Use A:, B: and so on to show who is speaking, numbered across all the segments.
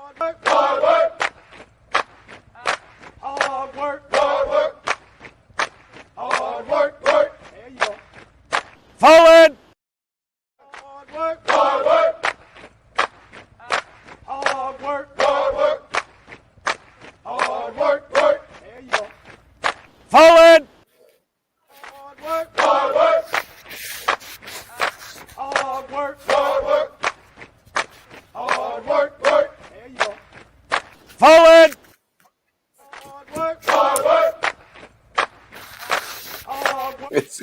A: Hard work. Hard work. Hard work. Hard work. Work. There you go.
B: Forward.
A: Hard work. Hard work. Hard work. Hard work. Hard work. Work. There you go.
B: Forward.
A: Hard work. Hard work. Hard work. Hard work. Hard work. Work. There you go.
B: Forward.
A: Hard work. Hard work. Hard work.
C: It's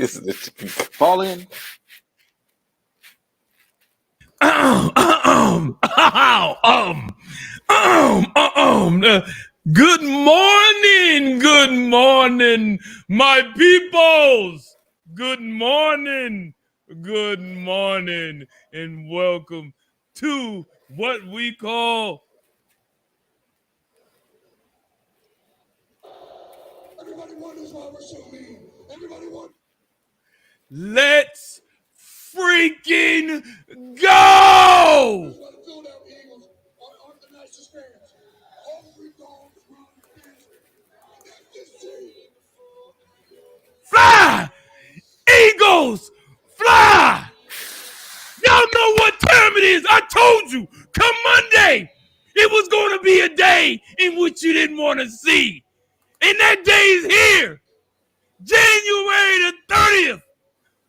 C: fall in.
D: Good morning, my peoples. Good morning, and welcome to what we call.
A: Everybody wonders why we're so mean. Everybody wonders.
D: Let's freaking go!
A: The Philadelphia Eagles aren't the nicest fans. Hungry dogs run fast. That's the team.
D: Fly! Eagles! Fly! Y'all know what time it is. I told you, come Monday, it was going to be a day in which you didn't want to see. And that day is here. January the 30th.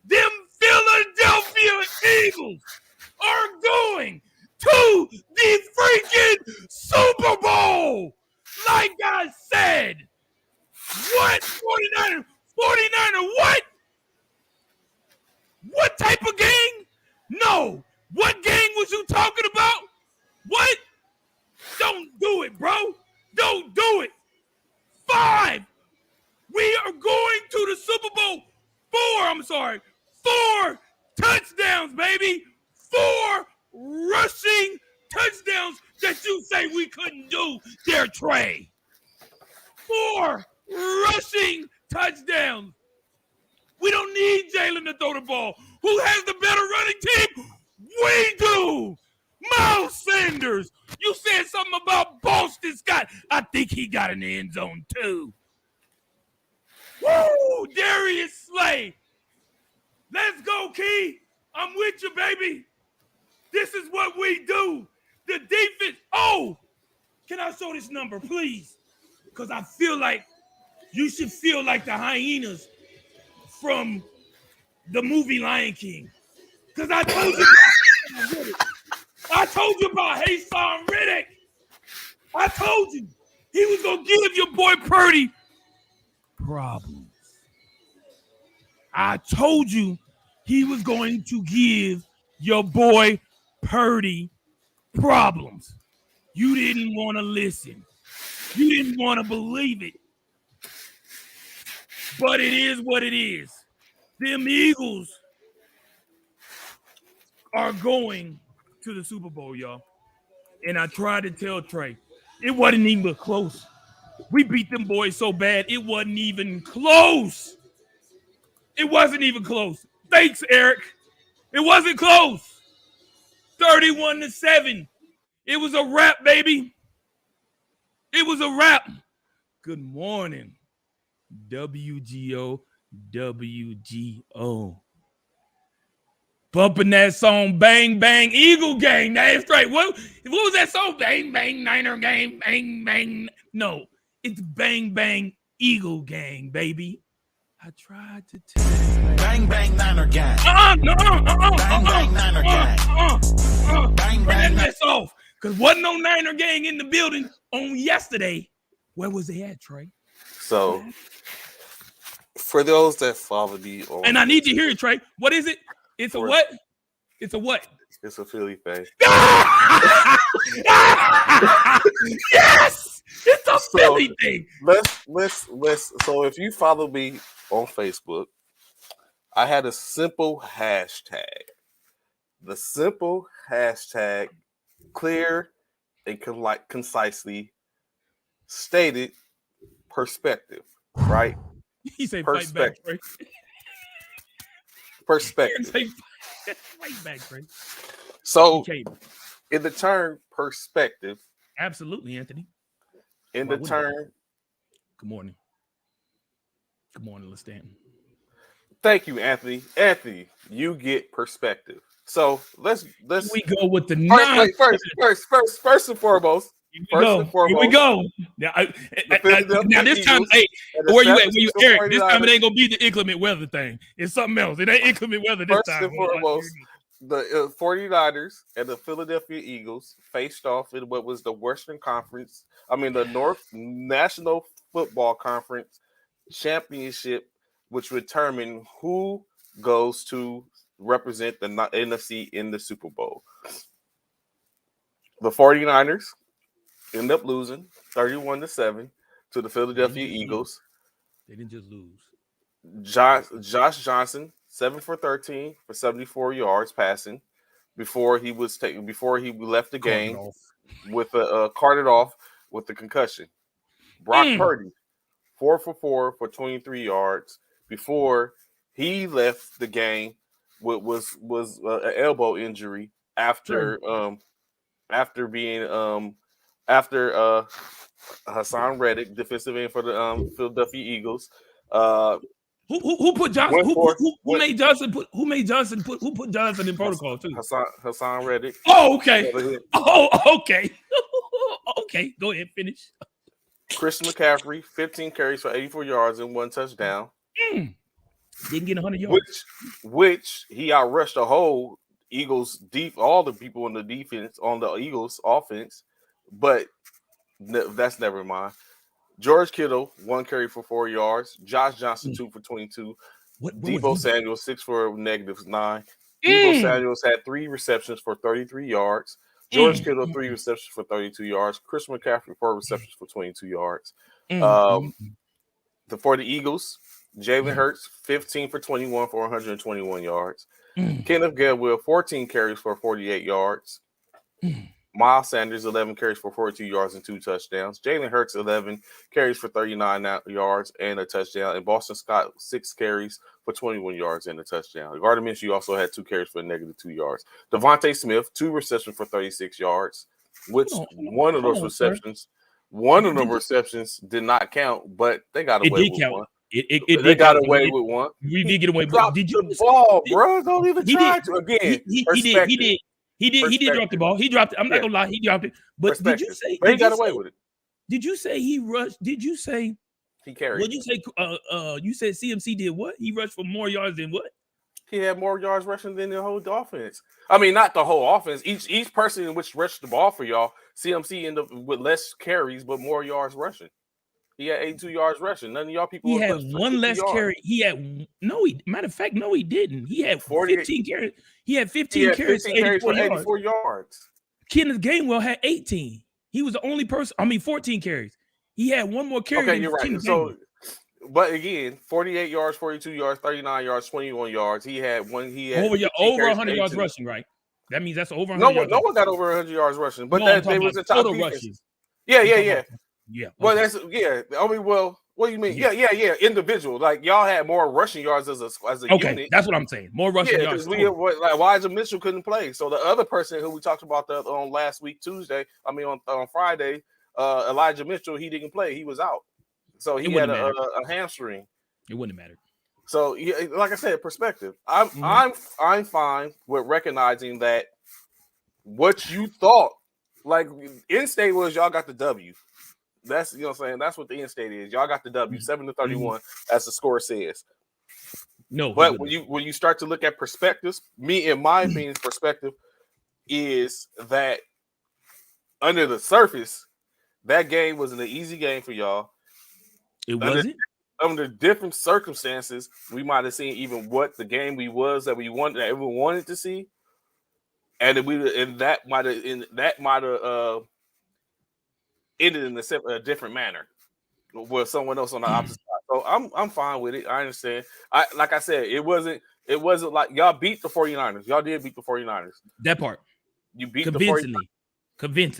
D: Them Philadelphia Eagles are going to the freaking Super Bowl. Like I said. What? 49er what? What type of gang? No. What gang was you talking about? What? Don't do it, bro. Don't do it. 5. We are going to the Super Bowl. 4 touchdowns, baby. 4 rushing touchdowns that you say we couldn't do there, Trey. 4 rushing touchdowns. We don't need Jalen to throw the ball. Who has the better running team? We do. Miles Sanders. You said something about Boston Scott. I think he got in the end zone too. Woo! Darius Slay. Let's go, Key. I'm with you, baby. This is what we do. The defense. Oh, can I show this number, please? Because I feel like you should feel like the hyenas from the movie Lion King. Because I told you about Hassan Riddick. I told you he was going to give your boy Purdy problems. I told you he was going to give your boy Purdy problems. You didn't want to listen. You didn't want to believe it. But it is what it is. Them Eagles are going to the Super Bowl, y'all. And I tried to tell Trey, it wasn't even close. We beat them boys so bad, it wasn't even close. It wasn't even close. Thanks, Eric. It wasn't close. 31-7. It was a wrap, baby. It was a wrap. Good morning. WGO. Bumping that song, Bang Bang Eagle Gang. That's right. What was that song? Bang Bang Niner Gang. Bang Bang. No, it's Bang Bang Eagle Gang, baby. I tried to tell you.
E: Bang Bang Niner Gang.
D: Bang
E: Bang Niner Gang. Bang
D: Turn that
E: Bang.
D: mess off. Because wasn't no Niner Gang in the building on yesterday. Where was they at, Trey?
C: So, for those that follow me on,
D: And I need to hear it, Trey. What is it? It's a what? It's a what?
C: it's a Philly thing.
D: Yes! It's a
C: So,
D: Philly thing.
C: Let's. So, if you follow me on Facebook, I had a simple hashtag. The simple hashtag, clear and concisely stated perspective, right?
D: He said fight back, Trey.
C: Perspective.
D: Fight back, Trey.
C: So,
D: Okay.
C: in the term perspective,
D: Absolutely, Anthony.
C: In the turn.
D: Good morning. Good morning, LaStanton.
C: Thank you, Anthony. Anthony, you get perspective. So let's
D: Here we go with the
C: first and foremost.
D: Here we go. Now, now this time, hey, where you at? Eric? This time it ain't gonna be the inclement weather thing. It's something else. It ain't inclement weather this
C: first
D: time.
C: And foremost, the 49ers and the Philadelphia Eagles faced off in what was the Western Conference. The North National Football Conference Championship, which would determine who goes to represent the NFC in the Super Bowl. The 49ers end up losing 31-7 to the Philadelphia Eagles.
D: They didn't just lose.
C: Josh Johnson, 7 for 13 for 74 yards passing before he left the game with carted off with the concussion. Brock Purdy, 4 for 4 for 23 yards before he left the game with an elbow injury after Hassan Reddick, defensive end for the Philadelphia Eagles.
D: Who put Johnson? Who made Johnson put Johnson in protocol too?
C: Hassan Reddick.
D: Oh, okay. Okay. Okay. Go ahead, finish.
C: Christian McCaffrey, 15 carries for 84 yards and 1 touchdown.
D: Didn't get 100 yards.
C: Which he outrushed the whole Eagles all the people in the defense on the Eagles offense, but that's never mind. George Kittle, 1 carry for 4 yards. Josh Johnson, 2 for 22. Deebo Samuel, 6 for -9. Deebo Samuels had 3 receptions for 33 yards. George Kittle, 3 receptions for 32 yards. Chris McCaffrey, 4 receptions for 22 yards. For the Eagles, Jalen Hurts, 15 for 21 for 121 yards. Kenneth Gainwell, 14 carries for 48 yards. Miles Sanders, 11 carries for 42 yards and 2 touchdowns. Jalen Hurts, 11 carries for 39 yards and a touchdown. And Boston Scott, 6 carries for 21 yards and a touchdown. Gardner Minshew also had 2 carries for -2 yards. Devontae Smith, 2 receptions for 36 yards, which one of those receptions did not count, but they got away with one. They got away with one.
D: We did get away with one. Did you
C: the ball, bro? Don't even try to. Again,
D: He did drop the ball. He dropped it. I'm not gonna lie, he dropped it. But did you say
C: he got away with it?
D: Did you say he rushed? Did you say
C: he carried?
D: What did you say? You said CMC did what? He rushed for more yards than what?
C: He had more yards rushing than the whole offense. I mean, not the whole offense. Each person in which rushed the ball for y'all, CMC ended up with less carries but more yards rushing. He had 82 yards rushing. None of y'all people.
D: He had one less carry. Matter of fact, no, he didn't. He had 15 carries. He had 15 carries for 84
C: yards.
D: Kenneth Gainwell had 18. He was the only person. 14 carries. He had one more carry.
C: Okay, you're right. But again, 48 yards, 42 yards, 39 yards, 21 yards. He had
D: over 100 yards rushing, right? That means that's over 100 yards.
C: No one got over 100 yards rushing, but they was the top
D: total
C: defense.
D: rushes.
C: Yeah.
D: Yeah.
C: Well, what do you mean? Yeah. Individual. Like y'all had more rushing yards as a unit.
D: That's what I'm saying. More rushing yards.
C: Elijah Mitchell couldn't play. So the other person who we talked about on last week on Friday, Elijah Mitchell, he didn't play. He was out. So he had a hamstring.
D: It wouldn't matter.
C: So like I said, perspective. I'm fine with recognizing that what you thought, like in state was y'all got the W. That's what I'm saying. That's what the end state is. Y'all got the W, 7-31, as the score says.
D: No,
C: but when you start to look at perspectives, in my opinion, perspective is that under the surface, that game wasn't an easy game for y'all.
D: It wasn't.
C: Under different circumstances, we might have seen even what the game that everyone wanted to see, and that might have ended in a different manner with someone else on the opposite side. So I'm fine with it. I understand. Like I said, it wasn't like y'all beat the 49ers. Y'all did beat the 49ers.
D: That part.
C: You beat
D: convincingly.
C: You beat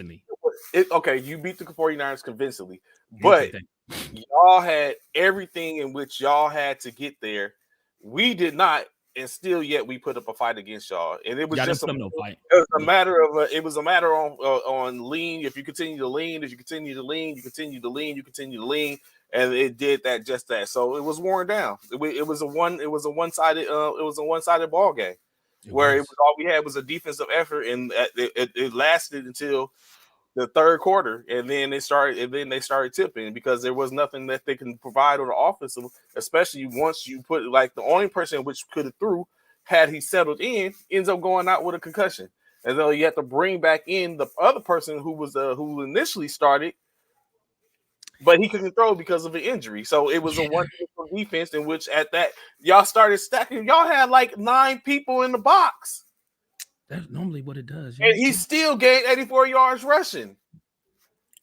C: the 49ers convincingly. But y'all had everything in which y'all had to get there. We did not, and still yet we put up a fight against y'all. And it was
D: Y'all
C: just
D: didn't put up no fight.
C: it was a matter of it was a matter on lean. If you continue to lean, if you continue to lean, you continue to lean, you continue to lean, and it did that just that. So it was worn down. It was a one-sided ball game where all we had was a defensive effort, and it lasted until the third quarter, and then they started tipping because there was nothing that they can provide on the offensive, especially once you put like the only person which could have threw had he settled in ends up going out with a concussion, and then you have to bring back in the other person who initially started, but he couldn't throw because of an injury. So it was a one defense in which at that y'all started stacking. Y'all had like 9 people in the box.
D: That's normally what it does.
C: And he still gained 84 yards rushing.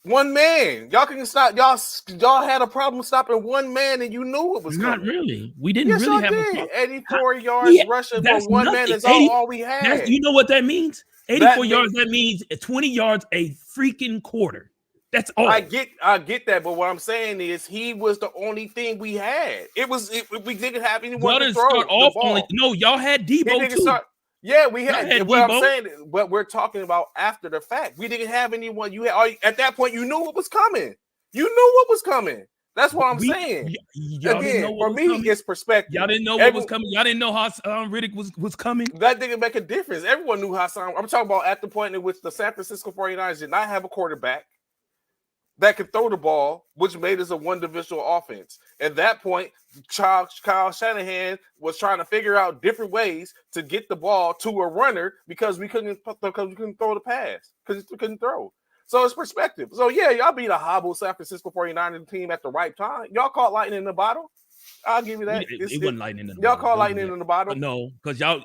C: One man. Y'all can stop. Y'all had a problem stopping one man, and you knew it was
D: not
C: coming.
D: really. We didn't really have a problem.
C: 84 yards rushing for one man is all we had.
D: You know what that means? 84 yards. That means 20 yards a freaking quarter. That's all.
C: I get that, but what I'm saying is he was the only thing we had. We didn't have anyone to throw the ball.
D: Y'all had Debo too.
C: Yeah, we had what I'm saying, but we're talking about after the fact. We didn't have anyone. You had at that point, you knew what was coming. You knew what was coming. That's what I'm saying. Again, for me, it's perspective.
D: Y'all didn't know what was coming. Y'all didn't know how Riddick was coming.
C: That didn't make a difference. Everyone knew Hassan. I'm talking about at the point in which the San Francisco 49ers did not have a quarterback that could throw the ball, which made us a one-dimensional offense. At that point, Kyle Shanahan was trying to figure out different ways to get the ball to a runner because we couldn't throw the pass because we couldn't throw. So it's perspective. So yeah, y'all beat a hobble San Francisco 49ers team at the right time. Y'all caught lightning in the bottle. I'll give you that.
D: It wasn't lightning in the
C: bottle. Y'all caught lightning in the bottle.
D: No, because wasn't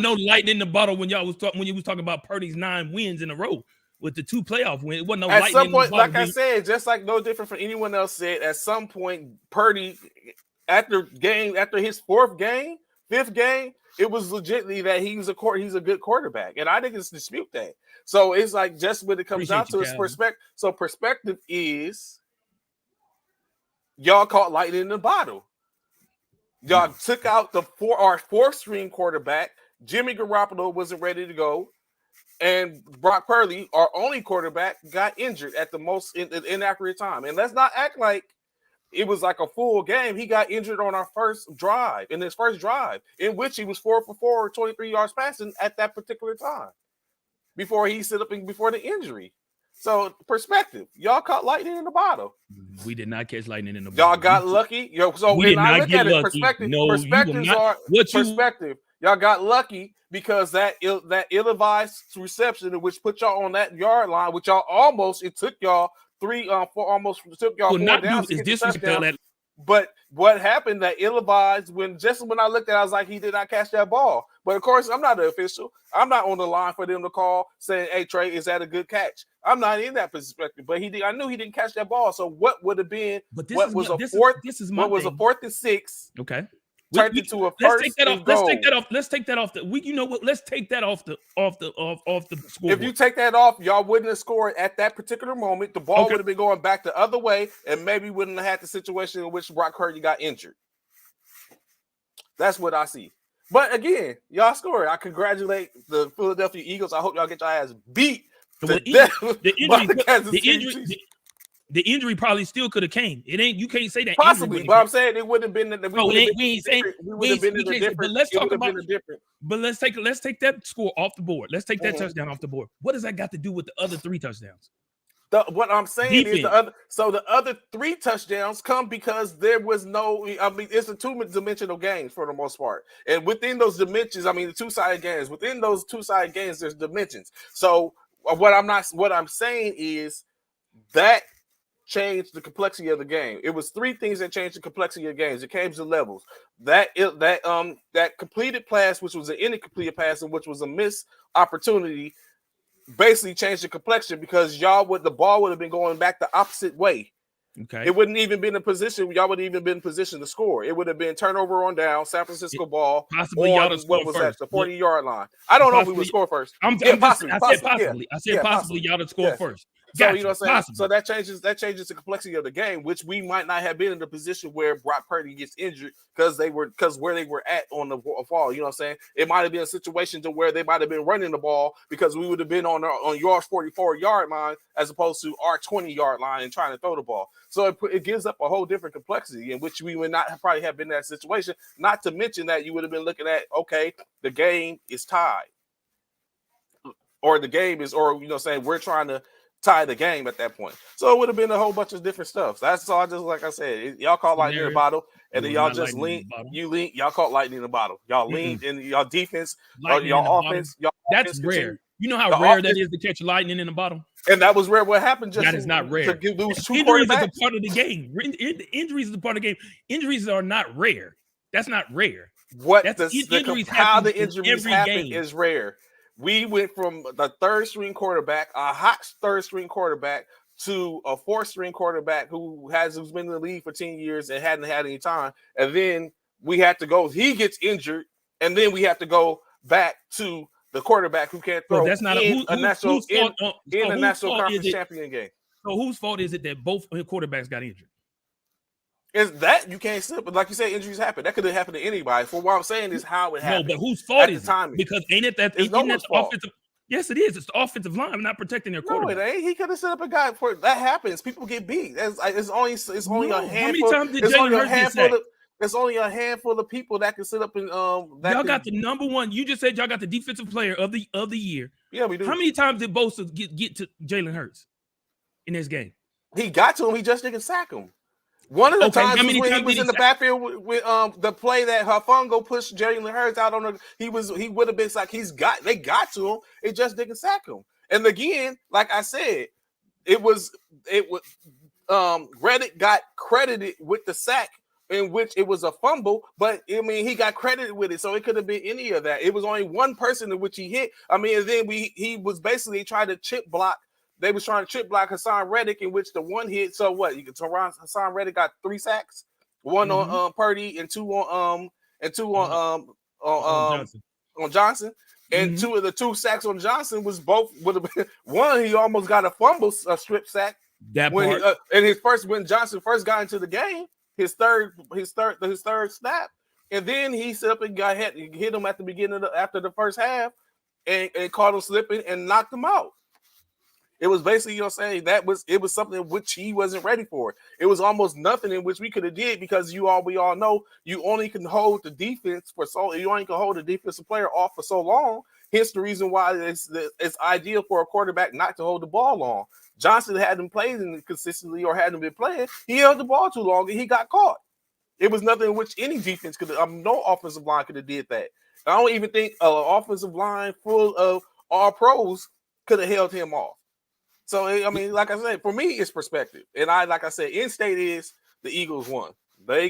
D: no lightning in the bottle when you was talking about Purdy's 9 wins in a row. With the 2 playoff wins, it wasn't no lightning.
C: At some point, like I said, just like no different from anyone else said, at some point, Purdy, after his 5th game, it was legitimately that he's a good quarterback, and I didn't dispute that. So it's like just when it comes down to his perspective. So perspective is y'all caught lightning in the bottle. Y'all took out our 4th string quarterback. Jimmy Garoppolo wasn't ready to go. And Brock Purdy, our only quarterback, got injured at the most inaccurate time. And let's not act like it was like a full game. He got injured on our first drive, in which he was 4 for 4, 23 yards passing at that particular time before he set up before the injury. So perspective, y'all caught lightning in the bottle.
D: We did not catch lightning in the bottle.
C: Y'all got lucky. So
D: we did not
C: look
D: get
C: at
D: lucky.
C: Perspective.
D: No,
C: perspectives are perspective. Y'all got lucky because that ill-advised reception, which put y'all on that yard line, which y'all almost took y'all 4 down. But what happened? That ill-advised when I looked at it, I was like, he did not catch that ball. But of course, I'm not the official. I'm not on the line for them to call saying, "Hey Trey, is that a good catch?" I'm not in that perspective. But I knew he didn't catch that ball. So what would have been? What was a 4th and 6?
D: Okay.
C: Turned into a first.
D: Let's take that off. You know what? Let's take that off the scoreboard.
C: If you take that off, y'all wouldn't have scored at that particular moment. The ball would have been going back the other way, and maybe wouldn't have had the situation in which Brock Purdy got injured. That's what I see. But again, y'all scored. I congratulate the Philadelphia Eagles. I hope y'all get your ass beat.
D: The injury probably still could have came. It ain't. You can't say that.
C: Possibly, but I'm saying it would have been.
D: But let's take that score off the board. Let's take that touchdown off the board. What does that got to do with the other 3 touchdowns?
C: What I'm saying is the other 3 touchdowns come because there was no. I mean, it's a 2-dimensional game for the most part, and within those dimensions, I mean, the 2-sided games. Within those 2-sided games, there's dimensions. So what I'm saying is that changed the complexity of the game. It was 3 things that changed the complexity of games. It came to levels. That completed pass, which was an incomplete pass, and which was a missed opportunity, basically changed the complexion because the ball would have been going back the opposite way.
D: Okay.
C: It wouldn't even been in position. Y'all wouldn't even been in position to score. It would have been turnover on down, San Francisco ball.
D: Possibly y'all to score first.
C: The 40-yard line. I don't know if we would score first.
D: I said possibly y'all to score first.
C: So
D: Gotcha.
C: you know what I'm saying?
D: Possible.
C: So that changes the complexity of the game, which we might not have been in the position where Brock Purdy gets injured because where they were at on the fall. You know what I'm saying? It might have been a situation to where they might have been running the ball because we would have been on yours 44-yard line as opposed to our 20-yard line and trying to throw the ball. So it gives up a whole different complexity in which we would not probably have been in that situation. Not to mention that you would have been looking at, okay, the game is tied. Or the game is, or you know, saying we're trying to tie the game at that point. So it would have been a whole bunch of different stuff. That's all. Just like I said, y'all caught lightning in the bottle, and then y'all just lean. Y'all caught lightning in the bottle. Y'all leaned in y'all defense, y'all offense.
D: That's rare. You know how rare that is to catch lightning in the bottle.
C: And that was rare. What happened? Just
D: that is not rare.
C: To lose 2
D: injuries
C: quarterbacks.
D: is a part of the game. Injuries is a part of the game. Injuries are not rare. That's not rare.
C: What
D: That's
C: how the injuries happen is rare. We went from the third string quarterback, a hot third string quarterback, to a fourth string quarterback who's been in the league for 10 years and hadn't had any time. And then we had to go, he gets injured, and then we have to go back to the quarterback who can't throw
D: that's not
C: a national conference champion game.
D: So whose fault is it that both quarterbacks got injured?
C: Is that you can't sit, but like you said, injuries happen. That could have happened to anybody. For what I'm saying is how it happened.
D: No, but whose fault is it? Because ain't it that
C: the
D: offensive? Yes, it is. It's the offensive line not protecting their quarterback.
C: No, it ain't. He could have set up a guy for that happens. People get beat. It's only a handful.
D: How many times did Jalen Hurts get sacked?
C: There's only a handful of people that can sit up and
D: y'all got the number one. You just said y'all got the defensive player of the year.
C: Yeah, we do.
D: How many times did Bosa get to Jalen Hurts in this game?
C: He got to him. He just didn't sack him. One of the times was when he was in the backfield with the play that Hufanga pushed Jalen Hurts out on he would have been sacked. They got to him. It just didn't sack him. And again, like I said, it was Reddick got credited with the sack in which it was a fumble, but I mean he got credited with it, so it could have been any of that. It was only one person in which he hit. I mean, and then he was basically trying to chip block. They was trying to chip block Hassan Reddick, in which the one hit. So what? Hassan Reddick got 3 sacks, one on Purdy and two on Johnson. And 2 of the 2 sacks on Johnson would have been one. He almost got a fumble, a strip sack. When Johnson first got into the game, his third snap, and then he set up and hit him at the beginning after the first half, and caught him slipping and knocked him out. It was basically, you know, saying it was something which he wasn't ready for. It was almost nothing in which we could have did because we all know you only can hold the defense you only can hold a defensive player off for so long. Hence the reason why it's ideal for a quarterback not to hold the ball long. Johnson hadn't played consistently or hadn't been playing. He held the ball too long and he got caught. It was nothing in which any defense no offensive line could have did that. I don't even think an offensive line full of all pros could have held him off. So, I mean, like I said, for me, it's perspective. And like I said, in-state is the Eagles won. They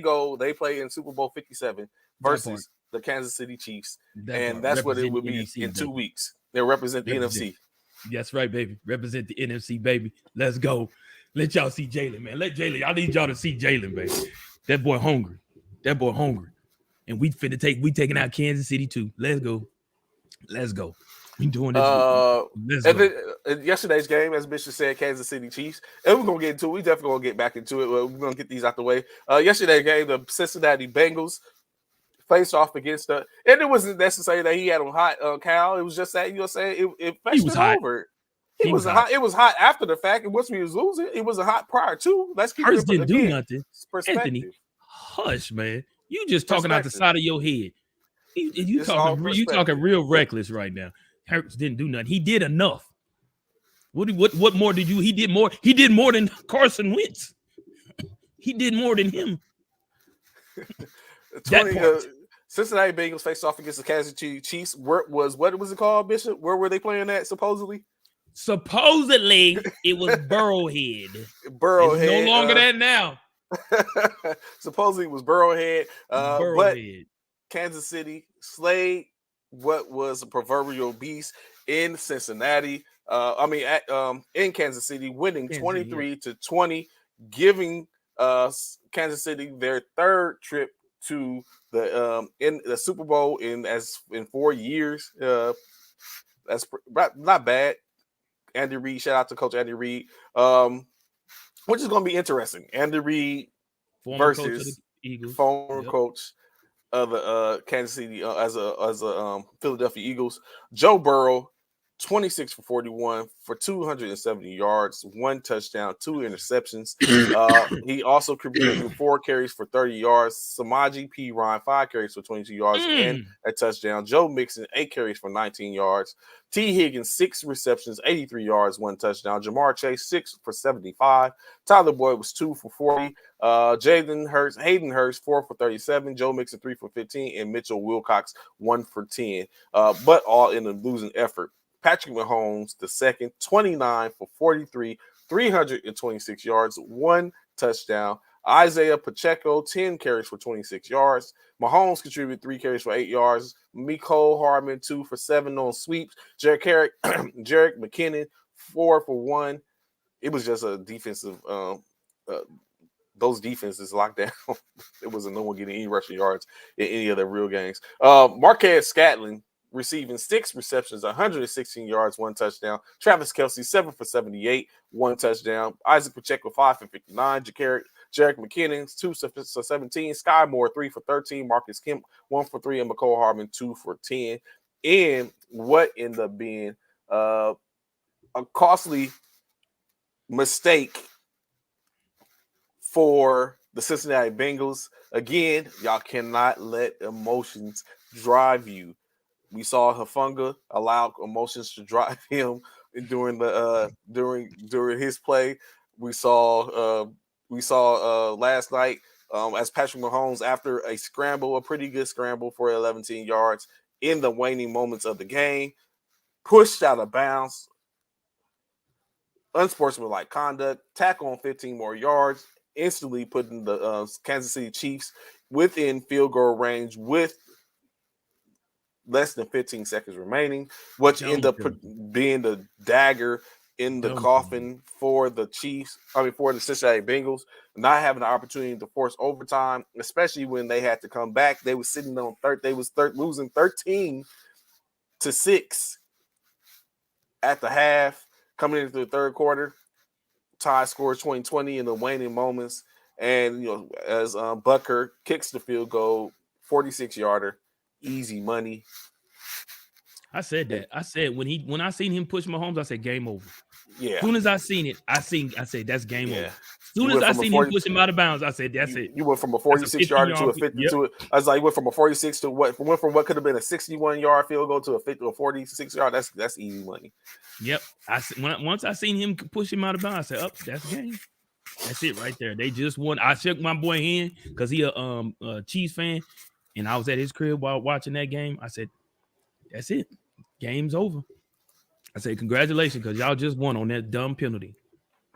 C: play in Super Bowl 57 versus the Kansas City Chiefs. That's what it would be NFC, in 2 weeks. They'll represent the NFC.
D: That's right, baby. Represent the NFC, baby. Let's go. Let y'all see Jalen, man. I need y'all to see Jalen, baby. That boy hungry. And we taking out Kansas City too. Let's go. We doing this.
C: Yesterday's game, as Bishop said, Kansas City Chiefs. And we're gonna get into it. We definitely gonna get back into it. We're gonna get these out the way. Yesterday's game, the Cincinnati Bengals faced off against and it wasn't necessarily that he had him hot, Cal. It was just that, you know, saying it fetched it over. It was hot. It was hot after the fact, and once we was losing, it was a hot prior to. Let's keep
D: it didn't do nothing. Anthony, hush, man. You just talking out the side of your head. You talking real reckless right now. Hurts didn't do nothing. He did enough. What more did you? He did more. He did more than Carson Wentz. He did more than him.
C: Cincinnati Bengals faced off against the Kansas City Chiefs. What was it called, Bishop? Where were they playing at? Supposedly,
D: it was Burrowhead.
C: Burrowhead.
D: It's no longer that now.
C: Supposedly it was Burrowhead. But Kansas City slayed what was a proverbial beast in Cincinnati. In Kansas City, winning 23-20, giving Kansas City their third trip to in the Super Bowl in 4 years. That's not bad. Andy Reid. Shout out to Coach Andy Reid. Which is going to be interesting. Andy Reid
D: Former coach of the
C: versus
D: Eagles.
C: former coach of the Kansas City as a Philadelphia Eagles. Joe Burrow, 26 for 41 for 270 yards, 1 touchdown, 2 interceptions. He also contributed 4 carries for 30 yards. Samaje Perine, 5 carries for 22 yards and a touchdown. Joe Mixon, 8 carries for 19 yards. T. Higgins, 6 receptions, 83 yards, 1 touchdown. Jamar Chase, 6 for 75. Tyler Boyd was 2 for 40. Hayden Hurst, 4 for 37. Joe Mixon, 3 for 15. And Mitchell Wilcox, 1 for 10. But all in a losing effort. Patrick Mahomes, the second, 29 for 43, 326 yards, 1 touchdown. Isaiah Pacheco, 10 carries for 26 yards. Mahomes contributed 3 carries for 8 yards. Mecole Hardman, 2 for 7 on sweeps. Jerick McKinnon, 4 for 1. It was just a defensive those defenses locked down. It wasn't no one getting any rushing yards in any of the real games. Marquez Scantling, receiving 6 receptions, 116 yards, 1 touchdown. Travis Kelce, 7 for 78, 1 touchdown. Isaac Pacheco, 5 for 59. Jerick McKinnon, 2 for 17. Sky Moore, 3 for 13. Marcus Kemp, 1 for 3. And Mecole Hardman, 2 for 10. And what ended up being a costly mistake for the Cincinnati Bengals. Again, y'all cannot let emotions drive you. We saw Hufanga allow emotions to drive him during the during his play. We saw last night as Patrick Mahomes, after a scramble, a pretty good scramble for 11 yards in the waning moments of the game, pushed out of bounds, unsportsmanlike conduct, tackle on 15 more yards, instantly putting the Kansas City Chiefs within field goal range with less than 15 seconds remaining, which ended up being the dagger in the coffin for the for the Cincinnati Bengals, not having the opportunity to force overtime, especially when they had to come back. They were sitting on losing 13-6 at the half, coming into the third quarter. Tie scores 20-20 in the waning moments, and as Butker kicks the field goal, 46-yarder. Easy money.
D: I said that. I said when I seen him push Mahomes, I said game over.
C: Yeah.
D: As soon as I seen it, I said that's game over. As soon
C: You
D: as I seen him push him out of bounds, I said that's it.
C: You went from a 46-yarder to a 50 to it. I was like, you went from a 46 to went from what could have been a 61-yard field goal to a 46-yard. That's easy money.
D: Yep. Once I seen him push him out of bounds, I said, that's game. That's it right there. They just won. I shook my boy hand because he a Chiefs fan, and I was at his crib while watching that game. I said, that's it. Game's over. I said, congratulations, because y'all just won on that dumb penalty.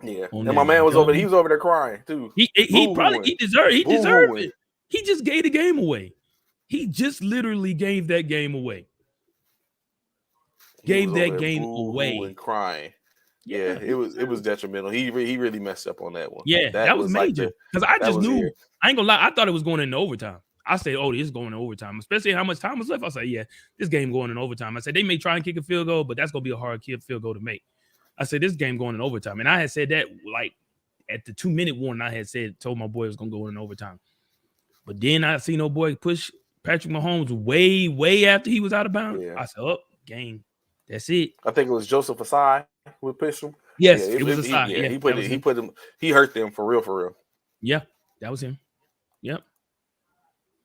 C: Yeah. And my man was over there. He was over there crying too.
D: He deserved it. He just gave the game away. He just literally gave that game away. Gave that game away
C: and crying. Yeah, it was detrimental. He really messed up on that one.
D: Yeah, that was major. Because I just knew. I ain't gonna lie. I thought it was going into overtime. I said, oh, this is going to overtime, especially how much time was left. I said, yeah, this game going in overtime. I said, they may try and kick a field goal, but that's going to be a hard field goal to make. I said, this game going in overtime. And I had said that like at the 2-minute warning, I had told my boy it was going to go in overtime. But then I see no boy push Patrick Mahomes way after he was out of bounds. Yeah. I said, oh, game. That's it.
C: I think it was Joseph Asai who pushed him.
D: Yes, it was Asai.
C: Yeah, he hurt them for real.
D: Yeah, that was him.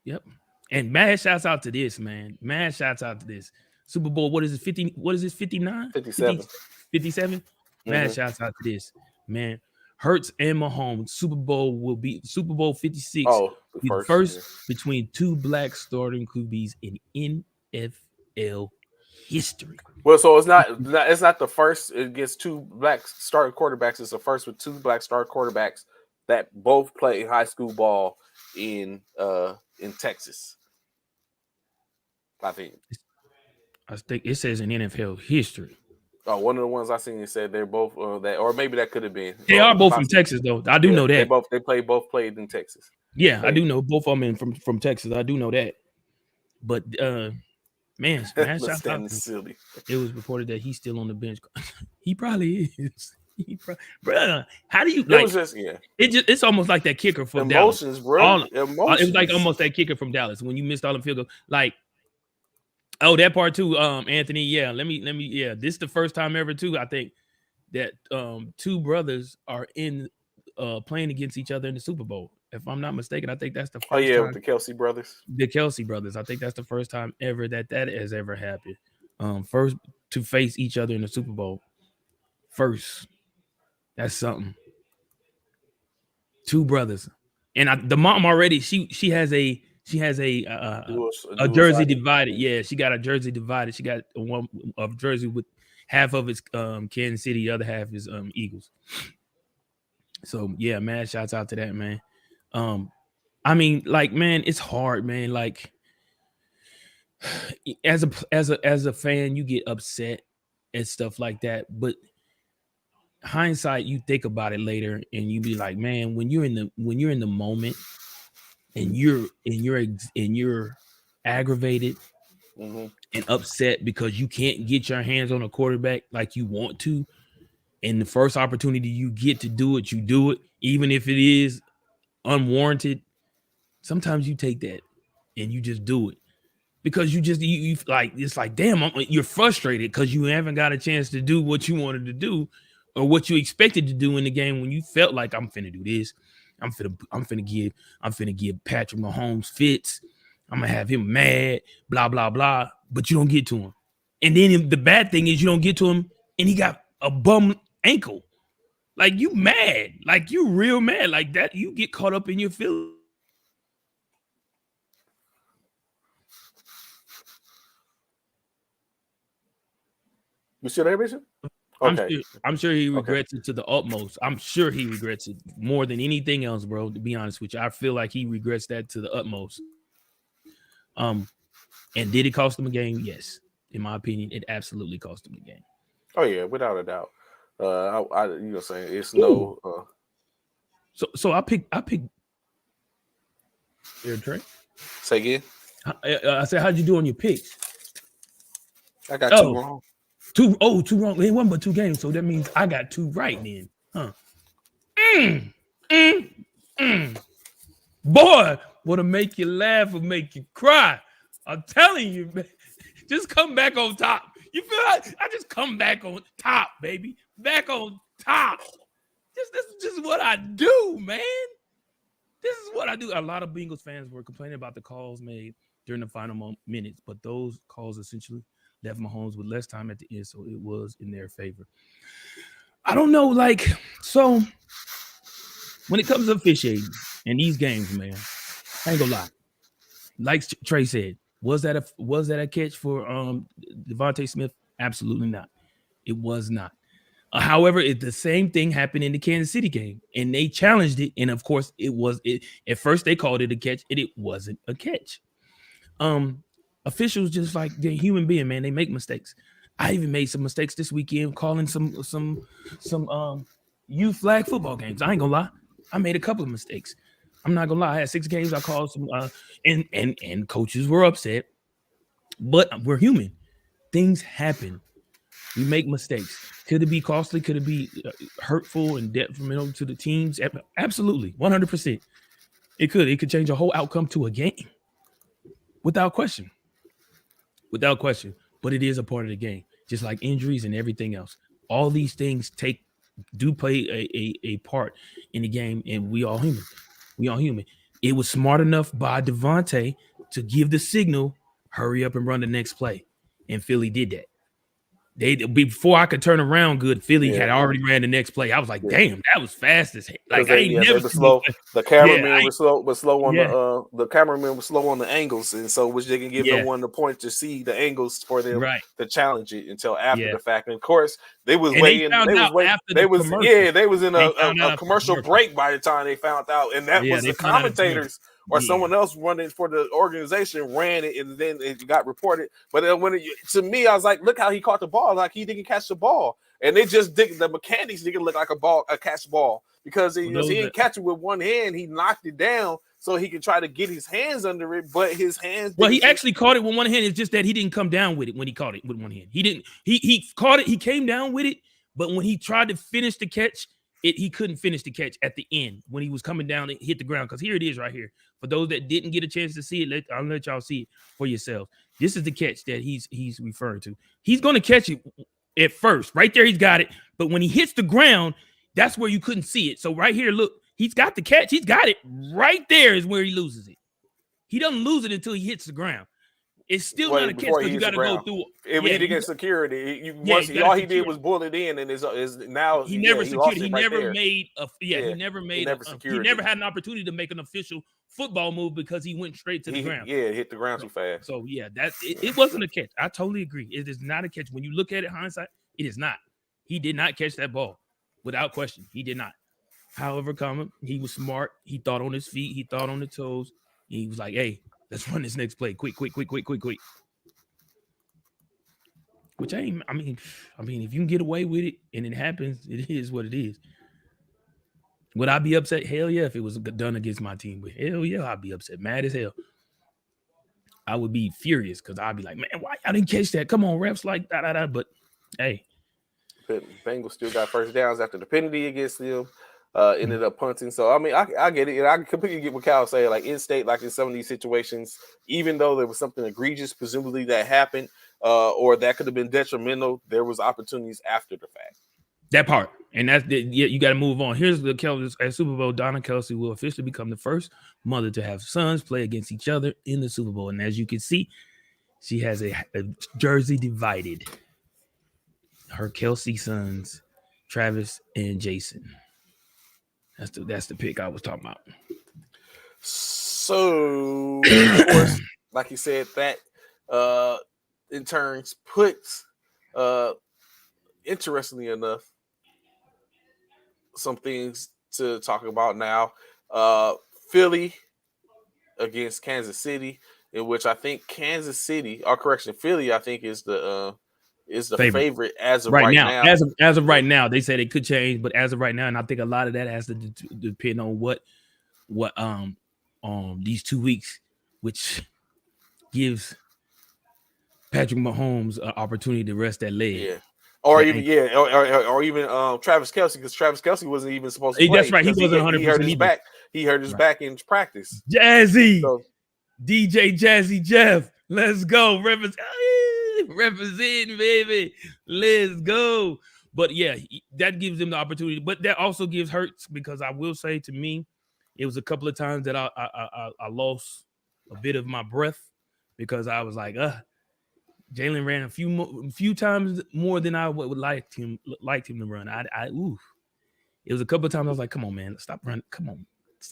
D: Yep. And mad shouts out to this, man. Mad shouts out to this. Super Bowl, what is it, 50? What is this, 59?
C: 57.
D: 57? Mad shouts out to this. Man, Hurts and Mahomes, Super Bowl 56.
C: Oh,
D: the first between two black starting QBs in NFL history.
C: Well, so it's not the first against two black starting quarterbacks. It's the first with two black starting quarterbacks that both play high school ball in Texas. I think
D: it says in NFL history.
C: Oh, one of the ones I seen said they're both that, or maybe that could have been.
D: They are both from Texas, though. I do know that
C: they both played in Texas.
D: Yeah, I do know both of them from Texas. I do know that. But Man,
C: Let's
D: shout
C: stand
D: out to him.
C: silly.
D: It was reported that he's still on the bench. He probably is. Bruh, how do you
C: It
D: like?
C: was just
D: It's almost like that kicker for Dallas.
C: emotions, bro.
D: All it
C: Emotions.
D: was like almost that kicker from Dallas when you missed all the field goals. Like, oh, that part too, Anthony. Yeah, let me. Yeah, this is the first time ever too. I think that two brothers are in playing against each other in the Super Bowl. If I'm not mistaken, I think that's the first
C: Oh yeah,
D: time.
C: with the Kelsey brothers.
D: The Kelsey brothers. I think that's the first time ever that has ever happened. First to face each other in the Super Bowl. First, that's something. Two brothers, and the mom already. She has a jersey divided. Yeah, she got a jersey divided. She got one of jersey with half of it's Kansas City, the other half is Eagles. So yeah, man, shouts out to that, man. I mean, like, man, it's hard, man. Like, as a fan, you get upset and stuff like that. But hindsight, you think about it later, and you be like, man, when you're in the moment, and you're aggravated and upset because you can't get your hands on a quarterback like you want to, and the first opportunity you get to do it, you do it, even if it is unwarranted. Sometimes you take that and you just do it because you like, it's like, damn, you're frustrated because you haven't got a chance to do what you wanted to do or what you expected to do in the game when you felt like, I'm finna do this. I'm finna give Patrick Mahomes fits. I'm gonna have him mad, blah, blah, blah. But you don't get to him. And then the bad thing is you don't get to him and he got a bum ankle. Like, you mad. Like, you real mad. Like that, you get caught up in your feelings.
C: You still there, Bishop? Okay.
D: I'm sure he regrets it to the utmost. I'm sure he regrets it more than anything else, bro. To be honest with you, I feel like he regrets that to the utmost. And did it cost him a game? Yes, in my opinion, it absolutely cost him a game.
C: Oh yeah, without a doubt. I you know, saying it's no.
D: So I picked. Here, Trey.
C: Say again.
D: I said, how'd you do on your picks?
C: I got two wrong.
D: Two wrong. It wasn't but two games, so that means I got two right then, huh? Boy, what'll make you laugh or make you cry? I'm telling you, man. Just come back on top. You feel like I just come back on top, baby. Back on top. This is just what I do, man. This is what I do. A lot of Bengals fans were complaining about the calls made during the final minutes, but those calls essentially left Mahomes with less time at the end, so it was in their favor. I don't know, like, so when it comes to officiating in these games, man, I ain't gonna lie. Like Trey said, was that a catch for Devontae Smith? Absolutely not. It was not. However, the same thing happened in the Kansas City game, and they challenged it, and of course, it was. At first, they called it a catch, and it wasn't a catch. Officials, just like they're human being, man, they make mistakes. I even made some mistakes this weekend calling some youth flag football games. I ain't gonna lie, I made a couple of mistakes. I'm not gonna lie, I had 6 games. I called some and coaches were upset, but we're human. Things happen. We make mistakes. Could it be costly? Could it be hurtful and detrimental to the teams? Absolutely, 100%. It could. It could change a whole outcome to a game, without question. Without question. But it is a part of the game, just like injuries and everything else. All these things do play a part in the game, and we all human. We all human. It was smart enough by Devontae to give the signal, hurry up and run the next play, and Philly did that. Before I could turn around good, Philly had already ran the next play. I was like, damn, that was fast as heck. Like, I ain't never
C: slow. The cameraman was slow on the cameraman was slow on the angles, and so which they can give no one the point to see the angles for them to challenge it until after the fact. And of course, they was waiting. They was in a commercial break by the time they found out, and that was the commentators or someone else running for the organization ran it, and then it got reported. But to me, I was like, look how he caught the ball. Like, he didn't catch the ball, and they just the mechanics didn't look like a catch ball because he didn't catch it with one hand. He knocked it down so he could try to get his hands under it, but his hands.
D: Well, he actually caught it with one hand. It's just that he didn't come down with it when he caught it with one hand. He didn't. He caught it. He came down with it, but when he tried to finish the catch, he couldn't finish the catch at the end when he was coming down and hit the ground. Because here it is right here. For those that didn't get a chance to see it, I'll let y'all see it for yourselves. This is the catch that he's referring to. He's going to catch it at first. Right there, he's got it. But when he hits the ground, that's where you couldn't see it. So right here, look, he's got the catch. He's got it. Right there is where he loses it. He doesn't lose it until he hits the ground. It's still not a catch because you got to go through.
C: If he didn't get security, all he did was pull it in, and is now
D: he never secured. He never made a
C: he
D: never had an opportunity to make an official football move because he went straight to the ground.
C: Yeah, hit the ground too fast.
D: So yeah, it wasn't a catch. I totally agree. It is not a catch. When you look at it hindsight, it is not. He did not catch that ball without question. He did not. However, he was smart. He thought on his feet. He thought on the toes. He was like, "Hey, let's run this next play. Quick. Which I mean, if you can get away with it and it happens, it is what it is. Would I be upset? Hell yeah, if it was done against my team. But hell yeah, I'd be upset. Mad as hell. I would be furious because I'd be like, man, why I didn't catch that? Come on, refs, like da. But hey.
C: Bengals still got first downs after the penalty against them. Ended up punting. So I mean, I get it. And I completely get what Cal saying. Like in state, like in some of these situations, even though there was something egregious, presumably that happened, or that could have been detrimental, there was opportunities after the fact.
D: That part, and you got to move on. Here's the Kelce at Super Bowl. Donna Kelce will officially become the first mother to have sons play against each other in the Super Bowl. And as you can see, she has a jersey divided. Her Kelce sons, Travis and Jason. That's the pick I was talking about.
C: So, of course, like you said, that in turns puts, interestingly enough, some things to talk about now. Philly against Kansas City, in which I think Philly, I think is the favorite as of right now.
D: As of right now, they said it could change, but as of right now, and I think a lot of that has to depend on what these 2 weeks, which gives Patrick Mahomes an opportunity to rest that leg.
C: Yeah. Or even Travis Kelce, because Travis Kelce wasn't even supposed to play.
D: That's right. He wasn't 100%.
C: He hurt his back. He hurt his back in practice.
D: Jazzy, DJ Jazzy Jeff, let's go. Represent, baby. Let's go. But yeah, that gives him the opportunity. But that also gives Hurts, because I will say, to me, it was a couple of times that I lost a bit of my breath because I was like, Jalen ran a few times more than I would liked him to run. It was a couple of times I was like, come on, man, stop running. Come on.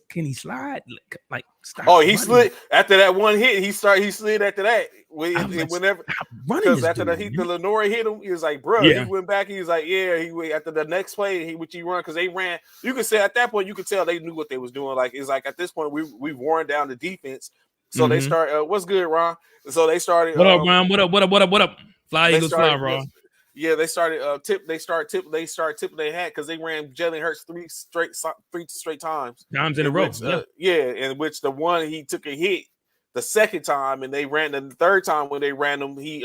D: Can he slide? Like, stop.
C: Oh, he slid after that one hit. He slid after that. Whenever, because after the Lenore hit him, he was like, bro. Yeah. He went back. He was like, yeah. He after the next play, he run, because they ran. You could say at that point, you could tell they knew what they was doing. Like, it's like at this point, we worn down the defense. So they start. What's good, Ron? So they started.
D: What up, Ron? What up? Fly Eagles fly, Ron.
C: Yeah, they started They start tipping their hat because they ran Jalen Hurts three straight times
D: in a row.
C: In which the one he took a hit the second time, and they ran the third time when they ran him, he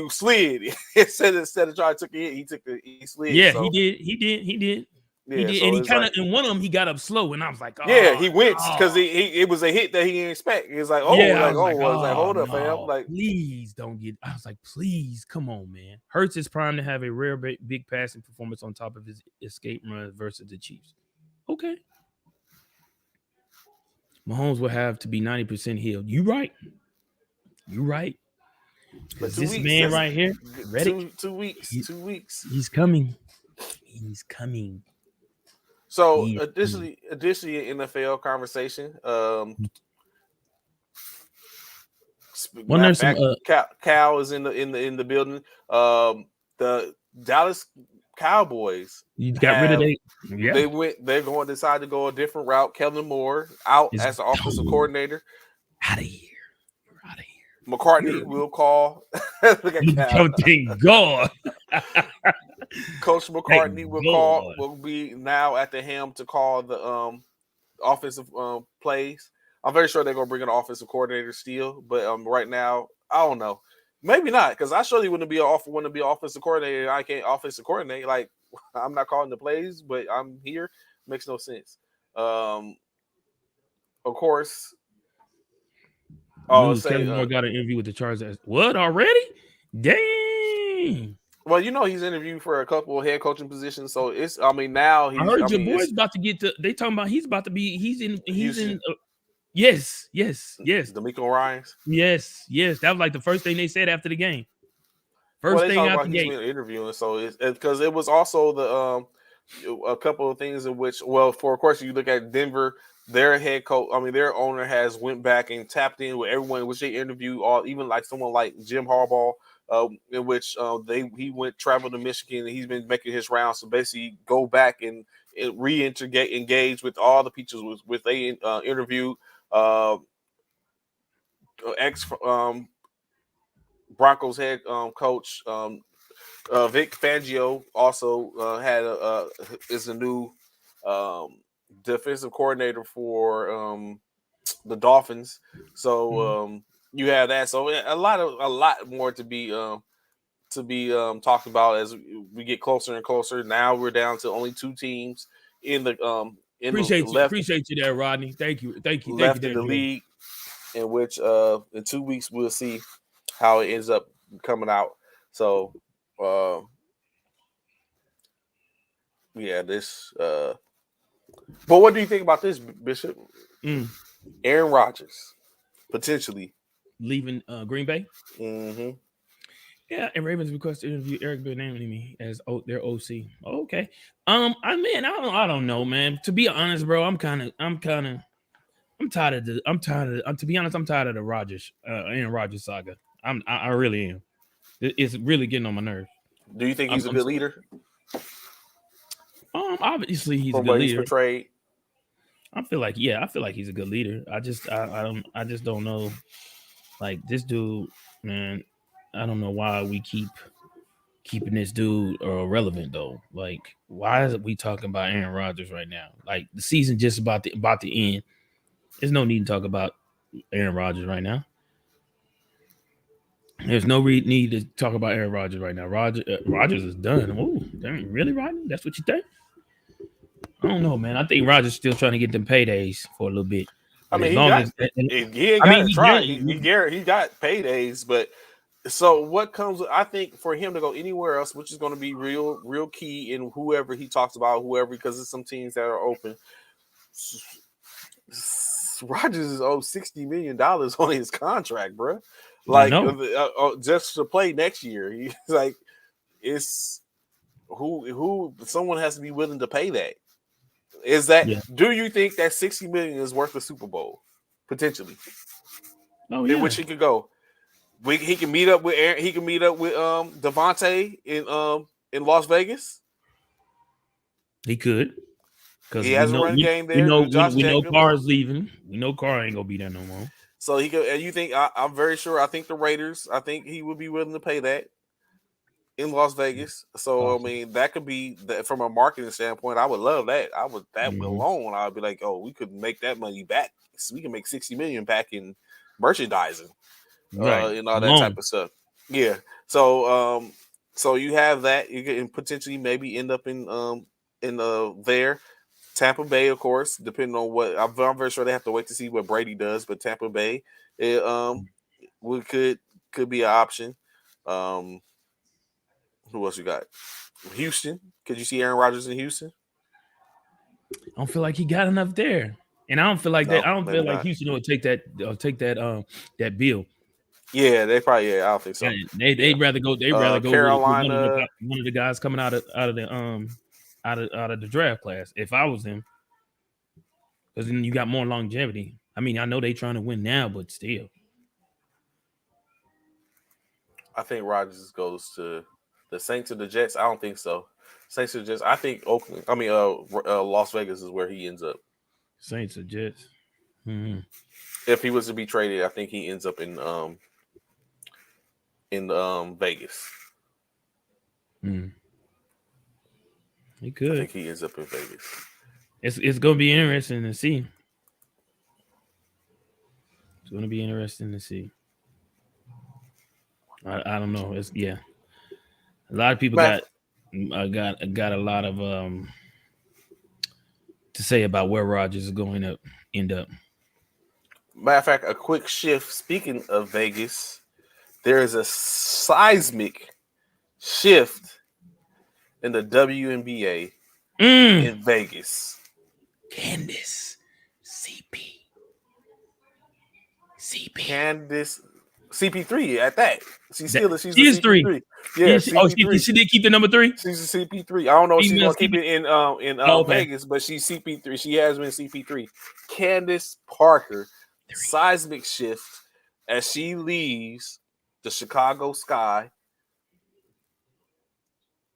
C: slid. Instead of trying to take a hit, he slid.
D: Yeah, so. He did. Yeah, he did. And he kind of in one of them he got up slow, and I was like,
C: he winced because it was a hit that he didn't expect. He was like, hold up, fam. Like,
D: please don't get. I was like, please, come on, man. Hurts is primed to have a rare big passing performance on top of his escape run versus the Chiefs. Okay, Mahomes will have to be 90% healed. You right. But this man right here, ready?
C: 2 weeks. 2 weeks.
D: He's coming.
C: So additionally, NFL conversation. Cal is in the building. The Dallas Cowboys.
D: You got rid of it. Yeah.
C: They're going to decide to go a different route. Kellen Moore out as the offensive coordinator.
D: Out of here.
C: McCartney will call. Look at Cal.
D: Thank God.
C: Coach McCartney will be now at the helm to call the offensive plays. I'm very sure they're gonna bring an offensive coordinator still, but right now I don't know. Maybe not, because I surely wouldn't be an offensive coordinator. I can't offensive coordinate. Like I'm not calling the plays, but I'm here. Makes no sense. Of course.
D: News: Kellen Moore got an interview with the Chargers. What already? Dang!
C: Well, he's interviewed for a couple of head coaching positions, so it's. I mean, now
D: I heard your boy's about to get to. They talking about he's about to be. He's in.
C: Houston.
D: Yes.
C: DeMeco Ryans.
D: Yes. That was like the first thing they said after the game.
C: Well,
D: First
C: they
D: thing
C: talk
D: out
C: about
D: the
C: he's
D: gate.
C: been interviewing, so it's because it was also a couple of things in which, well, for of course you look at Denver, their head coach, I mean their owner has went back and tapped in with everyone, which they interview, all even like someone like Jim Harbaugh, in which he went travel to Michigan and he's been making his rounds to basically go back and engage with all the people with they interview ex Broncos head coach Vic Fangio also is a new defensive coordinator for the Dolphins. So you have that. So a lot more to be talked about as we get closer and closer. Now we're down to only 2 teams in the
D: Appreciate you there, Rodney. Thank you
C: left
D: there,
C: in the
D: Joe.
C: league, in which in 2 weeks we'll see how it ends up coming out. So yeah, this but what do you think about this, Bishop? Aaron Rodgers potentially
D: leaving Green Bay.
C: Mm-hmm.
D: Yeah, and Ravens request to interview Eric Bieniemy as their OC. Okay, I don't know, man. To be honest, bro, I'm tired of to be honest, I'm tired of the Aaron Rodgers saga. I really am. It's really getting on my nerves.
C: Do you think he's a good leader?
D: Obviously he's
C: from
D: a good
C: what
D: leader.
C: He's portrayed.
D: I feel like he's a good leader. I just don't know. Like this dude, man, I don't know why we keeping this dude relevant though. Like, why is it we talking about Aaron Rodgers right now? Like the season just about to end. There's no need to talk about Aaron Rodgers right now. There's no need to talk about Aaron Rodgers right now. Rodgers is done. Oh, really, Rodney? That's what you think? I don't know, man. I think Rodgers still trying to get them paydays for a little bit.
C: I mean, he got paydays, but so what comes? I think for him to go anywhere else, which is going to be real key in whoever he talks about, because there's some teams that are open. Rodgers is owed $60 million on his contract, bro. Like just to play next year. He's like, it's who someone has to be willing to pay that. Is that do you think that $60 million is worth a Super Bowl potentially?
D: Oh yeah,
C: in which he could go. He can meet up with Aaron, he can meet up with Devontae in Las Vegas.
D: He could. Because
C: he has a run game there.
D: We know Carr is leaving. We know Carr ain't gonna be there no more.
C: So he could. And you think? I'm very sure. I think the Raiders. I think he would be willing to pay that in Las Vegas. So awesome. I mean, that could be from a marketing standpoint. I would love that. I would alone. I'd be like, oh, we could make that money back. So we can make $60 million back in merchandising,
D: right?
C: And all that type of stuff. Yeah. So so you have that. You can potentially maybe end up in there. Tampa Bay, of course, depending on what I'm very sure they have to wait to see what Brady does, but Tampa Bay could be an option. Who else you got? Houston. Could you see Aaron Rodgers in Houston?
D: I don't feel like he got enough there, and I don't feel like that. I don't feel like Houston will take that bill.
C: Yeah, they probably. Yeah, I don't think so.
D: They'd rather go. They'd rather go
C: Carolina.
D: With one of the guys coming out of the draft class. If I was them, because then you got more longevity. I mean, I know they trying to win now, but still.
C: I think Rodgers goes to the Saints or the Jets. I don't think so. Saints or Jets. I think Oakland. I mean, Las Vegas is where he ends up.
D: Saints or Jets. Mm-hmm.
C: If he was to be traded, I think he ends up in Vegas.
D: He could.
C: I think he ends up in Vegas.
D: It's gonna be interesting to see. It's gonna be interesting to see. I don't know. It's A lot of people
C: Matt,
D: got a lot of to say about where Rodgers is going to end up.
C: matter of fact, a quick shift. Speaking of Vegas, there is a seismic shift in the WNBA in Vegas.
D: Candace,
C: Candace CP3 at that. She's
D: That-
C: still she's
D: she
C: the
D: is three.
C: CP3. Yeah, CP3.
D: She did keep the number 3.
C: She's a CP3. I don't know if she's
D: Female
C: gonna keep it in
D: okay.
C: Vegas, but she's CP3. She has been CP3. Candace Parker, seismic shift as she leaves the Chicago Sky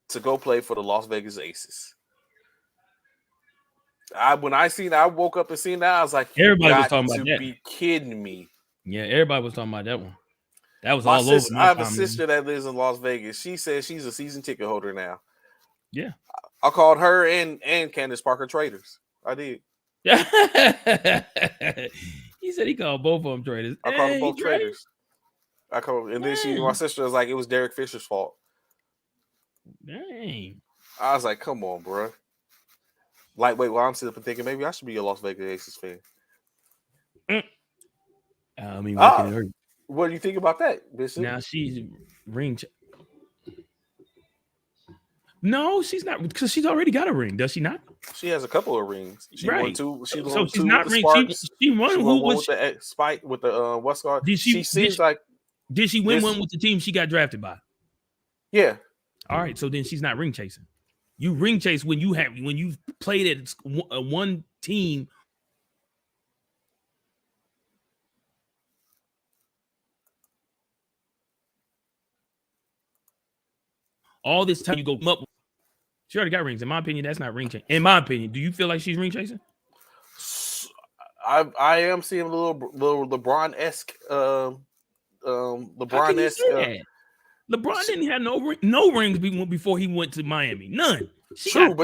C: to go play for the Las Vegas Aces. When I woke up and seen that, I was like,
D: Everybody was talking about that.
C: Be kidding me.
D: Yeah, everybody was talking about that one. That was
C: My
D: all over.
C: I have a sister that lives in Las Vegas. She says she's a season ticket holder now.
D: Yeah.
C: I called her and Candace Parker traders. I did.
D: Yeah. He said he called both of them traders.
C: I called them both traders. And then my sister was like, it was Derek Fisher's fault.
D: Dang.
C: I was like, come on, bro. Lightweight. Well, I'm sitting up and thinking maybe I should be a Las Vegas Aces fan.
D: I mean,
C: what do you think about that, Bishop?
D: Now she's ring. No, she's not, because she's already got a ring, does she not?
C: She has a couple of rings. She won 2. She won
D: so she's
C: 2
D: not
C: with the
D: ring.
C: Sparks.
D: She won. Who was
C: with the Spike with the what's called?
D: Did she
C: seems
D: did she win one with the team she got drafted by?
C: Yeah.
D: All right, so then she's not ring chasing. You ring chase when you played at one team. All this time you go up. She already got rings. In my opinion, that's not ring chasing. In my opinion, do you feel like she's ring chasing?
C: I am seeing a little LeBron-esque. LeBron-esque.
D: LeBron didn't have no rings before he went to Miami. None.
C: True,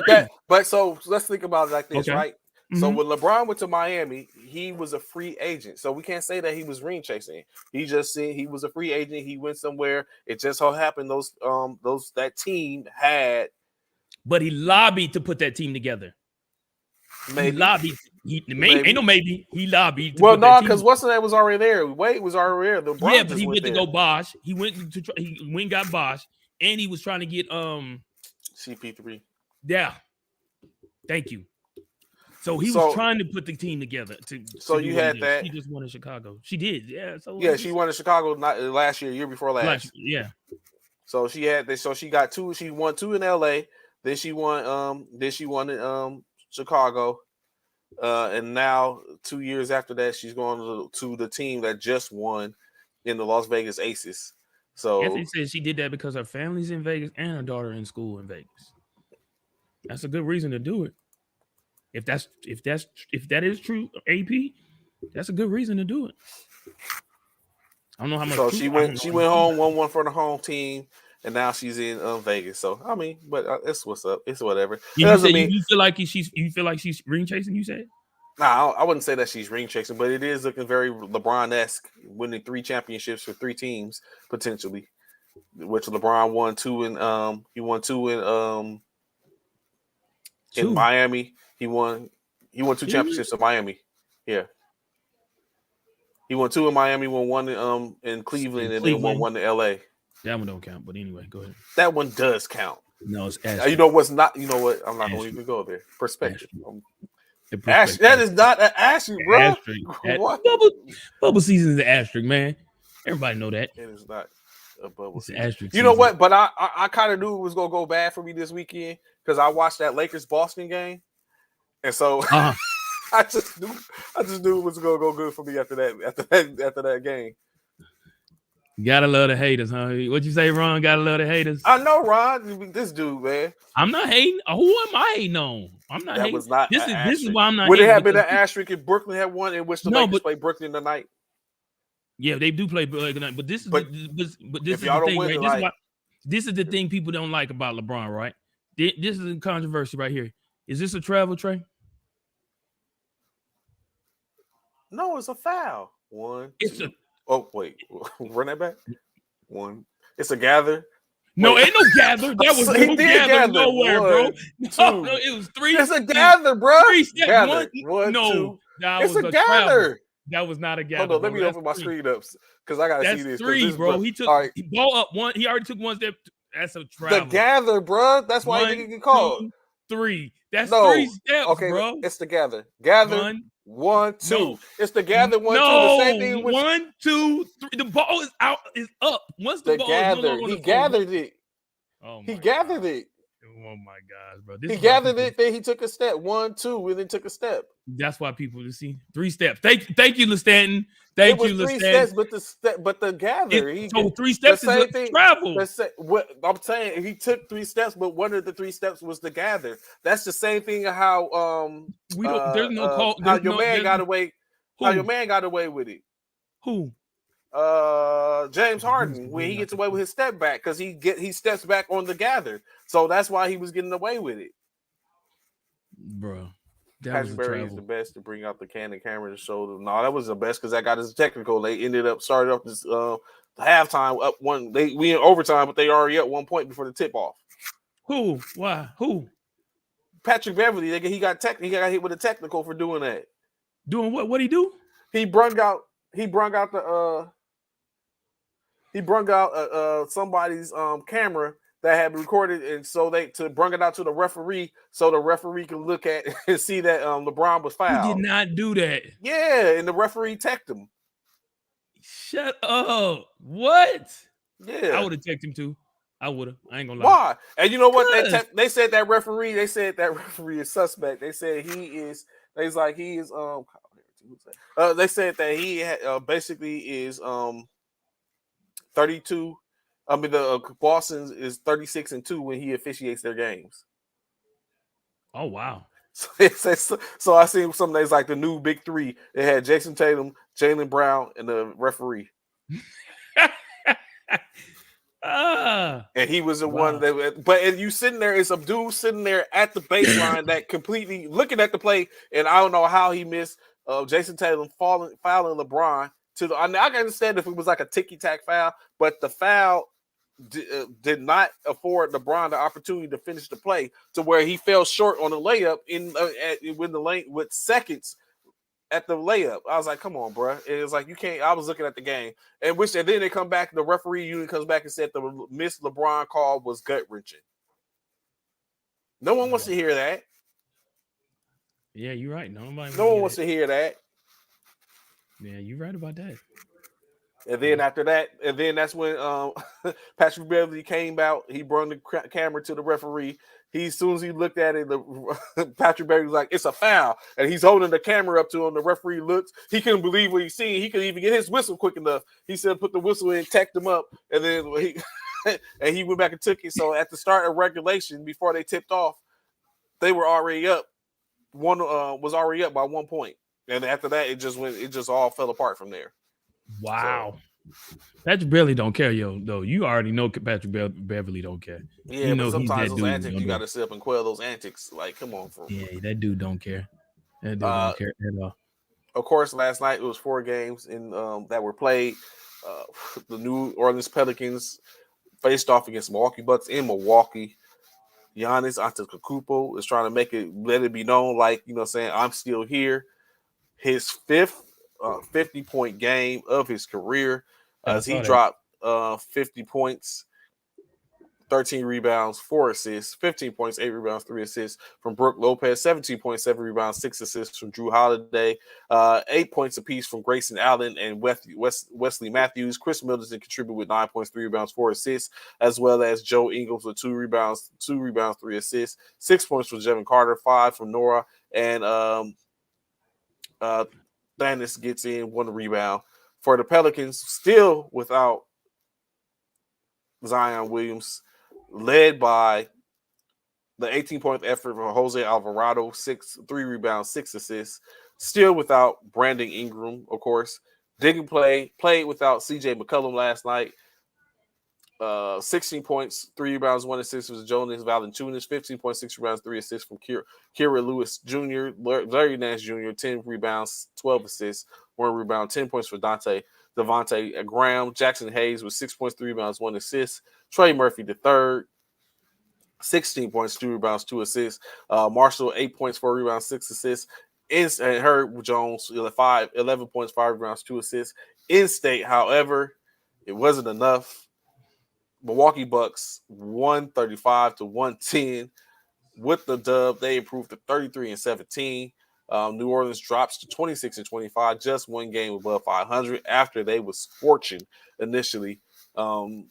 C: so let's think about it like this, right? Mm-hmm. So when LeBron went to Miami, he was a free agent. So we can't say that he was ring chasing. He just said he was a free agent. He went somewhere. It just so happened that team had.
D: But he lobbied to put that team together.
C: Maybe.
D: He lobbied. Ain't no maybe. He lobbied.
C: Well, no, because what's the name was already there. Wade was already there.
D: Yeah, but he went to go Bosch. He went and got Bosch, and he was trying to get
C: CP3.
D: Yeah. Thank you. So he was trying to put the team together.
C: So you had that.
D: She just won in Chicago. She did. Yeah. So
C: she won in Chicago last year before last.
D: Yeah.
C: So she had this. So she got 2. She won 2 in LA. Then she won. In Chicago. And now 2 years after that, she's going to the team that just won in the Las Vegas Aces. So
D: Anthony says she did that because her family's in Vegas and her daughter in school in Vegas. That's a good reason to do it. If that is true, AP, that's a good reason to do it. I don't know how much.
C: So she went home, won one for the home team, and now she's in Vegas. So I mean, but it's what's up. It's whatever.
D: You feel like she's ring chasing? You said?
C: Nah, I wouldn't say that she's ring chasing, but it is looking very LeBron-esque, winning 3 championships for 3 teams potentially. Which LeBron won 2 in he won 2 in Miami. He won 2 championships in Miami. Yeah. He won 2 in Miami, won 1 in Cleveland, and then won 1 in LA.
D: That one don't count, but anyway, go ahead.
C: That one does count.
D: No, it's asterisk.
C: You know what's not? You know what? I'm not going to even go there. Perspective. That is not an asterisk, bro. What?
D: Bubble season is an asterisk, man. Everybody know that.
C: It is not a bubble season.
D: Asterisk.
C: You know what? But I kind of knew it was going to go bad for me this weekend because I watched that Lakers-Boston game. And so I just knew it was gonna go good for me after that game.
D: Gotta love the haters, huh? What you say, Ron? Gotta love the haters.
C: I know, Ron. This dude, man.
D: I'm not hating. Who am I hating on? I'm not hating.
C: Was not
D: this is why I'm not.
C: Would it have been an asterisk if Brooklyn had won, in which the Lakers play Brooklyn tonight?
D: Yeah, they do play Brooklyn tonight. But this is this is the thing, right? This is the thing people don't like about LeBron, right? This is a controversy right here. Is this a travel, Trey?
C: No, it's a foul. One,
D: It's
C: two.
D: a
C: Oh, wait. Run that back. One. It's a gather.
D: no,
C: Wait.
D: ain't no gather. That was
C: He
D: no
C: did
D: gather
C: gather.
D: nowhere, bro.
C: One,
D: No,
C: two.
D: it was three.
C: It's a gather, bro.
D: Three steps.
C: Gather. One,
D: No,
C: two.
D: that
C: It's
D: was
C: a
D: a travel.
C: gather.
D: That was not a
C: Hold
D: gather,
C: on. Let
D: bro.
C: me
D: That's
C: open my
D: three.
C: screen up because I got to see
D: That's
C: this. Because
D: three,
C: this,
D: bro.
C: bro.
D: He took
C: All right.
D: he ball up one. He already took one step. That's a
C: The
D: travel.
C: gather, bro. That's why he
D: One,
C: didn't get called.
D: 2, 3. That's three
C: No.
D: steps,
C: Okay.
D: bro.
C: It's the gather. Gather.
D: One,
C: One, two.
D: no,
C: It's the gather. One, two. The same
D: no.
C: thing with
D: 1, 2, 3. The ball is out. Is up. Once the
C: the
D: ball is no
C: gather.
D: longer on
C: He
D: the floor.
C: gathered it.
D: Oh
C: He
D: my
C: gathered
D: god.
C: it.
D: Oh my gosh, bro. This
C: He
D: is why
C: gathered
D: people.
C: it. Then he took a step. One, two, and then took a step.
D: That's why people you see 3 steps. Thank you, Lestanton.
C: It
D: Thank
C: was
D: you,
C: three
D: Lestanton.
C: steps, but the gather.
D: So 3
C: The
D: steps is a
C: same thing.
D: travel.
C: What I'm saying, he took 3 steps, but one of the 3 steps was the gather. That's the same thing. How
D: We don't. There's no call.
C: how
D: There's
C: your
D: no.
C: man
D: There's
C: got
D: no,
C: away. How your
D: who?
C: man got away with it.
D: Who?
C: James Harden when he gets away with his step back because he steps back on the gather, so that's why he was getting away with it.
D: Bro, that
C: Patrick
D: was a
C: Berry is
D: travel.
C: the best to bring out the Canon camera to show them. No, that was the best because that got his technical. They started off this halftime up one. We in overtime, but they already up 1 point before the tip off.
D: Who? Why? Who?
C: Patrick Beverly, he got hit with a technical for doing that.
D: Doing what? What'd he do?
C: He brung out somebody's camera that had been recorded, and so they to bring it out to the referee so the referee can look at and see that LeBron was fouled.
D: He did not do that.
C: Yeah, and the referee teched him.
D: Shut up. What?
C: Yeah.
D: I would have teched him too. I would have. I ain't gonna lie.
C: Why? And you know what? They said that referee is suspect. They said he is. They said that he basically is 32. I mean, the Boston is 36-2 when he officiates their games.
D: Oh wow.
C: So I seen some days like the new big three. They had Jason Tatum, Jaylen Brown, and the referee. And he was the one that, but you sitting there, it's a dude sitting there at the baseline that completely looking at the play, and I don't know how he missed Jason Tatum fouling LeBron to the. I can understand if it was like a ticky-tack foul, but the foul did not afford LeBron the opportunity to finish the play to where he fell short on the layup when the lane with seconds at the layup. I was like, come on, bro. It was like, you can't. I was looking at the game. And then they come back, the referee unit comes back and said the missed LeBron call was gut-wrenching. No one wants to hear that.
D: Yeah, you're right. No
C: one wants to hear that.
D: Yeah, you're right about that.
C: And then after that, that's when Patrick Beverly came out. He brought the camera to the referee. As soon as he looked at it, Patrick Beverly was like, "It's a foul," and he's holding the camera up to him. The referee looks. He couldn't believe what he's seeing. He couldn't even get his whistle quick enough. He said, "Put the whistle in, teched him up," and then he went back and took it. So at the start of regulation, before they tipped off, they were already up. One was already up by 1 point, and after that, it just all fell apart from there.
D: Wow. So, Patrick Beverly don't care, though. You already know Patrick Beverly don't care.
C: Yeah, but sometimes those antics, you got to sit up and quell those antics. Like, come on.
D: Yeah, that dude don't care. That dude don't care at all.
C: Of course, last night it was 4 games that were played. The New Orleans Pelicans faced off against Milwaukee Bucks in Milwaukee. Giannis Antetokounmpo is trying to let it be known, like, saying, I'm still here. His 5th 50-point game of his career as he dropped 50 points, 13 rebounds, 4 assists, 15 points, 8 rebounds, 3 assists from Brook Lopez, 17 points, 7 rebounds, 6 assists from Drew Holiday, 8 points apiece from Grayson Allen and Wesley Matthews. Chris Middleton contributed with 9 points, 3 rebounds, 4 assists, as well as Joe Ingles with 2 rebounds, 3 assists, 6 points from Jevon Carter, 5 from Nora, and Thanis gets in 1 rebound. For the Pelicans, still without Zion Williams, led by the 18-point effort from Jose Alvarado, 3 rebounds, 6 assists. Still without Brandon Ingram, of course. Didn't played without CJ McCollum last night. 16 points, 3 rebounds, 1 assist was Jonas Valanciunas. 15.6 rebounds, 3 assists from Kira Lewis Jr., Larry Nance Jr., 10 rebounds, 12 assists, 1 rebound, 10 points for Devontae Graham. Jackson Hayes with 6 points, 3 rebounds, 1 assist. Trey Murphy the third, 16 points, 2 rebounds, 2 assists. Marshall, 8 points, 4 rebounds, 6 assists. And Herb Jones, 11 points, 5 rebounds, 2 assists. In state, however, it wasn't enough. Milwaukee Bucks 135 to 110 with the dub. They improved to 33 and 17. New Orleans drops to 26 and 25, just one game above 500 after they was scorching initially. The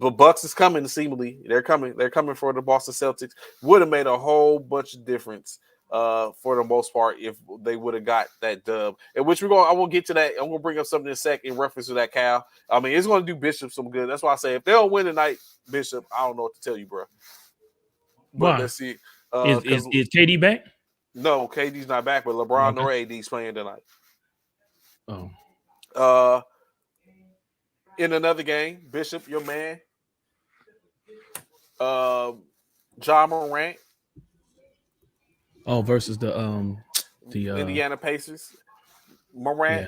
C: Bucks is coming. Seemingly, they're coming. They're coming for the Boston Celtics. Would have made a whole bunch of difference for the most part if they would have got that dub. And which I won't get to that. I'm gonna bring up something in a sec in reference to that, Cal. I mean, it's gonna do Bishop some good. That's why I say if they don't win tonight, Bishop, I don't know what to tell you, bro. But
D: Why?
C: let's see.
D: Is KD back?
C: No, KD's not back, but LeBron or AD's playing tonight.
D: Oh.
C: In another game, Bishop, your man, Ja Morant.
D: Oh, versus the
C: Indiana Pacers. Morant,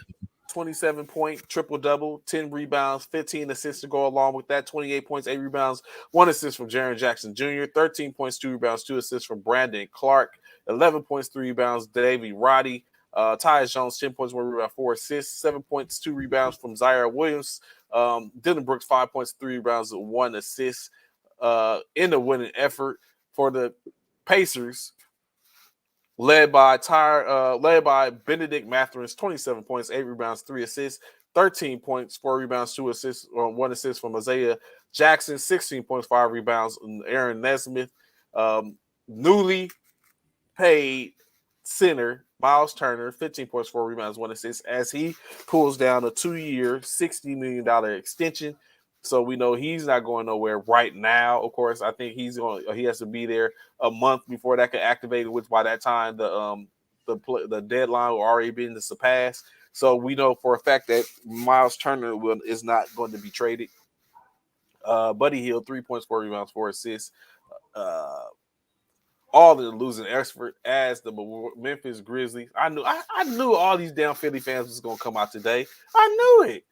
C: 27-point triple-double, 10 rebounds, 15 assists to go along with that, 28 points, 8 rebounds, 1 assist from Jaren Jackson Jr., 13 points, 2 rebounds, 2 assists from Brandon Clark, 11 points, 3 rebounds, Davey Roddy, Tyus Jones, 10 points, 1 rebound, 4 assists, 7 points, 2 rebounds from Zaire Williams, Dylan Brooks, 5 points, 3 rebounds, 1 assist in the winning effort for the Pacers. Led by Benedict Mathurin, 27 points, 8 rebounds, 3 assists, 13 points, 4 rebounds, 2 assists, 1 assist from Isaiah Jackson, 16 points, 5 rebounds, and Aaron Nesmith. Newly paid center Miles Turner, 15 points, 4 rebounds, 1 assist, as he pulls down a 2-year, $60 million extension. So we know he's not going nowhere right now. Of course, I think he has to be there a month before that can activate, which by that time the deadline will already be surpassed. So we know for a fact that Miles Turner is not going to be traded. Buddy Hield, 3 points, 4 rebounds, 4 assists. All the losing effort as the Memphis Grizzlies. I knew all these damn Philly fans was going to come out today. I knew it.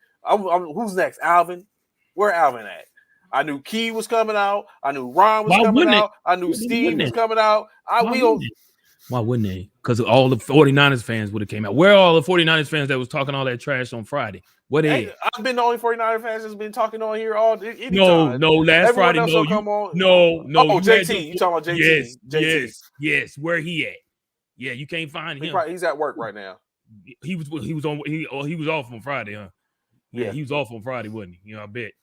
C: Who's next? Alvin? Where Alvin at? I knew Key was coming out. I knew Ron was coming out. I knew Steve was coming out.
D: Why wouldn't they? Because all the 49ers fans would have came out. Where are all the 49ers fans that was talking all that trash on Friday? What
C: Hey, I've been the only 49er fans that's been talking on here anytime.
D: No, last
C: Everyone
D: Friday,
C: else
D: no,
C: come on.
D: No.
C: Oh, JT. You talking about JT?
D: Yes. Where he at? Yeah, you can't find him.
C: He's at work right now.
D: He was off on Friday, huh? Yeah, he was off on Friday, wasn't he? I bet.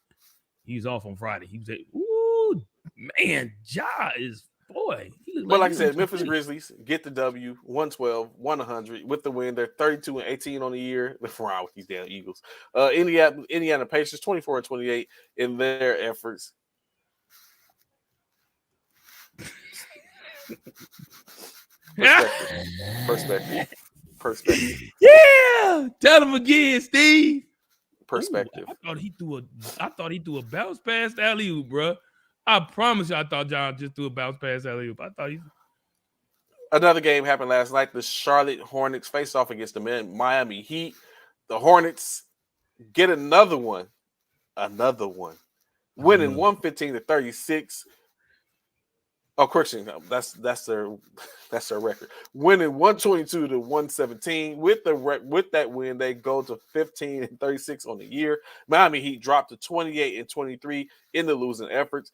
D: He was off on Friday. He was ooh, man, Ja is boy.
C: But like I said, Memphis Grizzlies get the W, 112-100 with the win. They're 32-18 on the year. What's wrong with these damn Eagles? Indiana Pacers 24-28 in their efforts. Perspective.
D: Yeah, tell him again, Steve.
C: Perspective.
D: Ooh, I thought he threw a bounce past alley-oop, bro. I promise you, I thought John just threw a bounce past alley-oop.
C: Another game happened last night. The Charlotte Hornets face off against the Miami Heat. The Hornets get another one, winning 115-36. Oh, correction, that's their record. Winning 122-117. With that win, they go to 15-36 on the year. Miami Heat dropped to 28-23 in the losing efforts.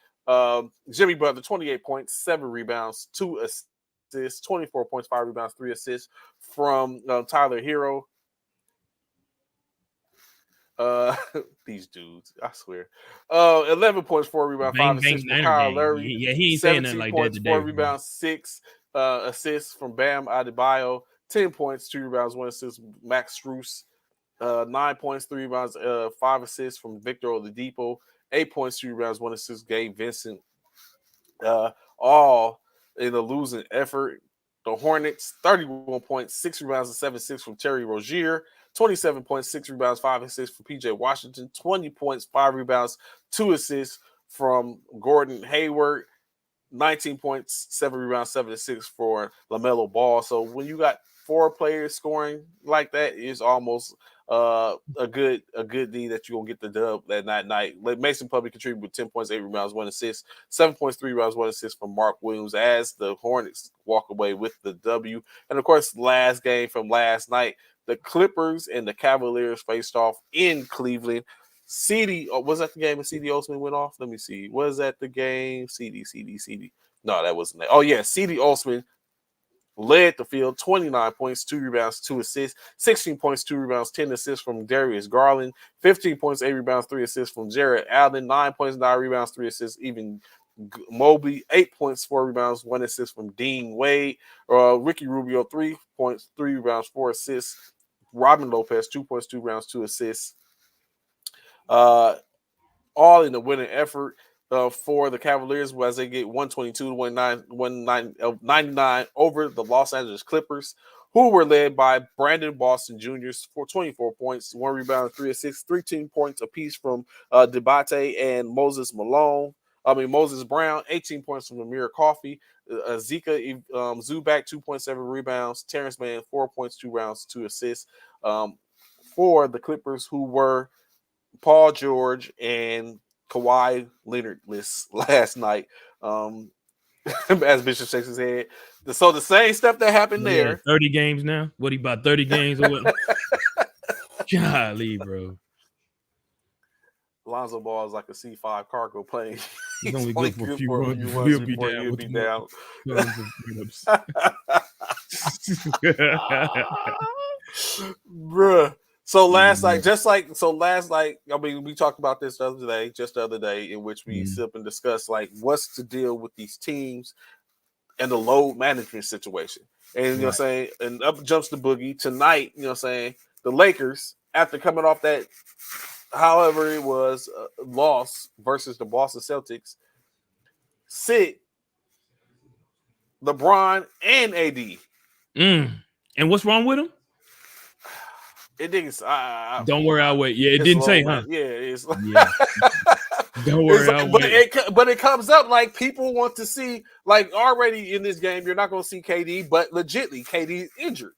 C: Jimmy Butler, 28 points, 7 rebounds, 2 assists, 24 points, 5 rebounds, 3 assists from Tyler Hero. These dudes, I swear. 11 points, 4 rebounds, 5 assists from Kyle Lowry.
D: Yeah, he ain't saying nothing like that today.
C: 4 rebounds, 6 assists from Bam Adebayo. 10 points, 2 rebounds, 1 assist, Max Strus. 9 points, 3 rebounds, 5 assists from Victor Oladipo. 8 points, 2 rebounds, 1 assist, Gabe Vincent. All in a losing effort. The Hornets, 31 points, 6 rebounds, and 7 assists from Terry Rozier. 27 points, 6 rebounds, 5 assists from PJ Washington. 20 points, 5 rebounds, 2 assists from Gordon Hayward. 19 points, 7 rebounds, 7 assists for LaMelo Ball. So when you got 4 players scoring like that, it's almost a good D that you're gonna get the dub that night. Mason Plumlee contributed with 10 points, 8 rebounds, 1 assist, 7 points, 3 rebounds, 1 assist from Mark Williams as the Hornets walk away with the W. And of course, last game from last night, the Clippers and the Cavaliers faced off in Cleveland. Was that the game that CD Osman went off? Let me see. Was that the game? CD. No, that wasn't that. Oh, yeah. CD Osman led the field, 29 points, 2 rebounds, 2 assists, 16 points, 2 rebounds, 10 assists from Darius Garland, 15 points, 8 rebounds, 3 assists from Jared Allen, 9 points, 9 rebounds, 3 assists, even Mobley, 8 points, 4 rebounds, 1 assist from Dean Wade, Ricky Rubio, 3 points, 3 rebounds, 4 assists, Robin Lopez, 2 points, 2 rebounds, 2 assists. All in the winning effort for the Cavaliers as they get 122 to 199 over the Los Angeles Clippers, who were led by Brandon Boston Jr. for 24 points, 1 rebound, 3 assists, 13 points apiece from Debate and Moses Brown, 18 points from Amir Coffey, Zika Zubac, 2.7 rebounds, Terrence Mann, 4 points, 2 rounds, 2 assists for the Clippers, who were Paul George and Kawhi Leonard list last night. As Bishop shakes his head. So the same stuff that happened there.
D: 30 games now? What, he about 30 games or what? Golly, bro.
C: Lonzo Ball is like a C5 cargo plane.
D: He's only good for a few runs.
C: He'll be down. Bruh. So last night, I mean, we talked about this the other day, in which we sit up and discuss like what's to deal with these teams and the load management situation. And you know what I'm saying, and up jumps the boogie tonight, you know what I'm saying, the Lakers, after coming off that, however it was, loss versus the Boston Celtics, sit LeBron and AD.
D: And what's wrong with him?
C: It didn't.
D: Don't worry, I'll wait. Yeah, it didn't say, huh?
C: Yeah, it's like,
D: yeah. Don't worry, I'll wait.
C: But it comes up like people want to see, like already in this game, you're not going to see KD, but legitly, KD is injured.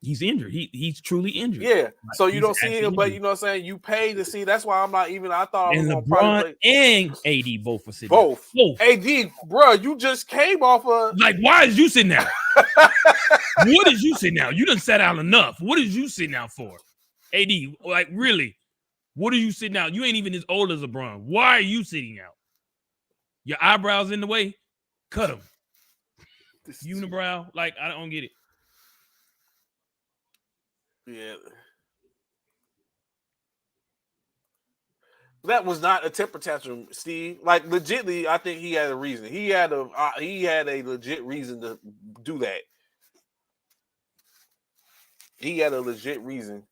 D: He's injured. He's truly injured.
C: Yeah. So you don't see him, but you know what I'm saying? You pay to see. That's why I'm not even. I thought I was
D: going to LeBron and AD both for sitting.
C: Both. AD, bro, you just came off of.
D: Like, why is you sitting there? What is you sitting out? You done sat out enough. What is you sitting out for? AD, like, really? What are you sitting out? You ain't even as old as LeBron. Why are you sitting out? Your eyebrows in the way? Cut them. Unibrow? Like, I don't get it.
C: Yeah. That was not a temper tantrum, Steve. Like, legitly, I think he had a reason. He had a legit reason to do that. He had a legit reason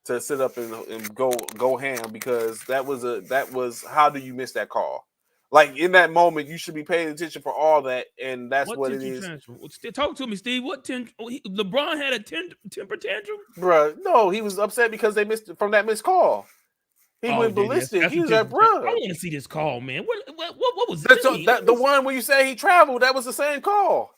C: to sit up and go ham, because that was how do you miss that call? Like, in that moment, you should be paying attention for all that, and that's what it is.
D: Talk to me, Steve. LeBron had a temper tantrum?
C: Bruh, no, he was upset because they missed from that missed call. He went ballistic. He was like, bruh.
D: I want to see this call, man. What was this?
C: The one where you say he traveled, that was the same call.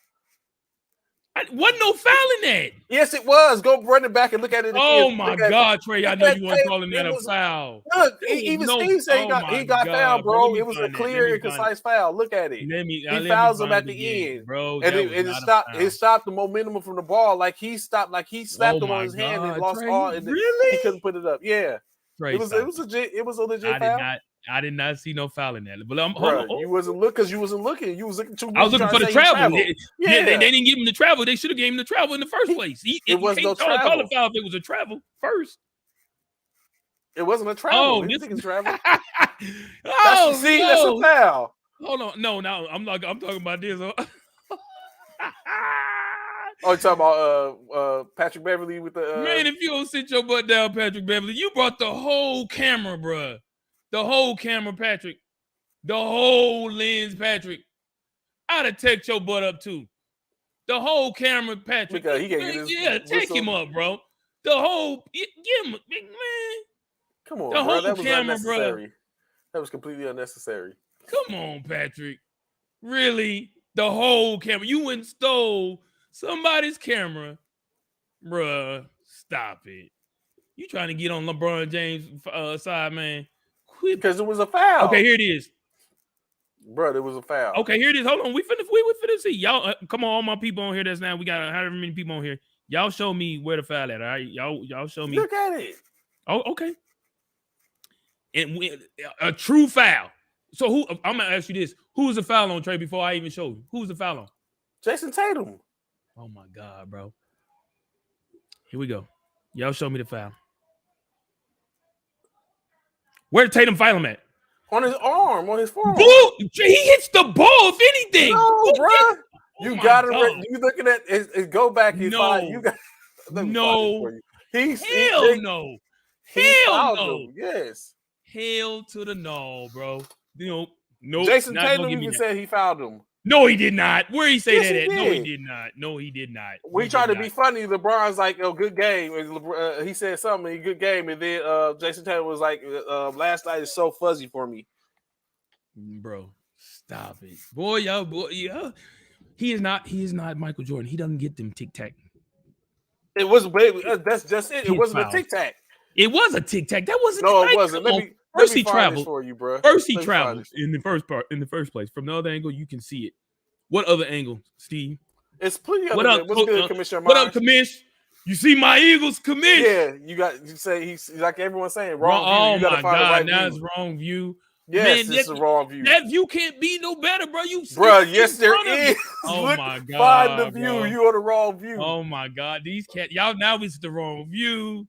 D: Wasn't no foul in that.
C: Yes, it was. Go run it back and look at it again.
D: Oh my God, Trey! I know you weren't calling that a foul.
C: Look, even Steve said he got fouled, bro. It was a clear and concise foul. Look at it. He fouls him at the end,
D: bro.
C: And it stopped the momentum from the ball. Like he slapped him on his hand and lost all. And
D: really?
C: He couldn't put it up. Yeah,
D: Trey,
C: it was legit. It was a legit foul.
D: I did not see no foul in that. But
C: you wasn't looking because you wasn't looking. You was looking too much.
D: I was looking for the travel. They didn't give him the travel. They should have gave him the travel in the first place.
C: It was no travel.
D: Call a foul if it was a travel first.
C: It wasn't a travel.
D: Oh,
C: this is travel.
D: That's
C: a foul.
D: Hold on, no, I'm talking about this.
C: Oh, you talking about Patrick Beverly with the
D: man? If you don't sit your butt down, Patrick Beverly, you brought the whole camera, bruh. The whole camera, Patrick. The whole lens, Patrick. I'd have take your butt up too. The whole camera, Patrick.
C: Because he can't get his
D: take
C: whistle.
D: him up, bro. The whole give him, man.
C: Come on,
D: The
C: bro.
D: whole
C: That was
D: camera,
C: unnecessary. That was completely unnecessary.
D: Come on, Patrick. Really? The whole camera. You went and stole somebody's camera. Bruh, stop it. You trying to get on LeBron James' side, man. Quit.
C: Because it was a foul.
D: Okay, here it is.
C: Bro, it was a foul.
D: Okay, here it is. Hold on. We finna see. Y'all, come on, all my people on here that's now. We got however many people on here. Y'all show me where the foul at, all right? Y'all show me.
C: Look at it.
D: Oh, okay. And a true foul. So who? I'm gonna ask you this: who was the foul on, Trey? Before I even show you, who was the foul on?
C: Jason Tatum.
D: Oh my God, bro! Here we go. Y'all show me the foul. Where did Tatum foul him at?
C: On his arm, on his forearm.
D: Bull! He hits the ball. If anything,
C: No, bro. You got to.
D: God.
C: You looking at it? Go back. And find, you got.
D: No.
C: Hell
D: no.
C: Hell no. Yes.
D: Hell to the no, bro. You know, no.
C: Jason Tatum even said he fouled him.
D: No, he did not. Where he say
C: Yes,
D: that
C: he
D: at?
C: did.
D: No, he did not. No, he did not.
C: We tried to be funny. LeBron's like, "Oh, good game." He said something, good game, and then Jason Tatum was like, "Last night is so fuzzy for me."
D: Bro, stop it, boy, y'all. He is not Michael Jordan. He doesn't get them tic tac.
C: It was, baby. That's just it. It wasn't
D: foul.
C: a tic tac.
D: It was a tic tac. That wasn't.
C: No, it wasn't.
D: First
C: he
D: he traveled
C: for you, bro.
D: First he traveled in the first place. From the other angle, you can see it. What other angle, Steve?
C: It's plenty of
D: What up,
C: What's good, Commissioner?
D: What up, Commish? You see my Eagles, Commish?
C: Yeah, you say he's like everyone's saying wrong view. You gotta find the right
D: now
C: view.
D: It's wrong view.
C: Yes,
D: Man,
C: it's the wrong view.
D: That view can't be no better, bro.
C: Yes, there is.
D: Oh
C: Look,
D: my God.
C: Find the view.
D: Bro.
C: You on the wrong view.
D: Oh my God. These cats, y'all now it's the wrong view.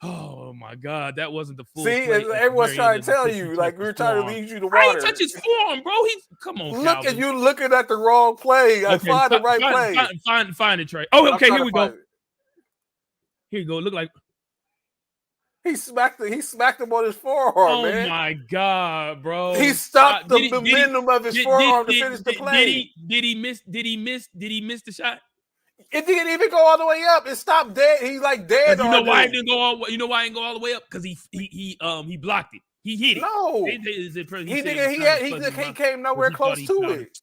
D: Oh my God. That wasn't the full.
C: See, everyone's trying to tell you, like we were trying to lead you to water.
D: I ain't touch his forearm, bro. Come on.
C: Look at you looking at the wrong play.
D: Okay,
C: find the right play.
D: Find it, Trey. Oh, okay, here we go. Here you go. Look like
C: he smacked him on his forearm, man.
D: Oh my God, bro!
C: He stopped the momentum of his forearm to finish the play.
D: Did he miss the shot?
C: It didn't even go all the way up. It stopped dead. He's like dead.
D: You know why it didn't go all? You know why it didn't go all the way up? Because he blocked it. He hit it.
C: No, he came nowhere close to it.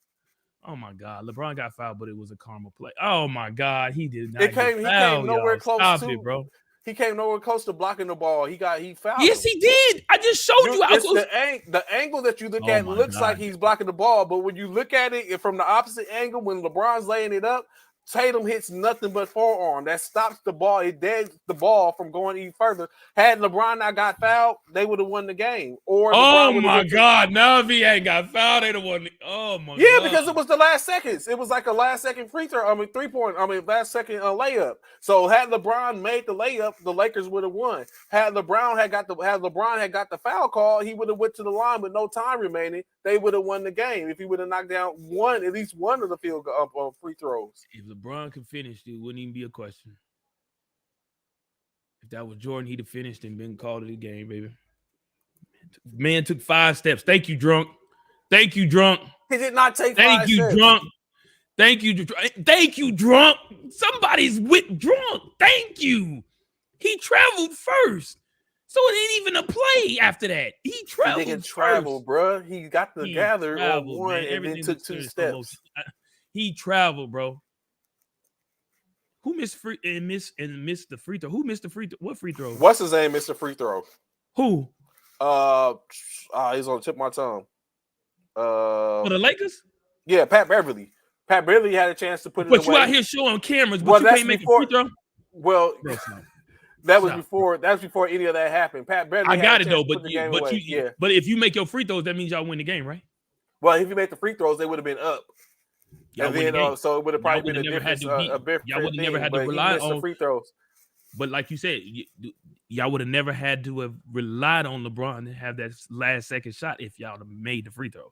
D: Oh my God, LeBron got fouled, but it was a karma play. Oh my God, he did not.
C: He came nowhere close
D: Stop
C: to
D: it, bro.
C: He came nowhere close to blocking the ball. He fouled.
D: Yes, he did. I just showed you.
C: The angle that you look at looks like he's blocking the ball, but when you look at it from the opposite angle, when LeBron's laying it up, Tatum hits nothing but forearm. That stops the ball. It deads the ball from going any further. Had LeBron not got fouled, they would have won the game. Or
D: oh my God! Now if he ain't got fouled, they'd have won. Oh my God!
C: Yeah, because it was the last seconds. It was like a last second free throw. Last second layup. So had LeBron made the layup, the Lakers would have won. Had LeBron had got the foul call, he would have went to the line with no time remaining. They would have won the game if he would have knocked down at least one of the field free throws.
D: If LeBron could finish, it wouldn't even be a question. If that was Jordan, he'd have finished and been called it a game, baby. Man took 5 steps. Thank you, drunk. Thank you, drunk.
C: He did not take 5 steps.
D: Thank you, drunk. Thank you, drunk. Somebody's with drunk. Thank you. He traveled first. So it ain't even a play after that. He traveled.
C: He didn't travel, bro. He got the gather on one and then took 2 steps.
D: He traveled, bro. Who missed the free throw? Who missed the free throw? What free throw?
C: What's his name? Missed the free throw.
D: Who?
C: He's on the tip of my tongue.
D: For the Lakers?
C: Yeah, Pat Beverly. Pat Beverly had a chance to put it away.
D: But you out here showing cameras, but you can't make a free throw?
C: Well, that was before any of that happened. Pat Beverly.
D: I got it though, but if you make your free throws, that means y'all win the game, right?
C: Well, if you made the free throws, they would have been up. And then, so it would have probably been a difference. Y'all would have
D: never had to rely on
C: the free throws.
D: But like you said, y'all would have never had to have relied on LeBron to have that last second shot if y'all would have made the free throws.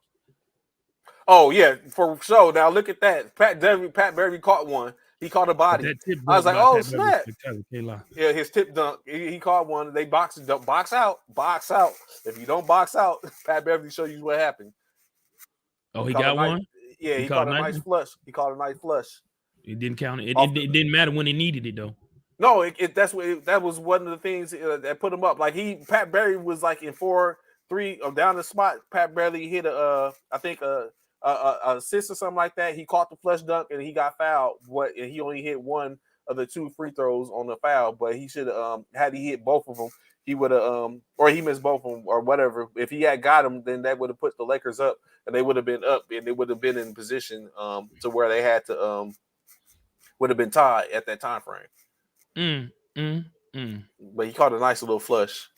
C: Oh yeah, for sure. Now look at that. Pat Beverly caught one. He caught a body. I was like, oh snap! Yeah, his tip dunk. He caught one. They box out. If you don't box out, Pat Beverly show you what happened.
D: Oh, he got one.
C: Yeah, he caught a nice flush. He caught a nice flush.
D: It didn't count. It didn't matter when they needed it though.
C: No, that was one of the things that put him up. Like Pat Barry was like in 4-3 or down the spot. Pat Barry hit I think a assist or something like that. He caught the flush dunk and he got fouled. And he only hit one of the 2 free throws on the foul, but he should have had he hit both of them, he would have or he missed both of them or whatever. If he had got them, then that would have put the Lakers up, and they would have been up, and they would have been in position to where they had to would have been tied at that time frame. But he caught a nice little flush.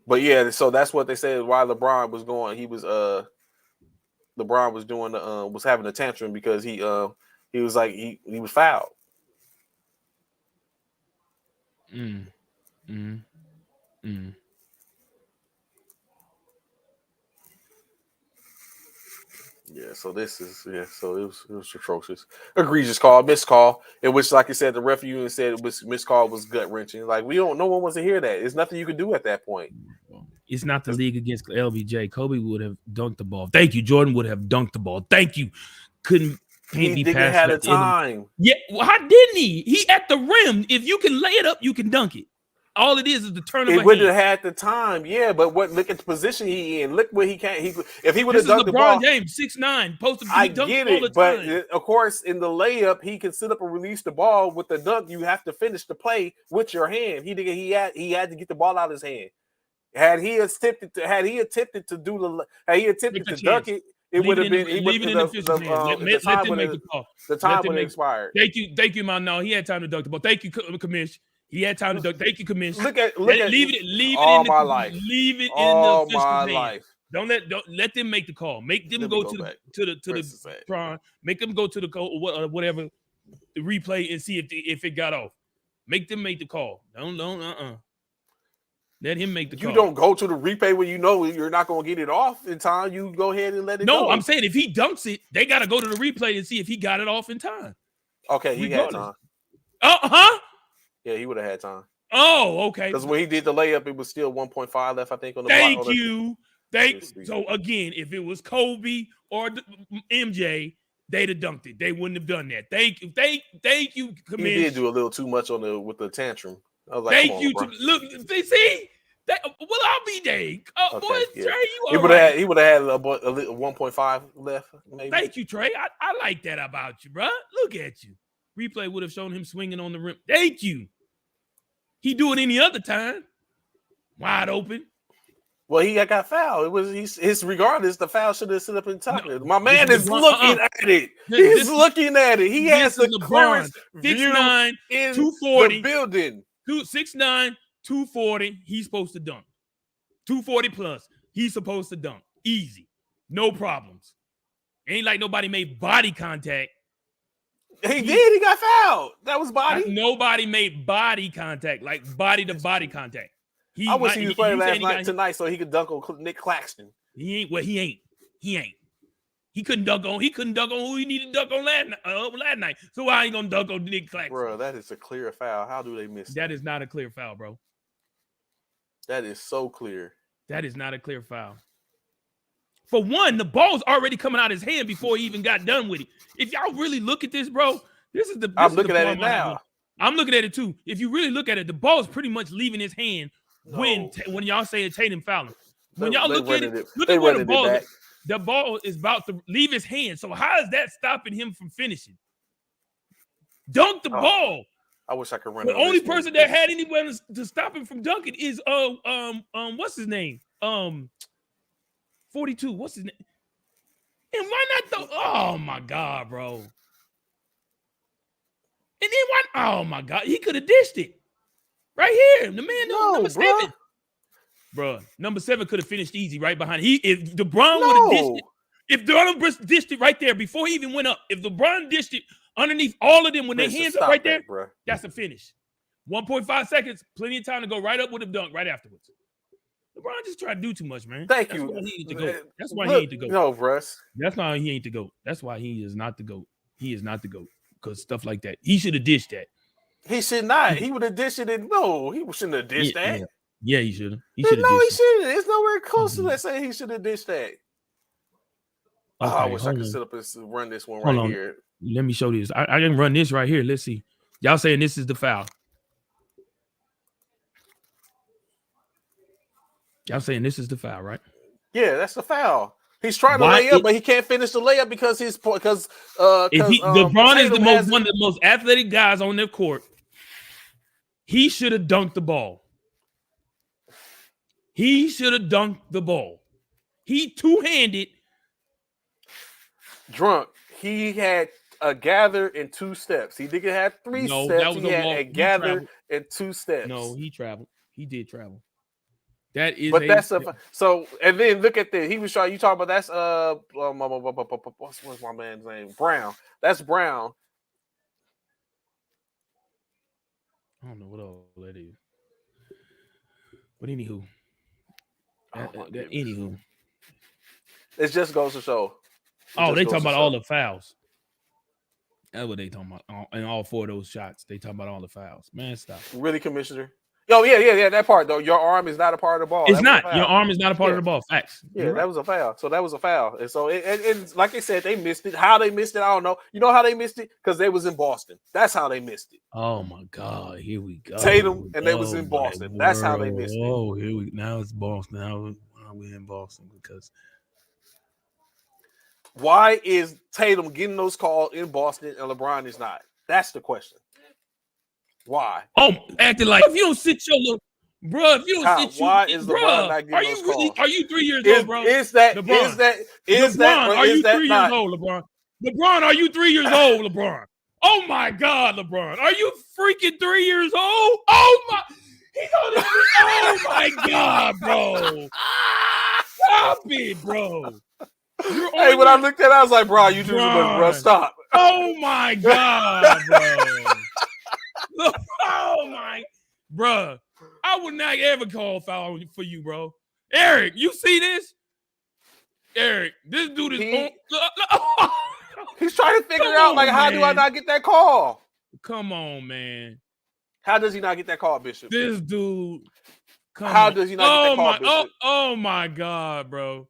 C: But yeah, so that's what they said why LeBron was going. He was LeBron was doing was having a tantrum because he was like he was fouled. Yeah, so this is so it was atrocious, egregious call, missed call, in which, like I said, the ref union said it was missed call was gut wrenching. Like no one wants to hear that. There's nothing you can do at that point.
D: It's not the league against LBJ. Kobe would have dunked the ball. Thank you. Jordan would have dunked the ball. Thank you.
C: He didn't have the time.
D: Yeah, well, how didn't he? He at the rim. If you can lay it up, you can dunk it. All it is the turn of a hand.
C: He would have had the time, yeah. But look at the position he in. Look where he can't. If he would have dunked the ball,
D: James 6'9", supposed to be
C: I
D: dunked
C: get
D: all the
C: it, but
D: time.
C: of course, in the layup, he can sit up and release the ball. With the dunk, you have to finish the play with your hand. He had to get the ball out of his hand. Had he attempted to dunk it, it would have been.
D: Leave it in the official's hands. Let them make the call.
C: The time would have expired.
D: Thank you, man. No, he had time to dunk the ball. Thank you, Commish. He had time to dunk. Thank you, Commish. Leave it
C: all
D: in
C: my life.
D: Leave it
C: all
D: in the
C: my
D: official's
C: life.
D: hands. Don't let them make the call. Make them go to the prime. Make them go to the whatever the replay and see if it got off. Make them make the call. Don't. Let him make the call.
C: You don't go to the replay when you know you're not going to get it off in time. You go ahead and let it go.
D: No, I'm saying if he dunks it, they got to go to the replay and see if he got it off in time.
C: Okay, he had time. Yeah, he would have had time.
D: Oh, okay.
C: Because when he did the layup, it was still 1.5 left, I think, on the
D: Thank
C: block.
D: you. So, again, if it was Kobe or MJ, they'd have dunked it. They wouldn't have done that. Thank you. Thank you, Commish.
C: He did do a little too much with the tantrum. I was like,
D: thank you. Look, see? I'll be dang.
C: Okay,
D: boy,
C: yeah.
D: Trey, you
C: he would have had a 1.5 left, maybe.
D: Thank you, Trey. I like that about you, bro. Look at you. Replay would have shown him swinging on the rim. Thank you. He do it any other time. Wide open.
C: Well, he got fouled. It was his regardless. The foul should have sit up in top. No, my man is looking at it. He's looking at it. He has the clearest view 6'9", in 240 the building.
D: 6'9", 240. He's supposed to dunk. 240 plus. He's supposed to dunk. Easy. No problems. Ain't like nobody made body contact.
C: He did. He got fouled. That was body.
D: Nobody made body contact, like body to body contact.
C: I wish he was playing last night tonight so he could dunk on Nick Claxton.
D: He ain't. Well, he ain't. He couldn't dunk on who he needed to dunk on last night. So why ain't gonna dunk on Nick Claxton?
C: Bro, that is a clear foul. How do they miss
D: that? That is not a clear foul, bro.
C: That is so clear.
D: That is not a clear foul. For one, the ball's already coming out of his hand before he even got done with it. If y'all really look at this, bro, I'm
C: looking at it now.
D: I'm looking at it too. If you really look at it, the ball's pretty much leaving his hand when y'all say Tatum fouling. When y'all look at it, look at where the ball is. The ball is about to leave his hand. So how is that stopping him from finishing? Dunk the ball.
C: I wish I could run.
D: The only person that had anyone to stop him from dunking is what's his name? 42. What's his name? And why not throw? Oh my God, bro. And then why? Oh my God, he could have dished it right here. The man, number 7, bro. Number 7 could have finished easy right behind. If LeBron would have dished it, if LeBron dished it right there before he even went up, if LeBron dished it underneath all of them when their hands up right there, bro, that's a finish. 1.5 seconds, plenty of time to go right up with a dunk right afterwards. LeBron just tried to do too much, man.
C: Thank you.
D: That's why he ain't to go.
C: No, Russ.
D: That's why he ain't to go. That's why he is not to go. He is not to go because stuff like that. He should have dished that.
C: He should not. He would have dished it. No, he shouldn't have dished that.
D: Yeah, he should have.
C: No, he shouldn't. It's nowhere close to that saying he should have dished that. I
D: Okay,
C: wish I
D: hold
C: could
D: on.
C: sit up and run this one
D: Hold
C: right
D: on.
C: here.
D: Let me show this. I can run this right here. Let's see. Y'all saying this is the foul. Y'all saying this is the foul, right?
C: Yeah, that's the foul. He's trying to
D: Why
C: lay up, but he can't finish the layup because
D: LeBron is
C: Tatum
D: one of the most athletic guys on their court. He should have dunked the ball. He should have dunked the ball. He two-handed.
C: drunk. He had a gather in 2 steps. He didn't have 3
D: No,
C: steps.
D: that was
C: He
D: a
C: had
D: walk.
C: a
D: He
C: gather
D: traveled.
C: in 2 steps.
D: No, he traveled. He did travel. That is
C: But that's so. And then look at this. He was trying. You talking about that's what's my man's name? Brown. That's Brown.
D: I don't know what all that is. But anywho. Anywho.
C: It just goes to show.
D: They talking about all the fouls. That's what they talking about. And all 4 of those shots, they talking about all the fouls. Man, stop.
C: Really, Commissioner? Oh, yeah. That part, though. Your arm is not a part of the ball.
D: It's not. Your arm is not a part of the ball. Facts.
C: Yeah, that was a foul. So that was a foul. And so, it like I said, they missed it. How they missed it, I don't know. You know how they missed it? Because they was in Boston. That's how they missed it.
D: Oh, my God. Here we go.
C: Tatum, and they was in Boston. That's how they missed it.
D: Oh, now it's Boston. Now we're in Boston because
C: why is Tatum getting those calls in Boston and LeBron is not? That's the question. Why?
D: Oh, acting like if you don't sit your little bro, if you don't sit
C: why is LeBron not getting those calls?
D: Are you 3 years old, bro?
C: Is that
D: LeBron?
C: are
D: you 3
C: years
D: old, LeBron? LeBron, are you 3 years old, LeBron? Oh my God, LeBron, are you freaking 3 years old? Oh my, oh my God, bro! Stop it, bro.
C: Hey, when I looked at it, I was like, bro, you do too much, bro. Stop.
D: Oh my God, bro. Oh my, bro. I would not ever call foul for you, bro. Eric, you see this? Eric, this dude is
C: he's trying to figure out, like, how do I not get that call?
D: Come on, man.
C: How does he not get that call, Bishop?
D: This dude.
C: How does he not get that call, Bishop?
D: Oh my God, bro.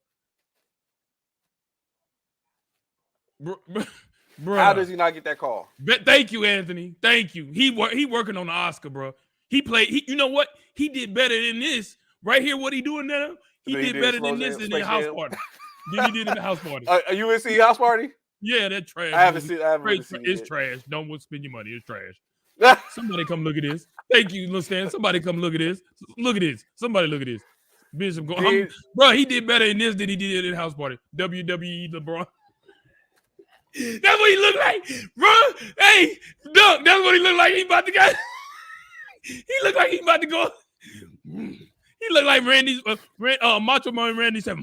D: Bro.
C: How does he not get that call?
D: Thank you, Anthony. Thank you. He working on the Oscar, bro. He played. You know what? He did better than this. Right here, what he doing now? He did better than this in the house party. Than he did in the house party.
C: A UNC house party?
D: Yeah, that's trash.
C: I haven't seen
D: it's
C: it.
D: Trash. Don't spend your money. It's trash. Somebody come look at this. Thank you, Stan. Somebody come look at this. Look at this. Somebody look at this. Bishop, bro, he did better in this than he did in the house party. WWE LeBron. That's what he looked like, bro. Hey, Duck, that's what he looked like. He about to go. He looked like he about to go. He looked like Randy's Macho Man. Randy said,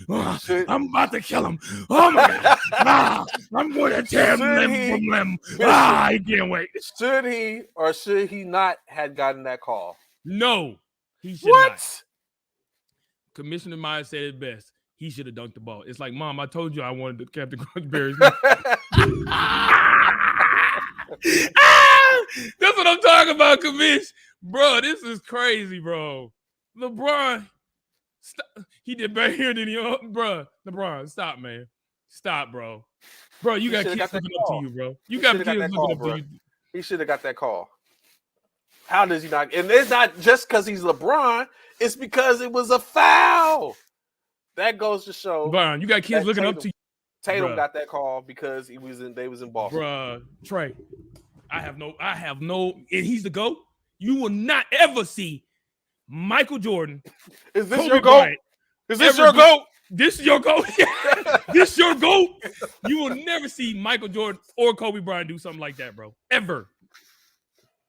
D: "I'm about to kill him. Oh my God, I'm going to tear him limb from limb. I can't wait."
C: Should he or should he not have gotten that call?
D: No, he should not. Commissioner Myers said it best. He should have dunked the ball. It's like, Mom, I told you I wanted to Captain Crunchberry's. That's what I'm talking about, Commish. Bro, this is crazy, bro. LeBron, he did better here than you, bro. LeBron, stop, man. Stop, bro. Bro, you got kids looking up to you, bro. You got kids looking up to you.
C: He should have got that call. How does he not? And it's not just because he's LeBron. It's because it was a foul. That goes to show.
D: Brian, you got kids looking up to you.
C: Tatum got that call because they was in Boston.
D: Bruh, Trey, I have no, and he's the GOAT. You will not ever see Michael Jordan.
C: Is this your GOAT? Is this your GOAT?
D: This is your GOAT. This your GOAT. You will never see Michael Jordan or Kobe Bryant do something like that, bro. Ever.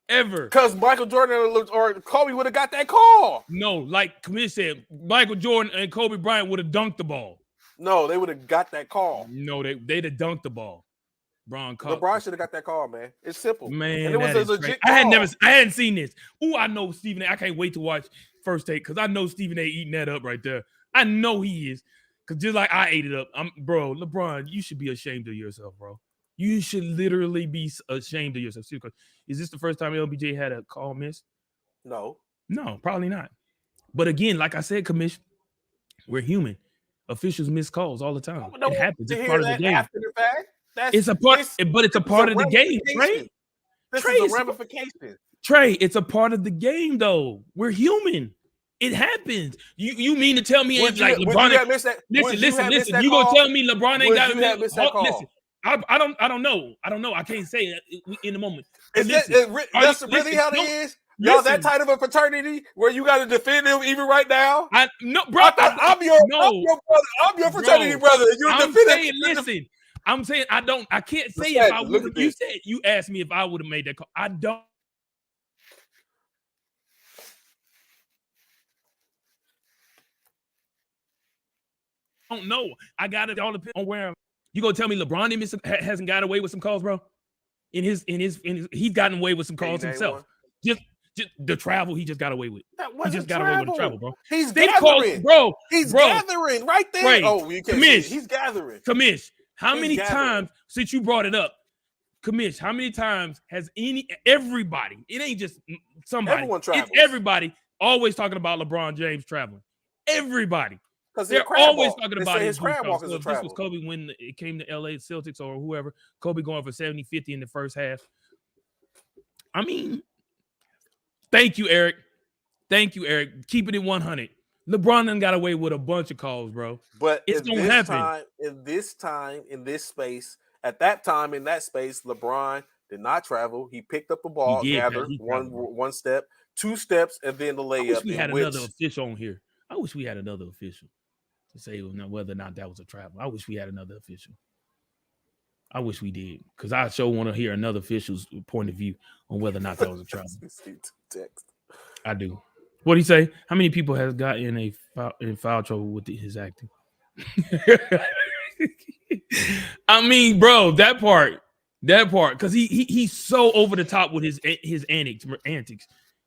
C: Because Michael Jordan or Kobe would have got that call.
D: No, like Commish said, Michael Jordan and Kobe Bryant would have dunked the ball.
C: No, they would have got that call.
D: No, they'd have dunked the ball.
C: LeBron should have got that call, man. It's simple.
D: Man,
C: and it was a legit call.
D: I hadn't seen this. Oh, I know Stephen A. I can't wait to watch First Take because I know Stephen A. eating that up right there. I know he is. Because just like I ate it up. Bro, LeBron, you should be ashamed of yourself, bro. You should literally be ashamed of yourself. Is this the first time LBJ had a call miss?
C: No,
D: probably not. But again, like I said, Commish, we're human. Officials miss calls all the time.
C: No,
D: It happens.
C: to
D: It's
C: hear
D: part of the
C: that
D: game.
C: after the fact.
D: It's a part, but it's a part of the game, Trey.
C: This
D: Trey,
C: is a ramification.
D: Trey, it's a part of the game, though. We're human. It happens. You mean to tell me ain't like LeBron? Listen. You gonna tell me LeBron ain't got to miss that call? Listen, I don't know. I can't say it in the moment.
C: That's really how it is. Y'all that tight of a fraternity where you got to defend him even right now?
D: I'm your brother. I'm
C: your fraternity brother. You're defending.
D: Listen, I'm saying I can't say if I would. You asked me if I would have made that call. I don't know. I got it all depends on where you gonna tell me LeBron hasn't got away with some calls, bro. In his he's gotten away with some calls himself. Just the travel he just got away with. He just got away with the travel, bro.
C: He's gathering, bro. He's gathering right there.
D: Right.
C: Oh, you can't see. He's gathering.
D: Kamish, how many times since you brought it up? Kamish, how many times has everybody? It ain't just somebody.
C: Everyone travels.
D: It's everybody always talking about LeBron James traveling. Everybody.
C: Because
D: they're always talking about
C: his crab walk is a travel.
D: This was Kobe when it came to LA Celtics or whoever. Kobe going for 70-50 in the first half. I mean, thank you, Eric. Keeping it 100. LeBron done got away with a bunch of calls, bro.
C: But
D: it's gonna happen.
C: In this space, at that time in that space, LeBron did not travel. He picked up the ball, gathered one step, 2 steps, and then the layup.
D: I wish we had another official on here. I wish we had another official to say whether or not that was a travel. I wish we had another official. I wish we did, because I sure want to hear another official's point of view on whether or not that was a travel. I do. What do you say? How many people has got in foul trouble with his acting? I mean, bro, that part, because he's so over the top with his antics.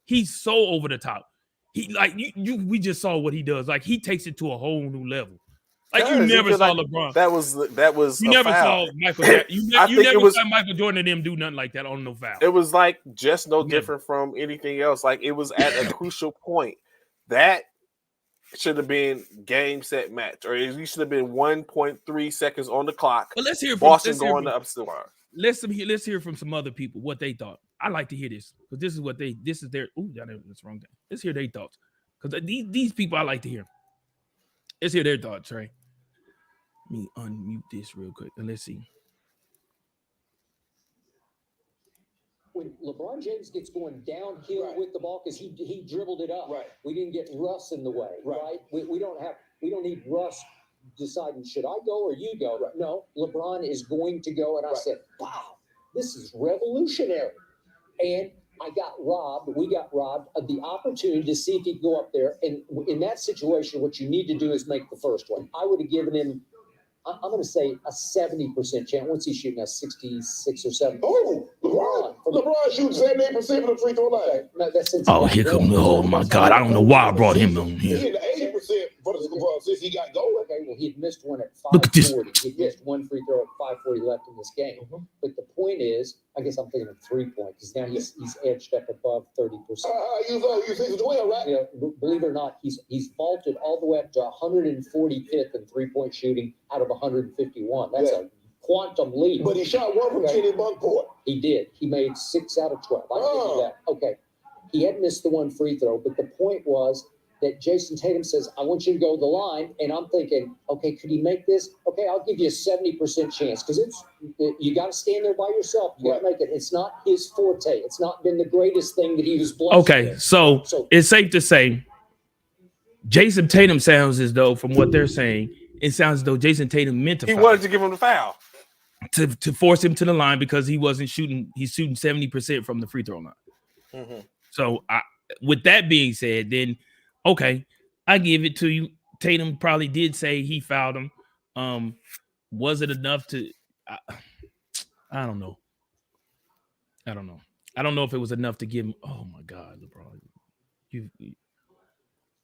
D: He's so over the top. He like we just saw what he does. Like he takes it to a whole new level. Like you never saw LeBron.
C: That was
D: you never saw Michael. You never saw Michael Jordan and them do nothing like that on no foul.
C: It was like just no different from anything else. Like it was at a crucial point. That should have been game, set, match, or it should have been 1.3 seconds on the clock.
D: But let's hear from
C: Boston going to upstairs.
D: Let's hear from some other people what they thought. I like to hear this because this is their. Ooh, that's wrong thing. Let's hear their thoughts because these people I like to hear. Let's hear their thoughts, Trey. Let me unmute this real quick and let's see.
A: When LeBron James gets going downhill with the ball because he dribbled it up. Right. We didn't get Russ in the way. Right. We don't need Russ deciding should I go or you go. Right. No, LeBron is going to go, and I said, wow, this is revolutionary. And we got robbed of the opportunity to see if he could go up there. And in that situation, what you need to do is make the first one. I would have given him, I'm going to say, a 70% chance. What's he shooting at, 66 or 7? Oh, LeBron shoots 78% from the free throw line. No, that's
D: here come oh my God! I don't know why I brought him on here.
A: He hit 80% since he got going. Okay, well, he'd missed one at 5:40.
D: Look at this.
A: He'd missed one free throw at 5:40 left in this game. Mm-hmm. But the point is, I guess I'm thinking of 3-point because now he's edged up above 30%. You think it's 12, right? You know, believe it or not, he's vaulted all the way up to 145th in 3-point shooting out of 151. That's a quantum leap. But he shot one from Kenny Bunkport. He did. He made 6 out of 12. I give you that. Okay. He had missed the one free throw, but the point was that Jason Tatum says, I want you to go to the line. And I'm thinking, okay, could he make this? Okay, I'll give you a 70% chance because you got to stand there by yourself. You got to make it. It's not his forte. It's not been the greatest thing that he was blessed with.
D: So it's safe to say Jason Tatum sounds as though, from what they're saying, it sounds as though Jason Tatum meant to foul.
C: He wanted to give him the foul.
D: To force him to the line because he wasn't shooting. He's shooting 70% from the free throw line. Mm-hmm. So with that being said, then okay, I give it to you. Tatum probably did say he fouled him. Was it enough to? I don't know. I don't know if it was enough to give him. Oh my God, LeBron!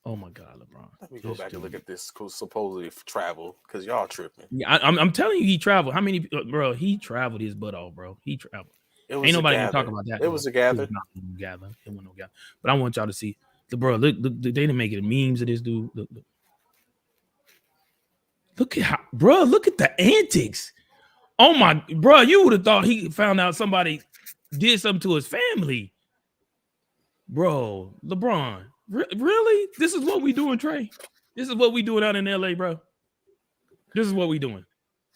D: Oh my God, LeBron!
C: Let me go back and look at this supposedly travel because y'all tripping.
D: Yeah, I'm telling you, he traveled. How many, bro? He traveled his butt off, bro. He traveled. Ain't nobody gonna talk about that.
C: It was a gather.
D: It was not a gather. It wasn't no gather. But I want y'all to see the bro. Look, they didn't make it memes of this dude. Look. Look at look at the antics. Oh my, bro, you would have thought he found out somebody did something to his family. Bro, LeBron, really? This is what we doing, Trey? This is what we doing out in LA, bro. This is what we doing.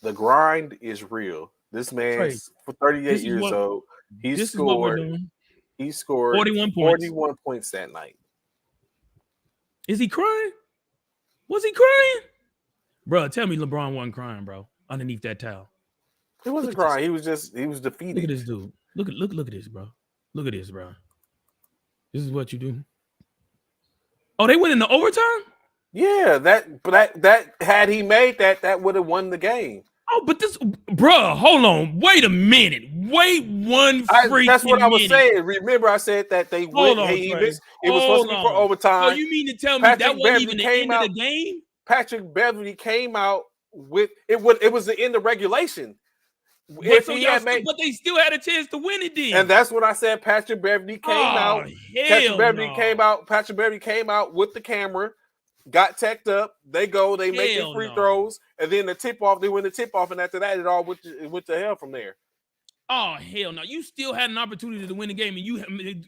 C: The grind is real. This man's for 38 years old. He scored 41 points that night.
D: Is he crying? Was he crying? Bro, tell me LeBron wasn't crying, bro, underneath that towel.
C: He wasn't crying. He was defeated.
D: Look at this dude. Look at this, bro. Look at this, bro. This is what you do. Oh, they went into overtime?
C: Yeah, that had he made that would have won the game.
D: Oh, but this, bro, hold on. Wait a minute. Wait one freaking
C: That's what I was
D: minute.
C: saying. Remember, I said that they went. It was supposed to be for overtime.
D: So you mean to tell me that wasn't even the end of the game?
C: Patrick Beverly came out with it. It was the end of regulation.
D: But they still had a chance to win it then.
C: And that's what I said. Patrick Beverly came out. Patrick Beverly came out with the camera, got teched up. They make their free throws, and then the tip off. They win the tip off, and after that, it all went to hell from there.
D: Oh hell no! You still had an opportunity to win the game, and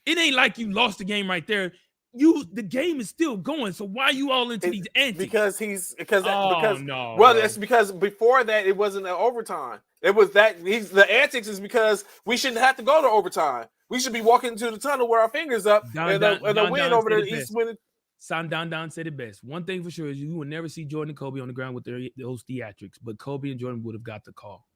D: it ain't like you lost the game right there. The game is still going. So why are you all into these antics?
C: That's because before that it wasn't an overtime. It was the antics is because we shouldn't have to go to overtime. We should be walking into the tunnel with our fingers up and a win over the East winning.
D: Don said it best. One thing for sure is you will never see Jordan and Kobe on the ground with those theatrics, but Kobe and Jordan would have got the call.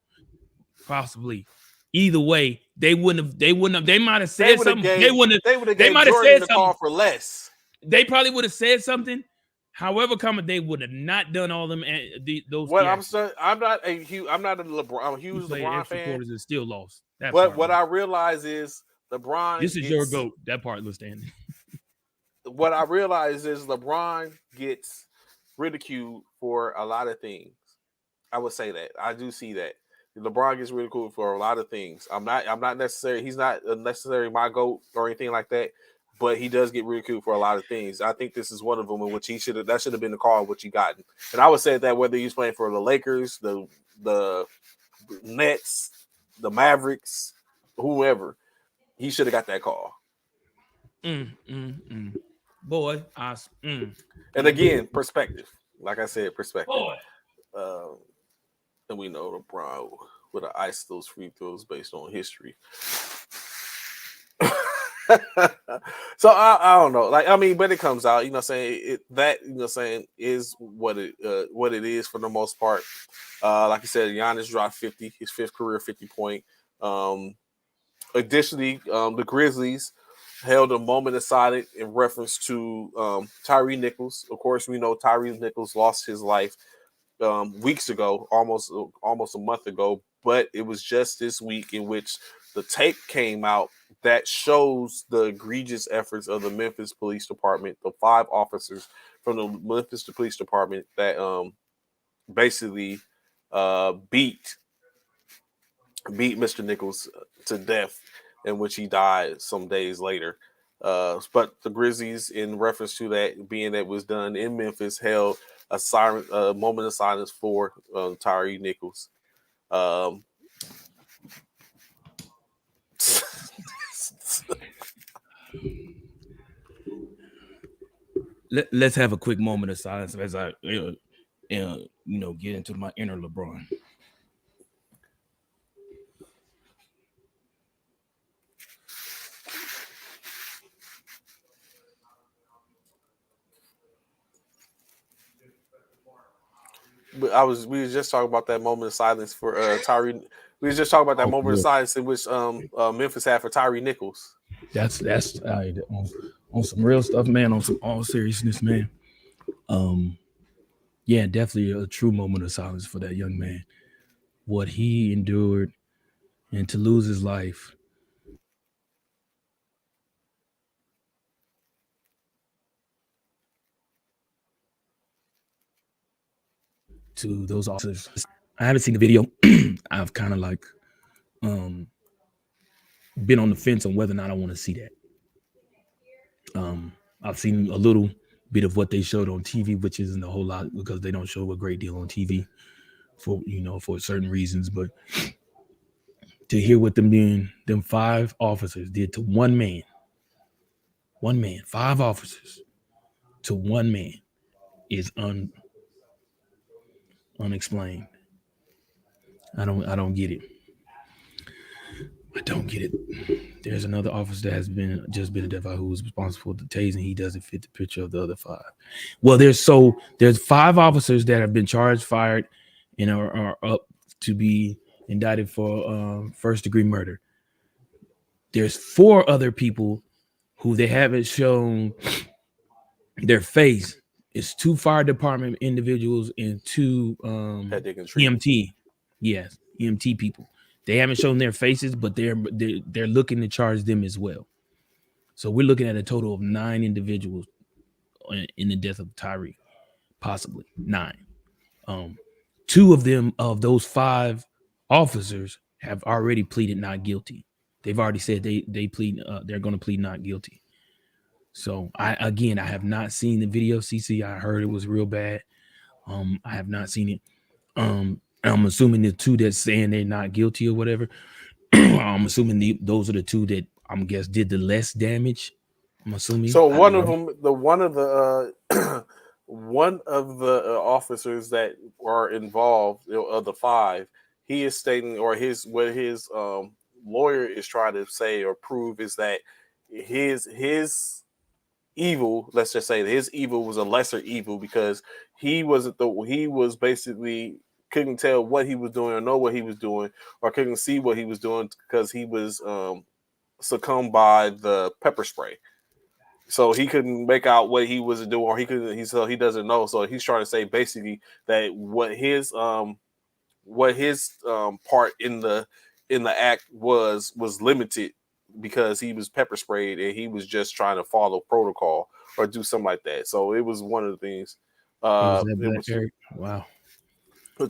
D: Possibly. Either way, they might have said something. They might have said something.
C: Call for less.
D: They probably would have said something. However, they would have not done all them those.
C: Well, I'm not a huge LeBron. I'm a huge LeBron fan.
D: And still lost.
C: But what I realize is LeBron.
D: This is your GOAT. That part was standing.
C: What I realize is LeBron gets ridiculed for a lot of things. I would say that. I do see that. LeBron gets ridiculed for a lot of things. I'm not necessarily. He's not necessarily my GOAT or anything like that. But he does get ridiculed for a lot of things. I think this is one of them in which should have been the call what you gotten. And I would say that whether he's playing for the Lakers, the Nets, the Mavericks, whoever, he should have got that call.
D: Boy,
C: And again, perspective. Like I said, perspective.
D: Boy.
C: And we know LeBron would have iced those free throws based on history. So I don't know. But it comes out, is what it is for the most part. Like you said, Giannis dropped 50, his fifth career 50-point. Additionally, the Grizzlies held a moment of silence in reference to Tyree Nichols. Of course, we know Tyree Nichols lost his life weeks ago, almost a month ago, but it was just this week in which the tape came out that shows the egregious efforts of the Memphis Police Department, the 5 officers from the Memphis Police Department that basically beat Mr. Nichols to death, in which he died some days later. But the Grizzlies, in reference to that, being that was done in Memphis, held a moment of silence for Tyree Nichols.
D: Let's have a quick moment of silence as I, get into my inner LeBron.
C: But we was just talking about that moment of silence for Tyree. We was just talking about that moment of silence in which Memphis had for Tyree Nichols.
D: That's on some real stuff, man. On some all seriousness, man. Yeah, definitely a true moment of silence for that young man. What he endured, and to lose his life. To those officers. I haven't seen the video. I've kind of been on the fence on whether or not I want to see that. I've seen a little bit of what they showed on TV, which isn't a whole lot because they don't show a great deal on TV for for certain reasons. But to hear what them 5 officers did to one man, 5 officers to one man is unexplained. I don't get it. I don't get it. There's another officer that has been identified who was responsible for the tasing. He doesn't fit the picture of the other 5. Well, there's 5 officers that have been charged, fired, and are up to be indicted for first-degree murder. There's 4 other people who they haven't shown their face. It's 2 fire department individuals and 2 EMT. Yes, EMT people. They haven't shown their faces, but they're looking to charge them as well. So we're looking at a total of 9 individuals in the death of Tyree, possibly 9. 2 of those 5 officers have already pleaded not guilty. They've already said they plead. They're going to plead not guilty. So I have not seen the video. CC, I heard it was real bad. I have not seen it. I'm assuming the 2 that's saying they're not guilty or whatever. I'm assuming those are the 2 that did the less damage. I'm assuming.
C: So one of the officers that are involved of the 5, he is stating, or his lawyer is trying to say or prove, is that his evil, let's just say his evil was a lesser evil because he was basically couldn't tell what he was doing or know what he was doing or couldn't see what he was doing because he was succumbed by the pepper spray. So he couldn't make out what he was doing, or he doesn't know. So he's trying to say basically that what his part in the act was limited because he was pepper sprayed and he was just trying to follow protocol or do something like that. So it was one of the things.
D: Wow.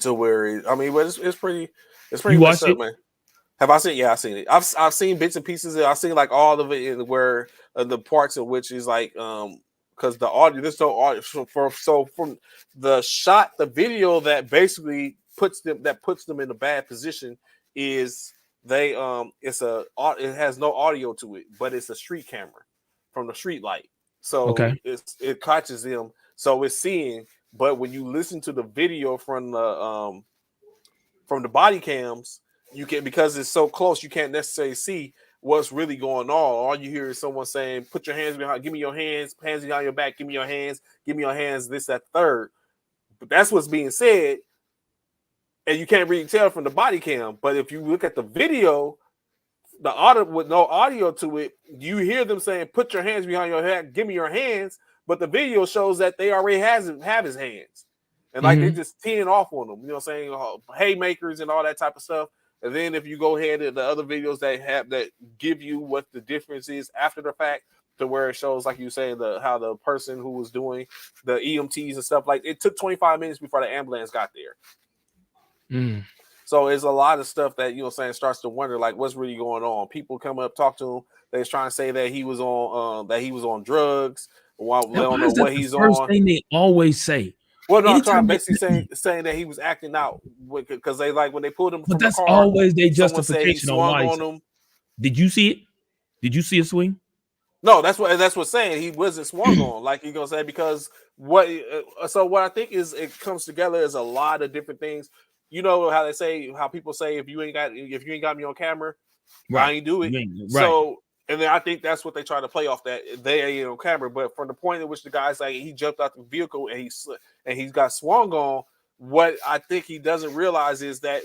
C: To where it's pretty
D: you watched
C: up,
D: it,
C: man. Have I seen? Yeah, I've seen it. I've seen bits and pieces. I've seen like all of it in where the parts of which is like because the audio, there's no audio. So from the shot, the video that basically puts them in a bad position is it has no audio to it, but it's a street camera from the street light. So it catches them, so it's seeing. But when you listen to the video from the body cams, you can, because it's so close, you can't necessarily see what's really going on. All you hear is someone saying, "Put your hands behind, give me your hands behind your back, give me your hands, this, that, third." But that's what's being said, and you can't really tell from the body cam. But if you look at the video, the audio with no audio to it, you hear them saying, "Put your hands behind your head, give me your hands." But the video shows that they already have his hands. And like they just teeing off on them, saying haymakers and all that type of stuff. And then if you go ahead and the other videos that give you what the difference is after the fact, to where it shows, like you say, how the person who was doing the EMTs and stuff, like it took 25 minutes before the ambulance got there. So it's a lot of stuff that starts to wonder, like, what's really going on. People come up, talk to him. They're trying to say that he was on drugs. Well, they don't know what he's on.
D: First thing they always say.
C: Well, no, I'm trying basically saying that he was acting out because they like when they pulled him.
D: But
C: from
D: that's
C: the car,
D: always their justification on why.
C: Him.
D: Did you see it? Did you see a swing?
C: No, that's what's saying. He wasn't swung on, like you're gonna say, because what I think is it comes together is a lot of different things. You know how people say if you ain't got me on camera, I ain't do it.
D: Right.
C: So. And then I think that's what they try to play off, that they ain't on camera. But from the point at which the guy's like, he jumped out the vehicle and he's got swung on, what I think he doesn't realize is that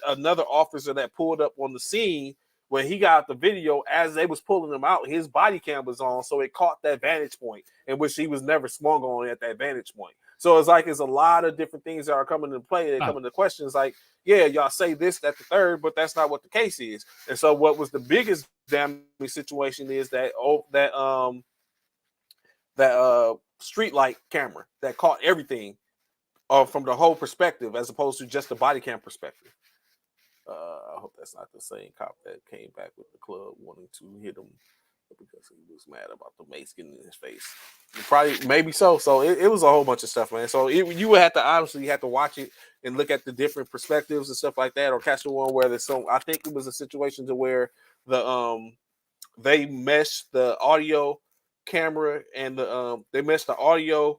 C: another officer that pulled up on the scene when he got the video, as they was pulling him out, his body cam was on, so it caught that vantage point in which he was never swung on at that vantage point. So it's a lot of different things that are coming into play. They come into questions like, yeah, y'all say this, that, the third, but that's not what the case is. And so what was the biggest damning situation is that street light camera that caught everything from the whole perspective, as opposed to just the body cam perspective. I hope that's not the same cop that came back with the club wanting to hit him because he was mad about the mace getting in his face. Probably, maybe so. So it was a whole bunch of stuff, man. So you would have to honestly have to watch it and look at the different perspectives and stuff like that, or catch the one where there's some. I think it was a situation to where they meshed the audio camera and they meshed the audio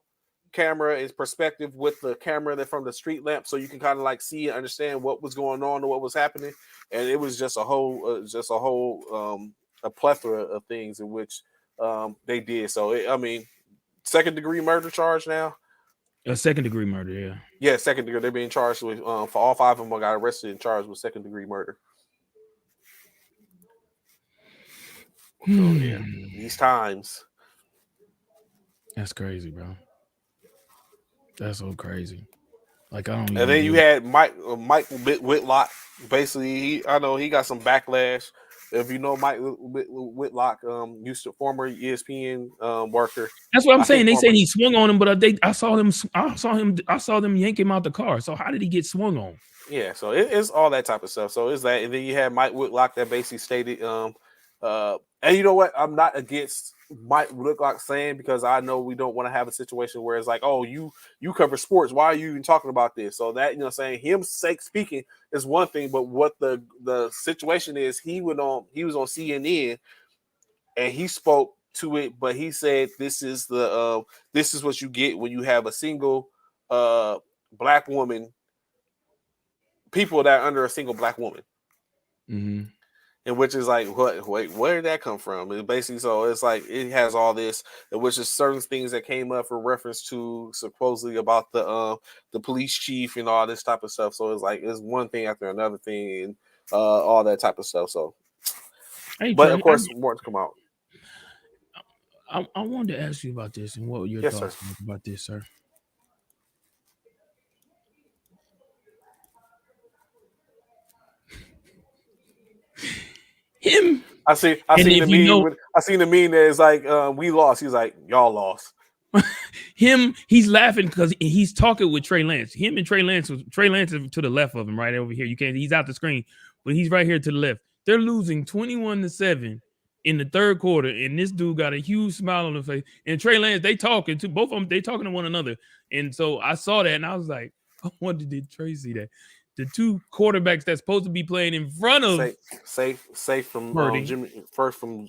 C: camera in perspective with the camera that from the street lamp, so you can kind of like see and understand what was going on or what was happening. And it was just a whole a plethora of things in which they did. So I mean, second degree murder charge now.
D: A second degree murder, yeah.
C: Yeah, second degree. They're being charged with for all 5 of them got arrested and charged with second degree murder. So yeah, these times.
D: That's crazy, bro. That's so crazy. Like I don't.
C: And then you had Mike Whitlock. Basically, I know he got some backlash. If you know Mike Whitlock, former ESPN worker.
D: That's what I'm saying. They saying he swung on him, but I saw them yank him out the car. So how did he get swung on?
C: Yeah, so it's all that type of stuff. So it's that, and then you had Mike Whitlock that basically stated, and you know what? I'm not against Mike Whitlock saying, because I know we don't want to have a situation where it's like, oh, you cover sports, why are you even talking about this? So that, saying him speaking is one thing, but what the situation is, he was on CNN and he spoke to it, but he said this is what you get when you have a single black woman, people that are under a single black woman.
D: Mm-hmm.
C: And which is like, wait, where did that come from? And basically, so it's like it has all this, which is certain things that came up for reference to supposedly about the police chief and all this type of stuff. So it's like it's one thing after another thing and all that type of stuff. So,
D: hey,
C: but
D: Trey,
C: of course, more to come out.
D: I wanted to ask you about this and what were your thoughts about this, sir? Him.
C: I seen the meme that is like, we lost. He's like, y'all lost.
D: Him, he's laughing because he's talking with Trey Lance. Him and Trey Lance is to the left of him, right over here. He's out the screen, but he's right here to the left. They're losing 21-7 in the third quarter, and this dude got a huge smile on his face. And Trey Lance, they talking to both of them, they talking to one another. And so I saw that and I was like, I wonder did Trey see that? The two quarterbacks that's supposed to be playing in front of
C: safe from Jimmy, first from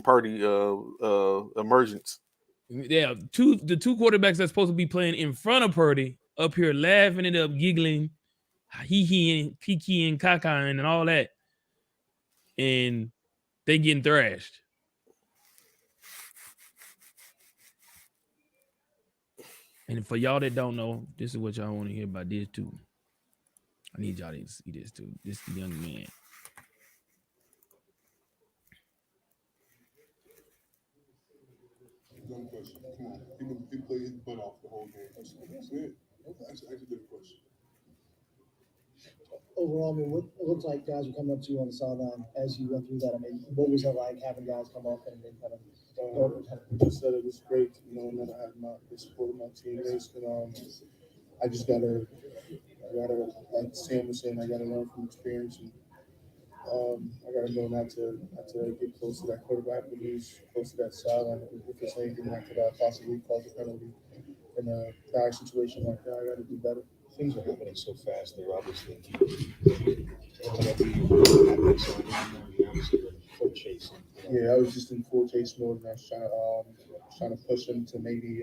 C: Purdy emergence.
D: Yeah, the two quarterbacks that's supposed to be playing in front of Purdy up here laughing it up, giggling, hee and kiki and caca and all that, and they getting thrashed. And for y'all that don't know, this is what y'all want to hear about this too. I need y'all to see this too. This is the young man.
F: Dumb question. Come on. He played his butt off the whole game. That's it. That's actually a good question.
G: Overall, I mean, what it looks like guys were coming up to you on the sideline as you went through that. I mean, what was it like having guys come up and then kind of
F: just said it was great, knowing that I had the support of my teammates. And I gotta, like Sam was saying, I gotta learn from experience, and I gotta know not to get close to that quarterback when he's close to that sideline. If there's anything that could possibly cause a penalty in a dire situation like that, I gotta do better.
H: Things are happening so fast. They're obviously full chase.
F: Yeah, I was just in full chase mode, and I was trying to push him to maybe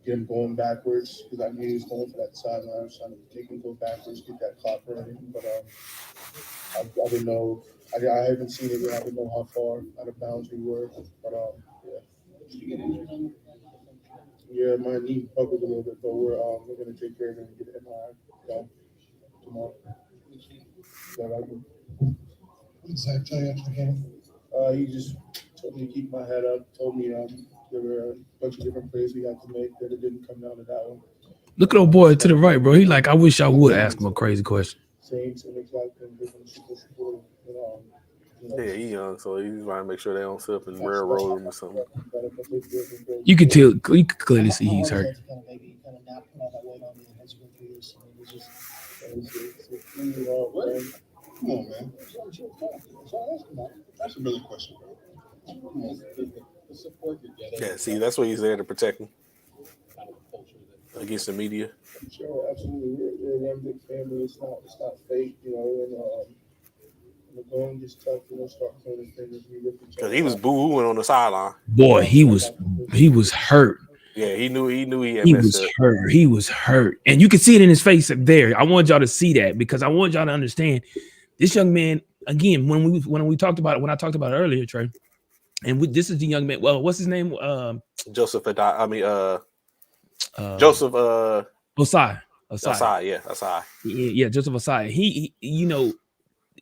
F: get him going backwards, because I knew he was going for that sideline. I was trying to make him go backwards, get that clock running, but I didn't know. I haven't seen it yet. I didn't know how far out of bounds we were, but yeah, my knee buckled a little bit, but we're gonna take care of it and get an MRI tomorrow.
G: What did Zach tell you after the game?
F: He just told me to keep my head up. Told me there were a bunch of different plays we had to make, that it didn't come down to that one.
D: Look at old boy to the right, bro. He like, I wish I would ask him a crazy question.
F: Same exact thing, different support.
C: Yeah, he's young, so he's trying to make sure they don't sit up and railroad him or something.
D: You could clearly see he's hurt.
F: Come on, man. That's a really question, bro. Come on.
H: The support you're getting.
C: Yeah, see, that's what he's there to protect him against the media.
F: Sure, absolutely. We're one big family. It's not fake, you know. And when the going gets tough, start pointing fingers. We lift each other.
C: Because he was boo-hooing on the sideline.
D: Boy, he was hurt.
C: Yeah, he knew he had
D: He
C: messed
D: was
C: up.
D: hurt. He was hurt. And you can see it in his face up there. I want y'all to see that because I want y'all to understand this young man, again, when I talked about it earlier, Trey, and this is the young man. Well, what's his name?
C: Joseph Joseph
D: Osai.
C: Asai, Asai.
D: Yeah, Joseph Osai. He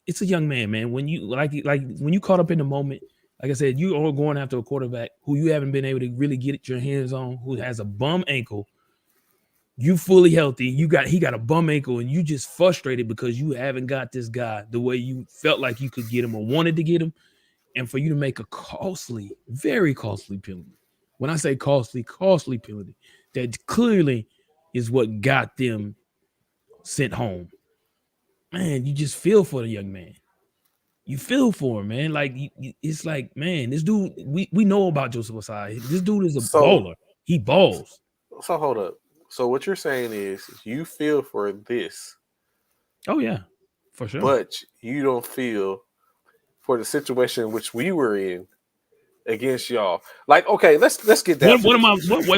D: it's a young man. When you when you caught up in the moment, like I said, you are going after a quarterback who you haven't been able to really get your hands on, who has a bum ankle. You fully healthy. He got a bum ankle, and you just frustrated because you haven't got this guy the way you felt like you could get him or wanted to get him, and for you to make a costly, very costly penalty. When I say costly penalty, that clearly is what got them sent home. Man, you just feel for the young man. You feel for him, man. Like it's like, man, this dude. We know about Joseph Osai. This dude is a baller. He balls.
C: So hold up. So what you're saying is you feel for this.
D: Oh yeah, for sure.
C: But you don't feel for the situation which we were in against y'all. Like, okay, let's get that.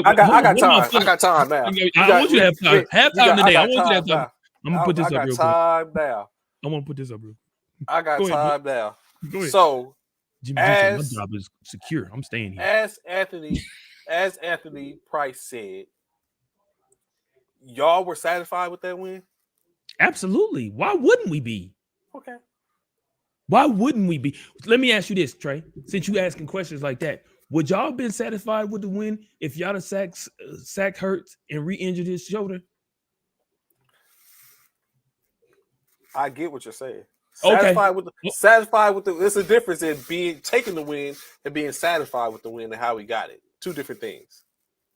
C: I got time now.
D: I want you to have time. Have time today. I want you to have time. I'm gonna put this up real quick.
C: Time now.
D: I'm gonna put this up real quick.
C: I got time now.
D: Go ahead.
C: So
D: Jimmy, my job is secure. I'm staying here.
C: As Anthony Price said, y'all were satisfied with that win?
D: Absolutely. Why wouldn't we be?
C: Okay.
D: Why wouldn't we be? Let me ask you this, Trey. Since you asking questions like that, would y'all been satisfied with the win if y'all sack Hurts and re-injured his shoulder?
C: I get what you're saying.
D: Okay.
C: Satisfied with the. There's a difference in taking the win and being satisfied with the win and how we got it. Two different things.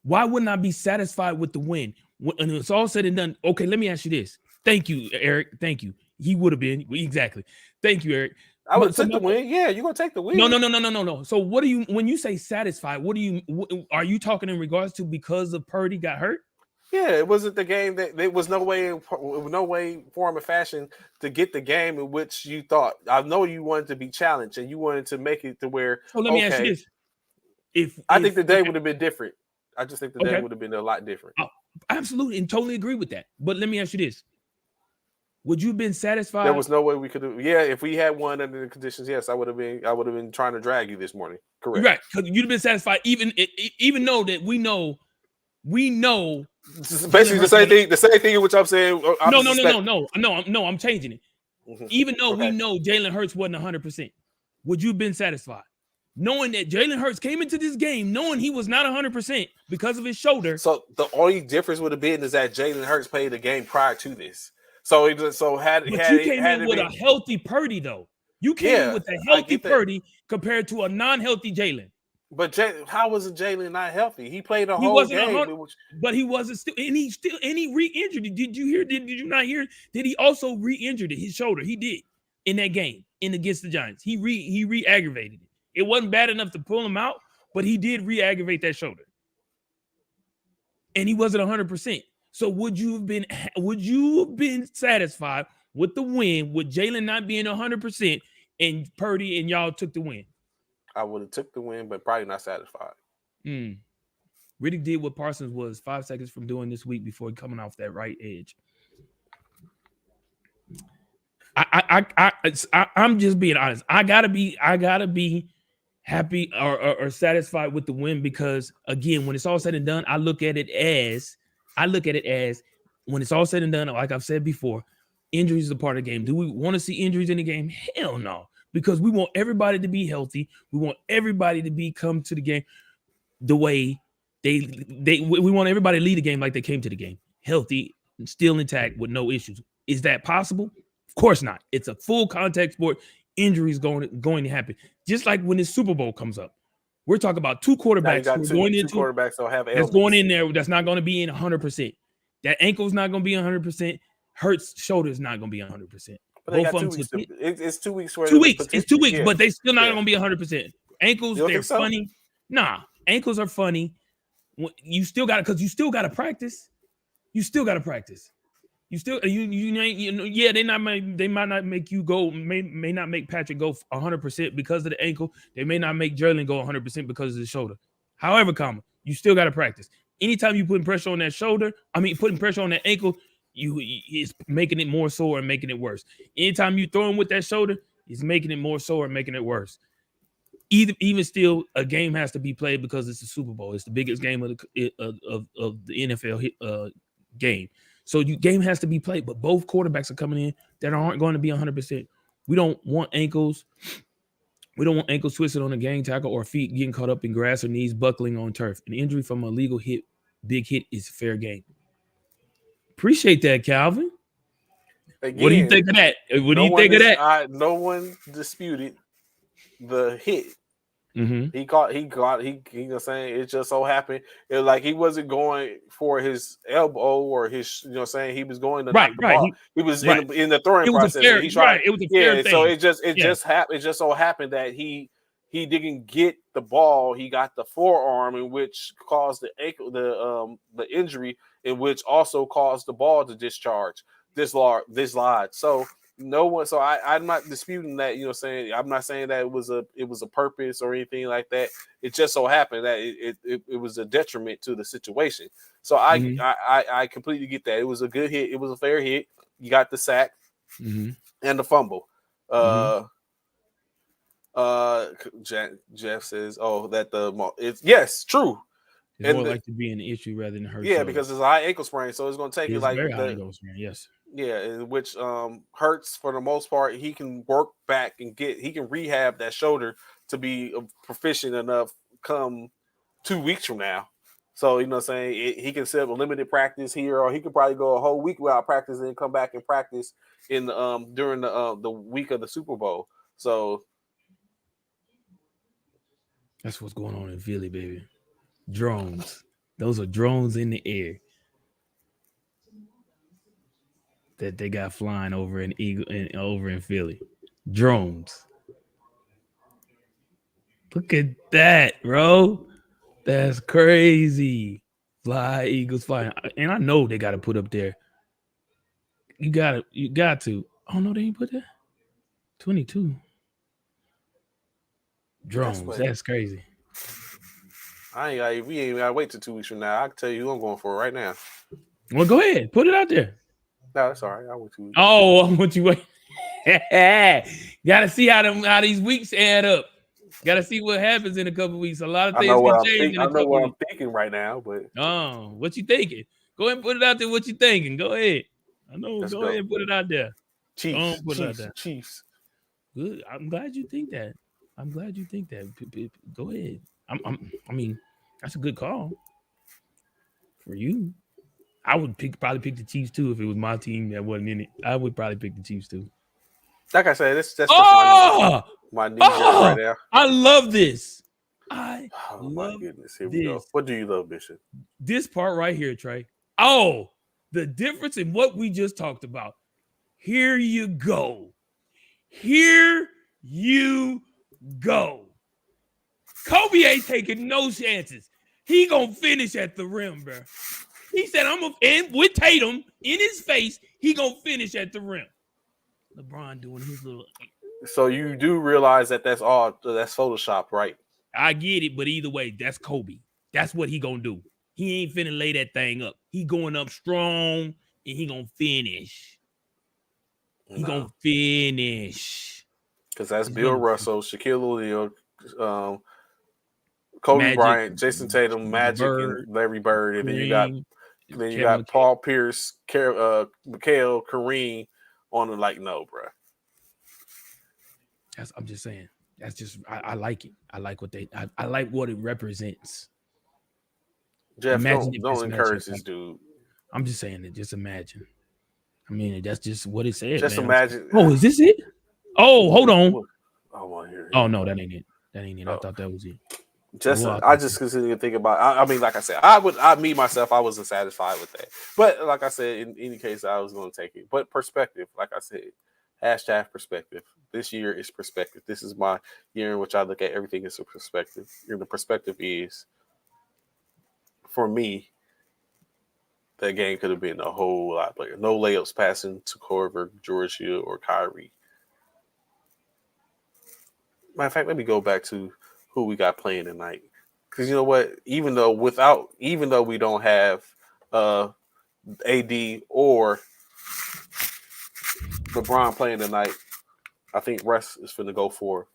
D: Why wouldn't I be satisfied with the win? When it's all said and done. Okay, let me ask you this. Thank you, Eric. Thank you. He would have been exactly. Thank you, Eric.
C: I would take the win. Yeah, you're gonna take the win.
D: No. So what do you when you say satisfied? Are you talking in regards to because of Purdy got hurt?
C: Yeah, it wasn't the game that there was no way, form, or fashion to get the game in which you thought. I know you wanted to be challenged and you wanted to make it to where.
D: So let me ask you this:
C: I think the day would have been different. I just think the day would have been a lot different.
D: Absolutely, and totally agree with that. But let me ask you this: would you have been satisfied?
C: There was no way we could have. Yeah, if we had won under the conditions, yes, I would have been trying to drag you this morning. Correct.
D: Right, because you'd have been satisfied, even though that we know.
C: Basically, the same thing in which I'm saying.
D: No. I'm changing it. Mm-hmm. Even though we know Jalen Hurts wasn't 100%, would you have been satisfied knowing that Jalen Hurts came into this game knowing he was not 100% because of his shoulder?
C: So the only difference would have been is that Jalen Hurts played the game prior to this. So you came
D: in with a healthy Purdy though. You came in with a healthy Purdy compared to a non-healthy Jalen.
C: But how was Jalen not healthy? He played a whole game,
D: but he wasn't still, and he re-injured it. Did you not hear? Did he also re-injured his shoulder? He did in that game against the Giants. He re-aggravated it. It wasn't bad enough to pull him out, but he did re-aggravate that shoulder, and he wasn't 100%. So would you have been satisfied with the win with Jalen not being 100% and Purdy and y'all took the win?
C: I would have took the win, but probably not satisfied.
D: Riddick did what Parsons was 5 seconds from doing this week before coming off that right edge. I'm just being honest. I gotta be happy or satisfied with the win because again, when it's all said and done, I look at it as when it's all said and done, like I've said before, injuries is a part of the game. Do we want to see injuries in the game? Hell no. Because we want everybody to be healthy. We want everybody to come to the game the way we want everybody to lead the game like they came to the game, healthy and still intact with no issues. Is that possible? Of course not. It's a full contact sport. Injuries going to happen. Just like when this Super Bowl comes up, we're talking about two quarterbacks going in there that's not going to be in 100%. That ankle's not going to be 100%. Hurts shoulder's not going to be 100%.
C: But they
D: Both
C: got
D: of
C: 2
D: them
C: weeks.
D: to
C: It's 2 weeks for
D: 2 weeks. It's 2 weeks,
C: yeah.
D: but they still not
C: Yeah.
D: gonna be 100%. Ankles,
C: You don't
D: they're
C: think so?
D: funny. Nah, ankles are funny. You still got to, because you still got to practice. You still got to practice. You still yeah, they might not make you go, may not make Patrick go 100% because of the ankle. They may not make Jalen go 100% because of the shoulder. However, you still got to practice. Anytime you putting pressure on that shoulder, putting pressure on that ankle, it's making it more sore and making it worse. Anytime you throw him with that shoulder, it's making it more sore and making it worse. Even still, a game has to be played because it's the Super Bowl. It's the biggest game of the NFL game. So game has to be played, but both quarterbacks are coming in that aren't going to be 100%. We don't want ankles. We don't want ankles twisted on a gang tackle or feet getting caught up in grass or knees buckling on turf. An injury from a legal hit, big hit, is fair game. Appreciate that, Calvin.
C: Again,
D: what do you think of that? What do you think of that?
C: No one disputed the hit.
D: Mm-hmm.
C: He you know, saying it just so happened. It like he wasn't going for his elbow or his, you know, saying he was going to knock the ball. He was in the throwing process.
D: It was a fair thing.
C: So it just happened. It just so happened that he didn't get the ball. He got the forearm, in which caused the ankle, the injury, in which also caused the ball to discharge this lodge. So no one. So I'm not disputing that. You know, saying I'm not saying that it was a purpose or anything like that. It just so happened that it was a detriment to the situation. So I completely get that. It was a good hit. It was a fair hit. You got the sack and the fumble. Jeff says, "Oh, that it's yes, true.
D: It's more like to be an issue rather than hurt.
C: Yeah, because it's a high ankle sprain, so it's going to take you like
D: very high ankle sprain. Yes.
C: Yeah, which Hurts for the most part, he can work back and he can rehab that shoulder to be proficient enough come 2 weeks from now. So, you know what I'm saying, he can set up a limited practice here, or he could probably go a whole week without practicing and come back and practice in during the week of the Super Bowl. So
D: that's what's going on in Philly, baby. Drones. Those are drones in the air that they got flying over in Philly. Drones. Look at that, bro. That's crazy. Fly, Eagles flying. And I know they got to put up there. You got to. Oh, no, they ain't put that. 22. Drones. That's crazy.
C: we ain't gotta wait till 2 weeks from now. I can tell you who I'm going for right now.
D: Well, go ahead. Put it out there.
C: No, that's all right. I went 2 weeks.
D: Oh, I want you wait. Gotta see how these weeks add up. Gotta see what happens in a couple weeks. A lot of things can change.
C: I know what I'm thinking right now, but
D: what you thinking? Go ahead and put it out there. What you thinking? Go ahead. I know.
C: Let's
D: go
C: go.
D: ahead and put it out there.
C: Chiefs.
D: Good. I'm glad you think that. Go ahead. I mean, that's a good call for you. I would probably pick the Chiefs too if it was my team that wasn't in it. I would probably pick the Chiefs too.
C: Like I said, that's my knee right now.
D: I love this.
C: My goodness, here we go. What do you love, Bishop?
D: This part right here, Trey. Oh, the difference in what we just talked about. Here you go. Here you go. Kobe ain't taking no chances. He gonna finish at the rim, bro. He said, and with Tatum in his face, he gonna finish at the rim. LeBron doing his little.
C: So you do realize that's Photoshop, right?
D: I get it, but either way, that's Kobe. That's what he gonna do. He ain't finna lay that thing up. He going up strong, and he gonna finish. He gonna finish.
C: Because that's Bill Russell, Shaquille O'Neal, Kobe Bryant, Jason Tatum, Magic, and Larry Bird, and then you got Paul Pierce, Mikhail, Kareem on the no, bro.
D: I'm just saying. That's just I like it. I like I like what it represents.
C: Jeff, don't encourage this dude.
D: I'm just saying it. Just imagine. I mean, that's just what it said.
C: Just imagine.
D: Oh, is this it? Oh, hold on.
C: Oh
D: no, that ain't it. I thought that was it.
C: I just continue to think about. I mean, like I said, I wasn't satisfied with that. But like I said, in any case, I was going to take it. But perspective, like I said, Hashtag perspective. This year is perspective. This is my year in which I look at everything as a perspective. And the perspective is, for me, that game could have been a whole lot better. No layups passing to Corver, George Hill, or Kyrie. Matter of fact, let me go back to who we got playing tonight. Because you know what? Even though we don't have AD or LeBron playing tonight, I think Russ is finna go for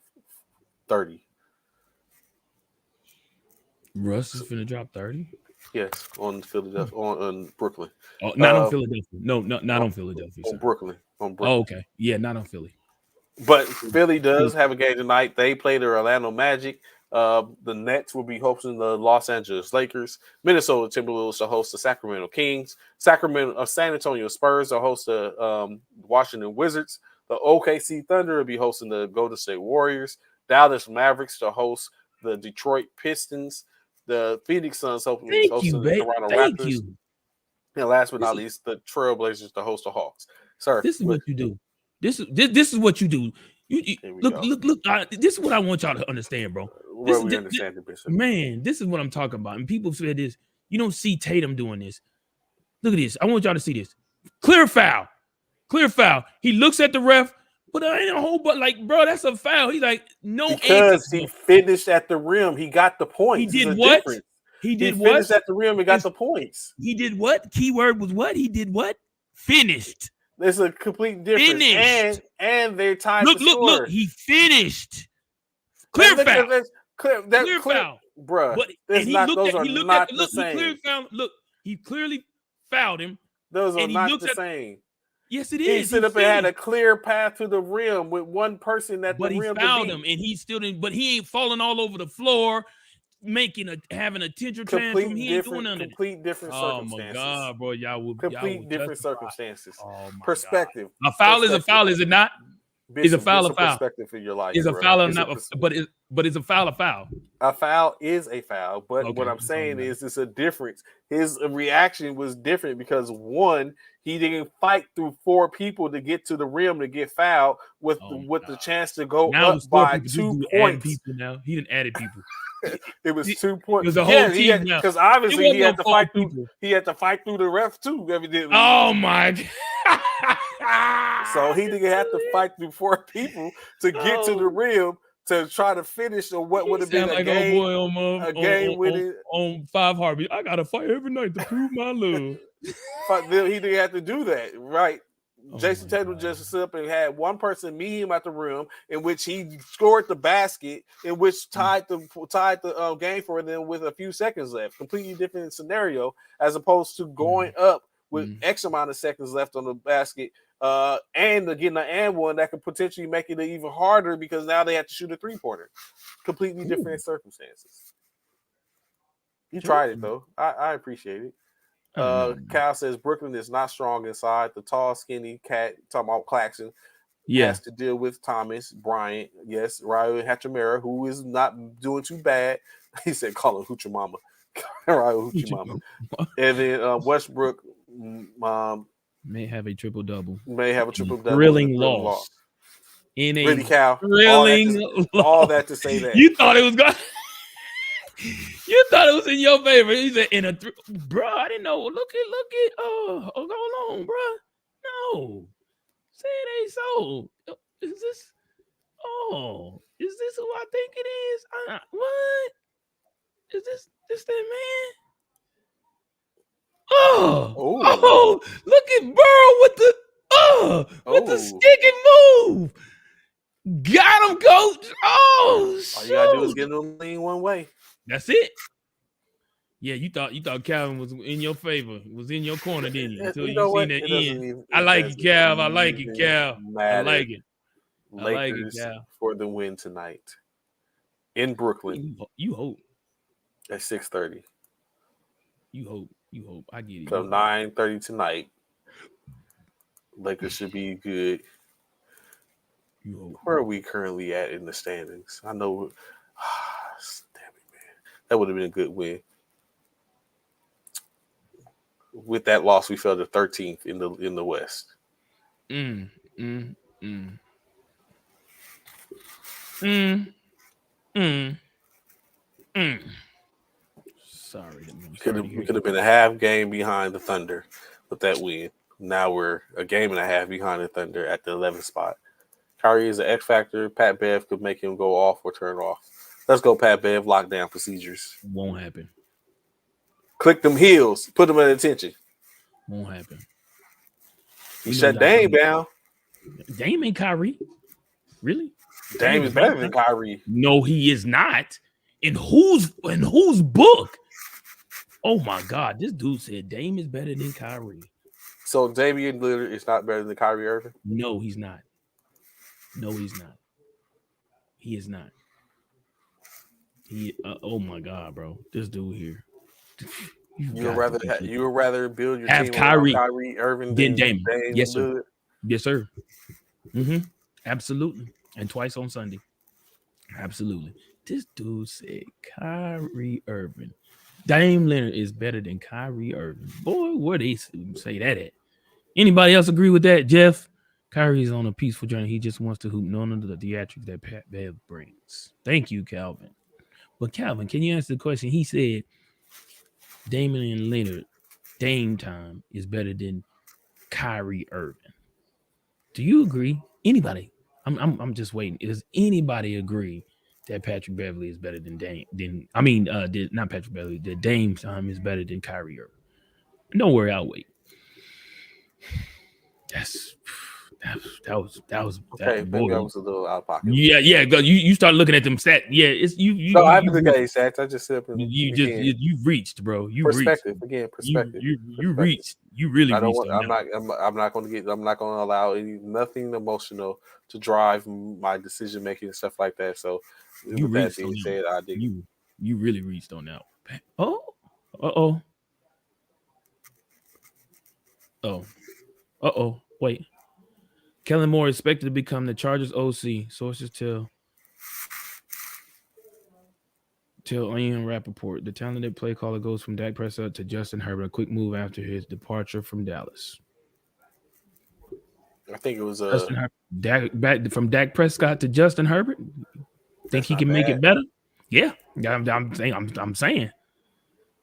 C: 30.
D: Russ is finna drop 30.
C: Yes, on Philadelphia, on Brooklyn.
D: Oh, not on Philadelphia. No, not on Philadelphia.
C: On
D: Sir.
C: Brooklyn.
D: Oh, okay. Yeah, not on Philly.
C: But Philly does have a game tonight. They play the Orlando Magic. The Nets will be hosting the Los Angeles Lakers. Minnesota Timberwolves will host the Sacramento Kings. San Antonio Spurs will host the Washington Wizards. The OKC Thunder will be hosting the Golden State Warriors. Dallas Mavericks to host the Detroit Pistons. The Phoenix Suns hoping
D: Thank
C: hosting
D: you,
C: the
D: babe.
C: Toronto
D: Thank
C: Raptors.
D: you.
C: And last but not least, the Trailblazers to host the Hawks. Sir,
D: This is what you do. This is what you do. You look. This is what I want y'all to understand, bro.
C: Well, we understand it,
D: man. This is what I'm talking about. And people said this. You don't see Tatum doing this. Look at this. I want y'all to see this. Clear foul. Clear foul. He looks at the ref, but I ain't a whole but like, bro, that's a foul. He's like, no,
C: because he finished at the rim. He got the points.
D: He did what?
C: Difference.
D: He did
C: he
D: what?
C: Finished at the rim and got the points.
D: He did what? Keyword was what? He did what? Finished.
C: There's a complete difference.
D: Finished.
C: And they're tied
D: look,
C: to
D: look,
C: score.
D: Look. He finished. Clear foul.
C: Clear
D: foul.
C: Bruh.
D: But,
C: those are not the same.
D: He clearly fouled him.
C: Those are not the same.
D: Yes, it is.
C: He stood up and had a clear path to the rim with one person at the rim.
D: But he fouled him, and he still didn't. But he ain't falling all over the floor, having a tantrum tantrum. He ain't doing none of it.
C: Complete different circumstances.
D: Oh my god, bro! Y'all will
C: different circumstances.
D: Oh my
C: perspective.
D: God. A foul is a foul, is it not? Is a foul a foul?
C: Perspective for your life.
D: Is a foul or not? But is a foul a foul?
C: A foul is a foul. But what I'm saying is, it's a difference. His reaction was different because one, he didn't fight through 4 people to get to the rim to get fouled with the chance to go up by 2 points.
D: People now he didn't add people.
C: It was 2 points.
D: It was a whole team now.
C: Because obviously he had to fight through. He had to fight through the ref too. Evidently.
D: Oh my god.
C: So he didn't have to fight through 4 people to get to the rim to try to finish or what would have been a game winning
D: on 5 Heartbeats. I gotta fight every night to prove my love.
C: He didn't have to do that, right? Jason Tatum just stood up and had one person meet him at the rim, in which he scored the basket, in which tied the game for them with a few seconds left. Completely different scenario as opposed to going up with X amount of seconds left on the basket, and getting an and one that could potentially make it even harder because now they have to shoot a 3-pointer. Completely different circumstances. You tried it though. I appreciate it. Cal says Brooklyn is not strong inside. The tall, skinny cat, talking about Claxton, has to deal with Thomas Bryant. Yes, Ryo Hachimura, who is not doing too bad. He said, "Call him Hoochie Mama." Ryo Hoochie Mama. And then Westbrook
D: may have a triple double.
C: Thrilling
D: loss. In a
C: really, Cal.
D: thrilling
C: all that to say that
D: you thought it was going. You thought it was in your favor. He said, bro, I didn't know. Look at, hold on, bro. No. Say it ain't so. Is this who I think it is? What? Is this that man? Oh, look at Burrow with the stick and move. Got him, coach. Oh,
C: all you gotta do is get him lean one way.
D: That's it. Yeah, you thought Calvin was in your favor, was in your corner, didn't you? Until you seen that end. I like it, Cal. I like it, Cal. I like it.
C: Lakers for the win tonight in Brooklyn.
D: You hope
C: at 6:30.
D: You hope. I get it.
C: So 9:30 tonight. Lakers should be good.
D: You hope.
C: Where are we currently at in the standings? I know. Damn it, man. That would have been a good win. With that loss, we fell to 13th in the West.
D: Mm. Mm. Mm. Mm. Sorry,
C: We could have been a half game behind the Thunder with that win. Now we're a game and a half behind the Thunder at the 11th spot. Kyrie is an X factor. Pat Bev could make him go off or turn off. Let's go, Pat Bev. Lockdown procedures.
D: Won't happen.
C: Click them heels. Put them at attention.
D: Won't happen.
C: He shut Dame down.
D: Dame ain't Kyrie. Really?
C: Dame is better than Kyrie.
D: No, he is not. In whose book? Oh my God, this dude said Dame is better than Kyrie.
C: So Damian Lillard is not better than Kyrie Irving?
D: No, he's not. No, he's not. He is not. Oh my God, bro. This dude here.
C: You would rather build your
D: have
C: team
D: Kyrie,
C: around Kyrie Irving
D: than
C: Dame.
D: Yes, sir.
C: Lillard?
D: Yes, sir. Mm-hmm. Absolutely. And twice on Sunday. Absolutely. This dude said Kyrie Irving. Dame Leonard is better than Kyrie Irving. Boy, where they say that at? Anybody else agree with that, Jeff? Kyrie's on a peaceful journey. He just wants to hoop none of the theatrics that Pat Bev brings. Thank you, Calvin. But Calvin, can you answer the question? He said Damian Lillard, Dame time is better than Kyrie Irving. Do you agree? Anybody? I'm just waiting. Does anybody agree that Patrick Beverly is better than Dame? Not Patrick Beverly. That Dame time is better than Kyrie Irving. Don't worry, I'll wait. That was
C: okay. Maybe I was a little out of pocket.
D: Yeah. You start looking at them stats. Yeah, it's you.
C: No, I haven't looked at stats. I just said
D: you've reached, bro.
C: Perspective.
D: You reached. You really reached.
C: I'm not going to allow nothing emotional to drive my decision making and stuff like that. So
D: you
C: with that being said, I did.
D: You really reached on that. Wait. Kellen Moore is expected to become the Chargers OC. Sources tell Ian Rappaport. The talented play caller goes from Dak Prescott to Justin Herbert. A quick move after his departure from Dallas.
C: I think it was
D: back from Dak Prescott to Justin Herbert. Think he can make it better? Yeah, I'm saying.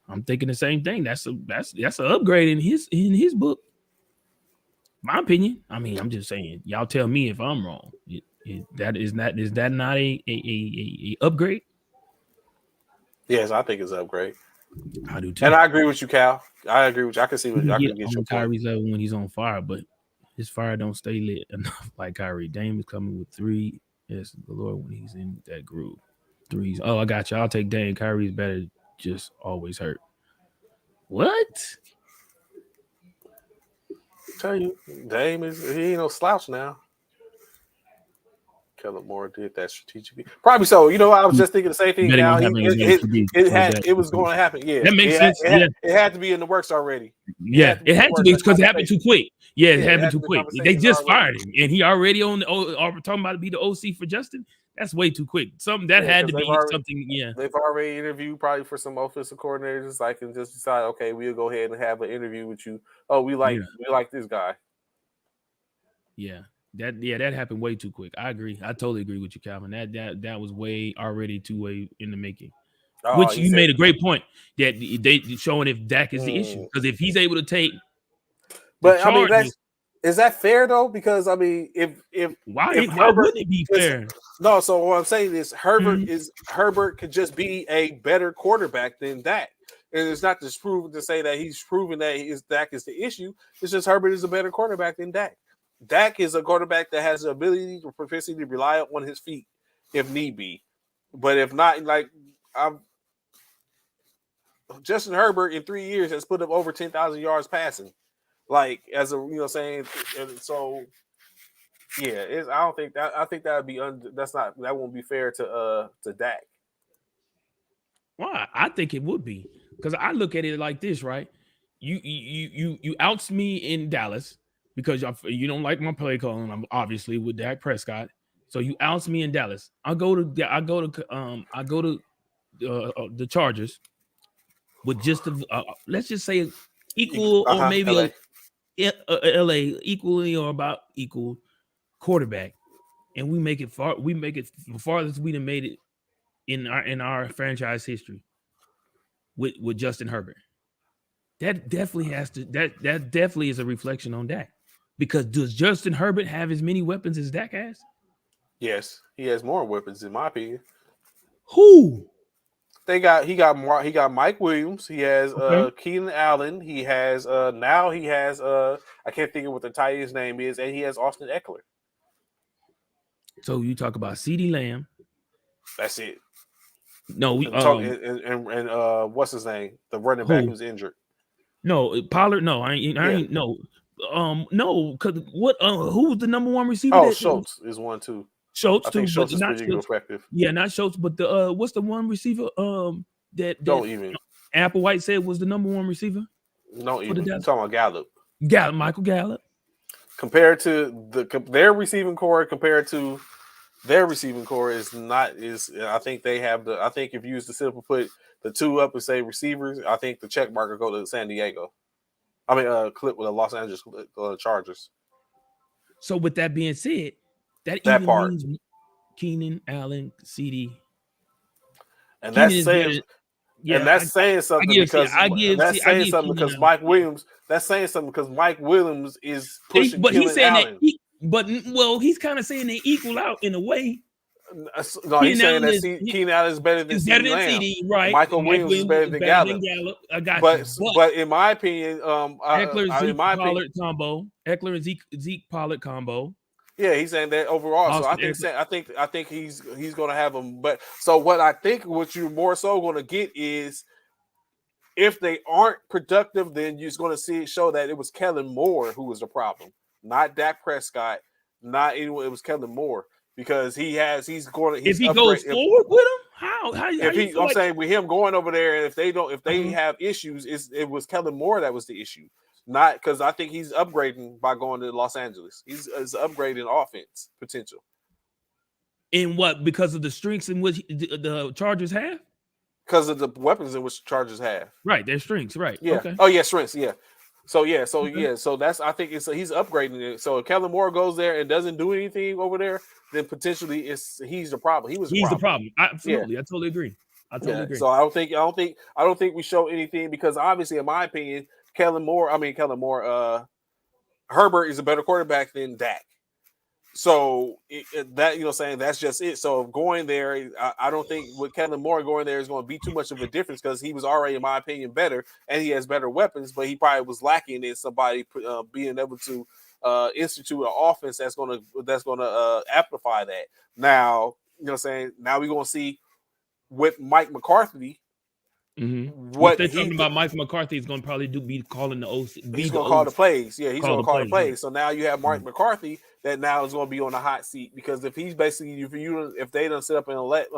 D: I'm thinking the same thing. That's an upgrade in his book. My opinion. I mean, I'm just saying. Y'all tell me if I'm wrong. Is that not a upgrade?
C: Yes, I think it's an upgrade.
D: I do too.
C: And I agree with you, Cal. I agree with you. I can see what I can get your
D: Kyrie's level when he's on fire, but his fire don't stay lit enough like Kyrie. Dame is coming with 3. Yes, the Lord when he's in that groove. 3s. Oh, I got you. I'll take Dame. Kyrie's better. Just always hurt. What?
C: Tell you, Dame he ain't no slouch now. Kellen Moore did that strategically. Probably so. You know, I was just thinking the same thing. Now it was going to happen. Yeah,
D: that makes sense.
C: It had to be in the works already.
D: Yeah, it had to be because it happened too quick. Yeah, it happened too quick. They just fired him, and he already talking about to be the OC for Justin. That's way too quick. Something that had to be something. Yeah,
C: they've already interviewed probably for some offensive coordinators. I can just decide. Okay, we'll go ahead and have an interview with you. Oh, we like this guy.
D: Yeah. That happened way too quick. I agree. I totally agree with you, Calvin. That was way in the making. Which you made a great point that they showing if Dak is the issue, because if he's able to take,
C: but I mean, is that fair though? Because I mean,
D: why wouldn't it be fair?
C: No. So what I'm saying is Herbert could just be a better quarterback than Dak. And it's not just proven to say that he's proven that Dak is the issue. It's just Herbert is a better quarterback than Dak. Dak is a quarterback that has the ability to propensity to rely on his feet if need be. But if not, like Justin Herbert in 3 years has put up over 10,000 yards passing. Like as a saying, and so yeah, I don't think that I think that would be that won't be fair to Dak.
D: Why? I think it would be, because I look at it like this, right? You outs me in Dallas because you don't like my play calling. I'm obviously with Dak Prescott, so you outs me in Dallas. I go to the Chargers with just let's just say equal or maybe LA equally or about equal quarterback, and we make it far. We make it the farthest we done made it in our franchise history with Justin Herbert. That definitely has to. That definitely is a reflection on Dak. Because does Justin Herbert have as many weapons as Dak has?
C: Yes, he has more weapons in my opinion.
D: Who?
C: He got Mike Williams. He has
D: Okay.
C: Keenan Allen. He has now he has I can't think of what the tight end's name is, and he has Austin Eckler.
D: So you talk about CeeDee Lamb.
C: That's it.
D: No, we
C: and what's his name? The running back who's injured.
D: No, Pollard. No, I ain't. No, no. Cause what? Who was the number one receiver?
C: Oh, Schultz is one too.
D: Schultz
C: I think
D: too,
C: Schultz
D: but
C: is
D: not
C: pretty
D: Schultz.
C: effective.
D: Yeah, not Schultz, but the what's the one receiver? That
C: Don't even.
D: Applewhite said was the number one receiver.
C: Don't even. I'm talking about Gallup.
D: Michael Gallup.
C: Compared to their receiving core, compared to their receiving core is I think they have I think if you use the simple put the two up and say receivers, I think the check mark will go to San Diego. I mean, clip with the Los Angeles Chargers.
D: So with that being said, that even
C: part.
D: means Keenan Allen, CeeDee.
C: And
D: Keenan
C: that's saying
D: yeah,
C: and that's saying something because Mike Williams. That's saying something because Mike Williams is pushing.
D: But he's saying
C: Allen.
D: He's kind of saying they equal out in a way.
C: No, he's saying that Keenan Allen is better than CeeDee,
D: right?
C: Michael Williams is better than Gallup.
D: I got
C: but in my opinion,
D: Eckler Zeke Pollard combo. Eckler and Zeke Pollard combo.
C: Yeah, he's saying that overall. So I think he's going to have them. But so what you're more so going to get is if they aren't productive, then you're going to show that it was Kellen Moore who was the problem, not Dak Prescott, not anyone. It was Kellen Moore because if he goes
D: forward with him, how
C: I'm saying with him going over there, and if they have issues, it was Kellen Moore that was the issue. Not because I think he's upgrading by going to Los Angeles. He's upgrading offense potential.
D: In what? Because of the strengths in which the Chargers have?
C: Because of the weapons in which the Chargers have.
D: Right, their strengths, right.
C: Yeah.
D: Okay.
C: Oh, yeah, strengths, yeah. So that's I think he's upgrading it. So if Kellen Moore goes there and doesn't do anything over there, then potentially he's the problem. He's the problem.
D: Absolutely. Yeah. I totally agree. Agree.
C: So I don't think we show anything because obviously, in my opinion, Herbert is a better quarterback than Dak. So that's just it. So going there, I don't think with Kellen Moore going there is going to be too much of a difference because he was already, in my opinion, better and he has better weapons, but he probably was lacking in somebody being able to institute an offense that's going to amplify that. Now, now we're going to see with Mike McCarthy.
D: Mm-hmm. What they're talking about, Mike McCarthy is going to probably be calling the OC.
C: He's going to call the plays. Yeah, he's going to call the plays. Right. So now you have Mike McCarthy that now is going to be on the hot seat because if he's basically if they don't sit up and let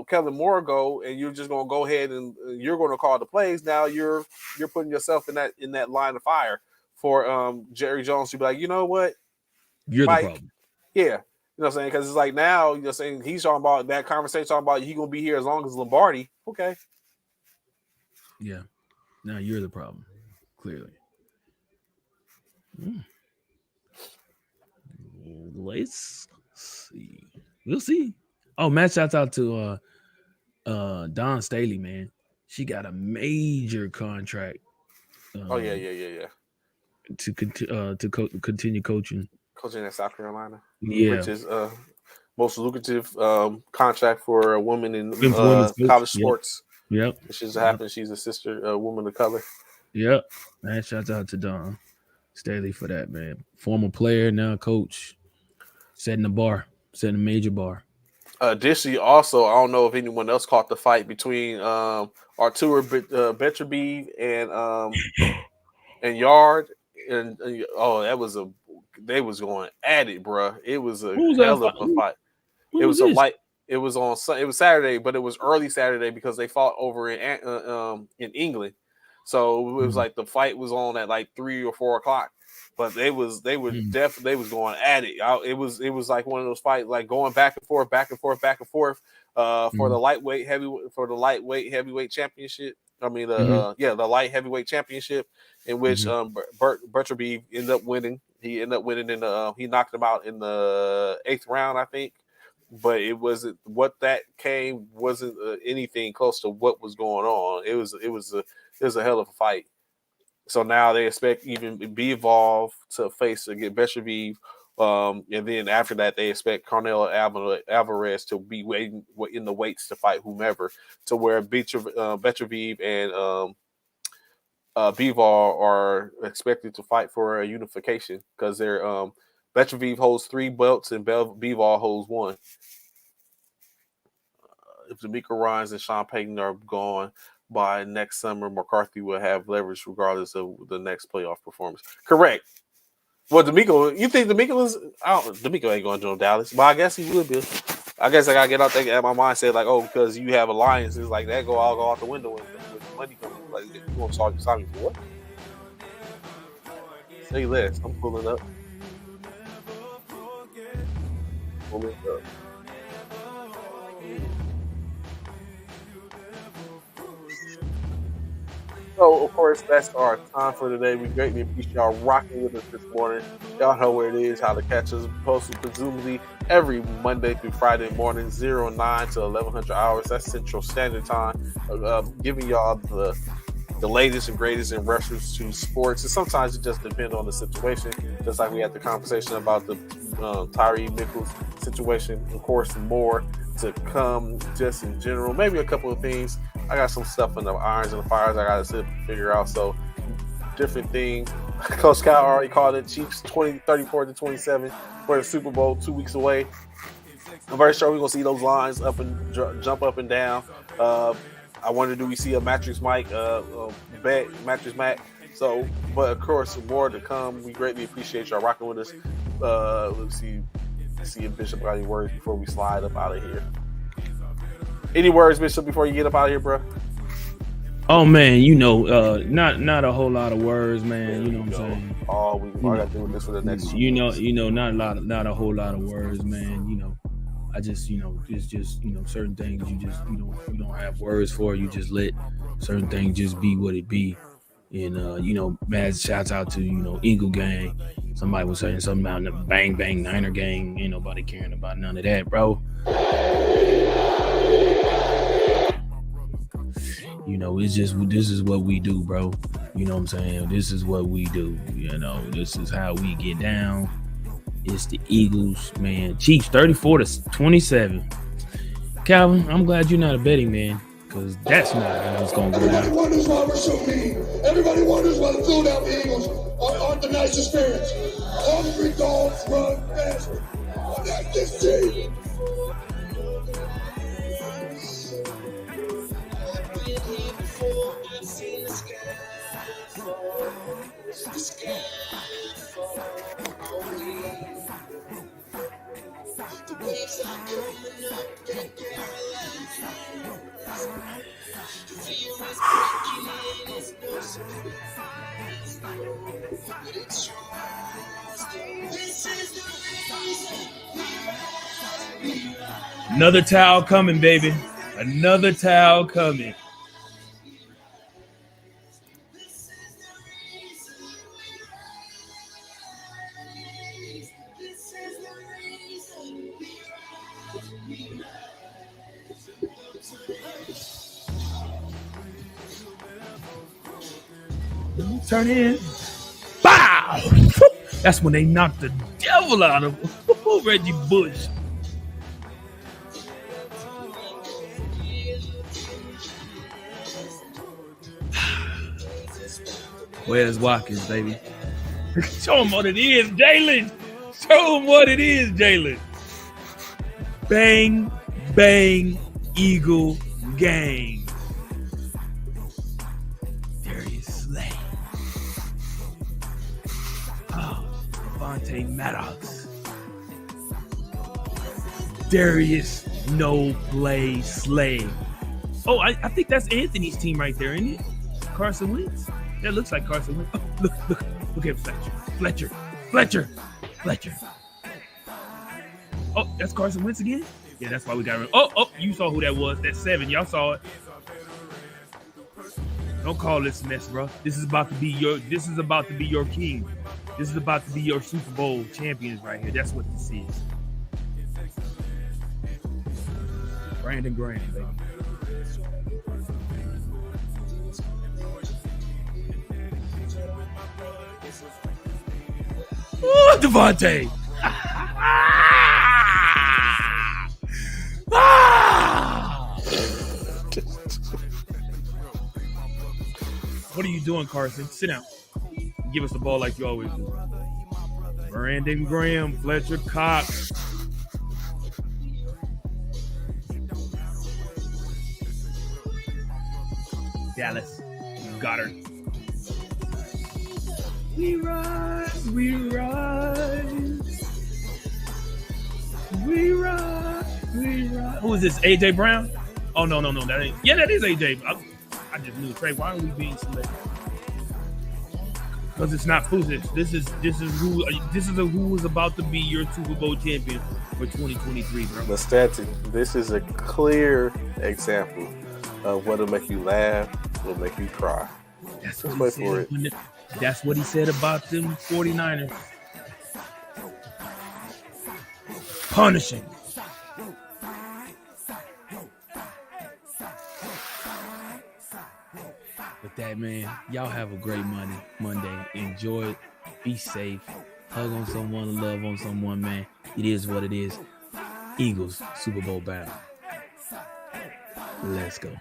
C: Kellen Moore go and you're just going to go ahead and you're going to call the plays, now you're putting yourself in that line of fire for Jerry Jones to be like, you know what,
D: you're
C: Mike,
D: the problem.
C: Yeah. You know what I'm saying? Because it's like now, you know, saying he's talking about that conversation, talking about he's going to be here as long as Lombardi. Okay.
D: Yeah. Now you're the problem, clearly. Let's see. We'll see. Oh, man, shouts out to Dawn Staley, man. She got a major contract.
C: Yeah.
D: To continue coaching.
C: Coaching at South Carolina.
D: Yeah.
C: Which is most lucrative contract for a woman in college sports.
D: Yep.
C: She's happened. She's a woman of color.
D: Yep. Man, shouts out to Dawn Staley for that, man. Former player, now coach. Setting a major bar.
C: Additionally, also, I don't know if anyone else caught the fight between Artur Beterbiev and Yard. And they was going at it, bro. It was a hell of a fight. It was It was Saturday, but it was early Saturday because they fought over in England. So it was like the fight was on at like 3 or 4 o'clock. But they was going at it. It was like one of those fights, like going back and forth for the lightweight heavyweight championship. I mean, the light heavyweight championship, in which Beterbiev ended up winning. He ended up winning in the. He knocked him out in the 8th round, I think. But it wasn't what that came wasn't anything close to what was going on. It was a hell of a fight. So now they expect even Bivol to face against Betraviv, and then after that they expect Canelo Alvarez to be waiting in the weights to fight whomever. To where Betraviv and Bivol are expected to fight for a unification because they're Betraviv holds 3 belts and Bivol holds 1. If D'Amico Ryans and Sean Payton are gone by next summer, McCarthy will have leverage regardless of the next playoff performance. Correct. Well, D'Amico, you think D'Amico is? D'Amico ain't going to join Dallas, but I guess he would be. I guess I gotta get out there at my mindset like, oh, because you have alliances like that, I'll go out the window with money coming. Like, you want to sign me for what? Say less. I'm pulling up. Pulling up. So, of course, that's our time for today. We greatly appreciate y'all rocking with us this morning. Y'all know where it is, how to catch us. Posted presumably every Monday through Friday morning, 9 to 1100 hours. That's Central Standard Time. Giving y'all the latest and greatest in reference to sports. And sometimes it just depends on the situation. Just like we had the conversation about the Tyree Nichols situation. Of course, more to come just in general. Maybe a couple of things. I got some stuff in the irons and the fires I got to figure out. So different things. Coach Kyle already called it. Chiefs 34-27 for the Super Bowl 2 weeks away. I'm very sure we're going to see those lines up and jump up and down. I wonder, do we see a Mattress Mike, Mattress Mac? So, but of course, more to come. We greatly appreciate y'all rocking with us. Let's see if Bishop got any words before we slide up out of here. Any words, Bishop, before you get up out of here, bro?
D: Oh man, not a whole lot of words, man. You know what I'm saying?
C: All gotta do with this for the next.
D: Not a whole lot of words, man. I just, it's just, certain things you don't have words for. You just let certain things just be what it be. And mad shouts out to Eagle Gang. Somebody was saying something about the Bang Bang Niner Gang. Ain't nobody caring about none of that, bro. It's just, this is what we do, bro. You know what I'm saying? This is what we do. This is how we get down. It's the Eagles, man. Chiefs 34-27. Calvin, I'm glad you're not a betting man, because that's not how it's going to go down.
I: Everybody wonders why we're so mean. Everybody wonders why the Philadelphia Eagles aren't the nicest fans. Hungry dogs run faster. That's this team.
D: Another towel coming, baby. Another towel coming. Turn in. Bow! That's when they knocked the devil out of Reggie Bush. Where's Watkins, baby? Show him what it is, Jalen. Show him what it is, Jalen. Bang, bang, Eagle gang. Darius Slay. Oh, Devontae Maddox. Darius No Play Slay. Oh, I think that's Anthony's team right there, isn't it? Carson Wentz. That looks like Carson Wentz. Oh, look at Fletcher. Oh, that's Carson Wentz again? Yeah, that's why we got rid. Oh, you saw who that was. That's 7. Y'all saw it. Don't call this mess, bro. This is about to be your king. This is about to be your Super Bowl champions right here. That's what this is. Brandon Graham, baby. Oh, Devontae. What are you doing, Carson? Sit down. Give us the ball like you always do. Brandon Graham, Fletcher Cox. Dallas, Goddard. We rise, we rise. We rise, we rise. Who is this? AJ Brown? Oh no, that ain't. Yeah, that is AJ. I just knew. Trey, why are we being selected? Because it's not foolish. This is who is about to be your Super Bowl champion for 2023, bro.
C: The stats. This is a clear example of what'll make you laugh, what'll make you cry.
D: That's
C: Just
D: what
C: wait
D: he
C: for
D: said.
C: it.
D: That's what he said about them 49ers. Punishing. With that, man, y'all have a great Monday. Enjoy it. Be safe. Hug on someone, love on someone, man. It is what it is. Eagles, Super Bowl battle. Let's go.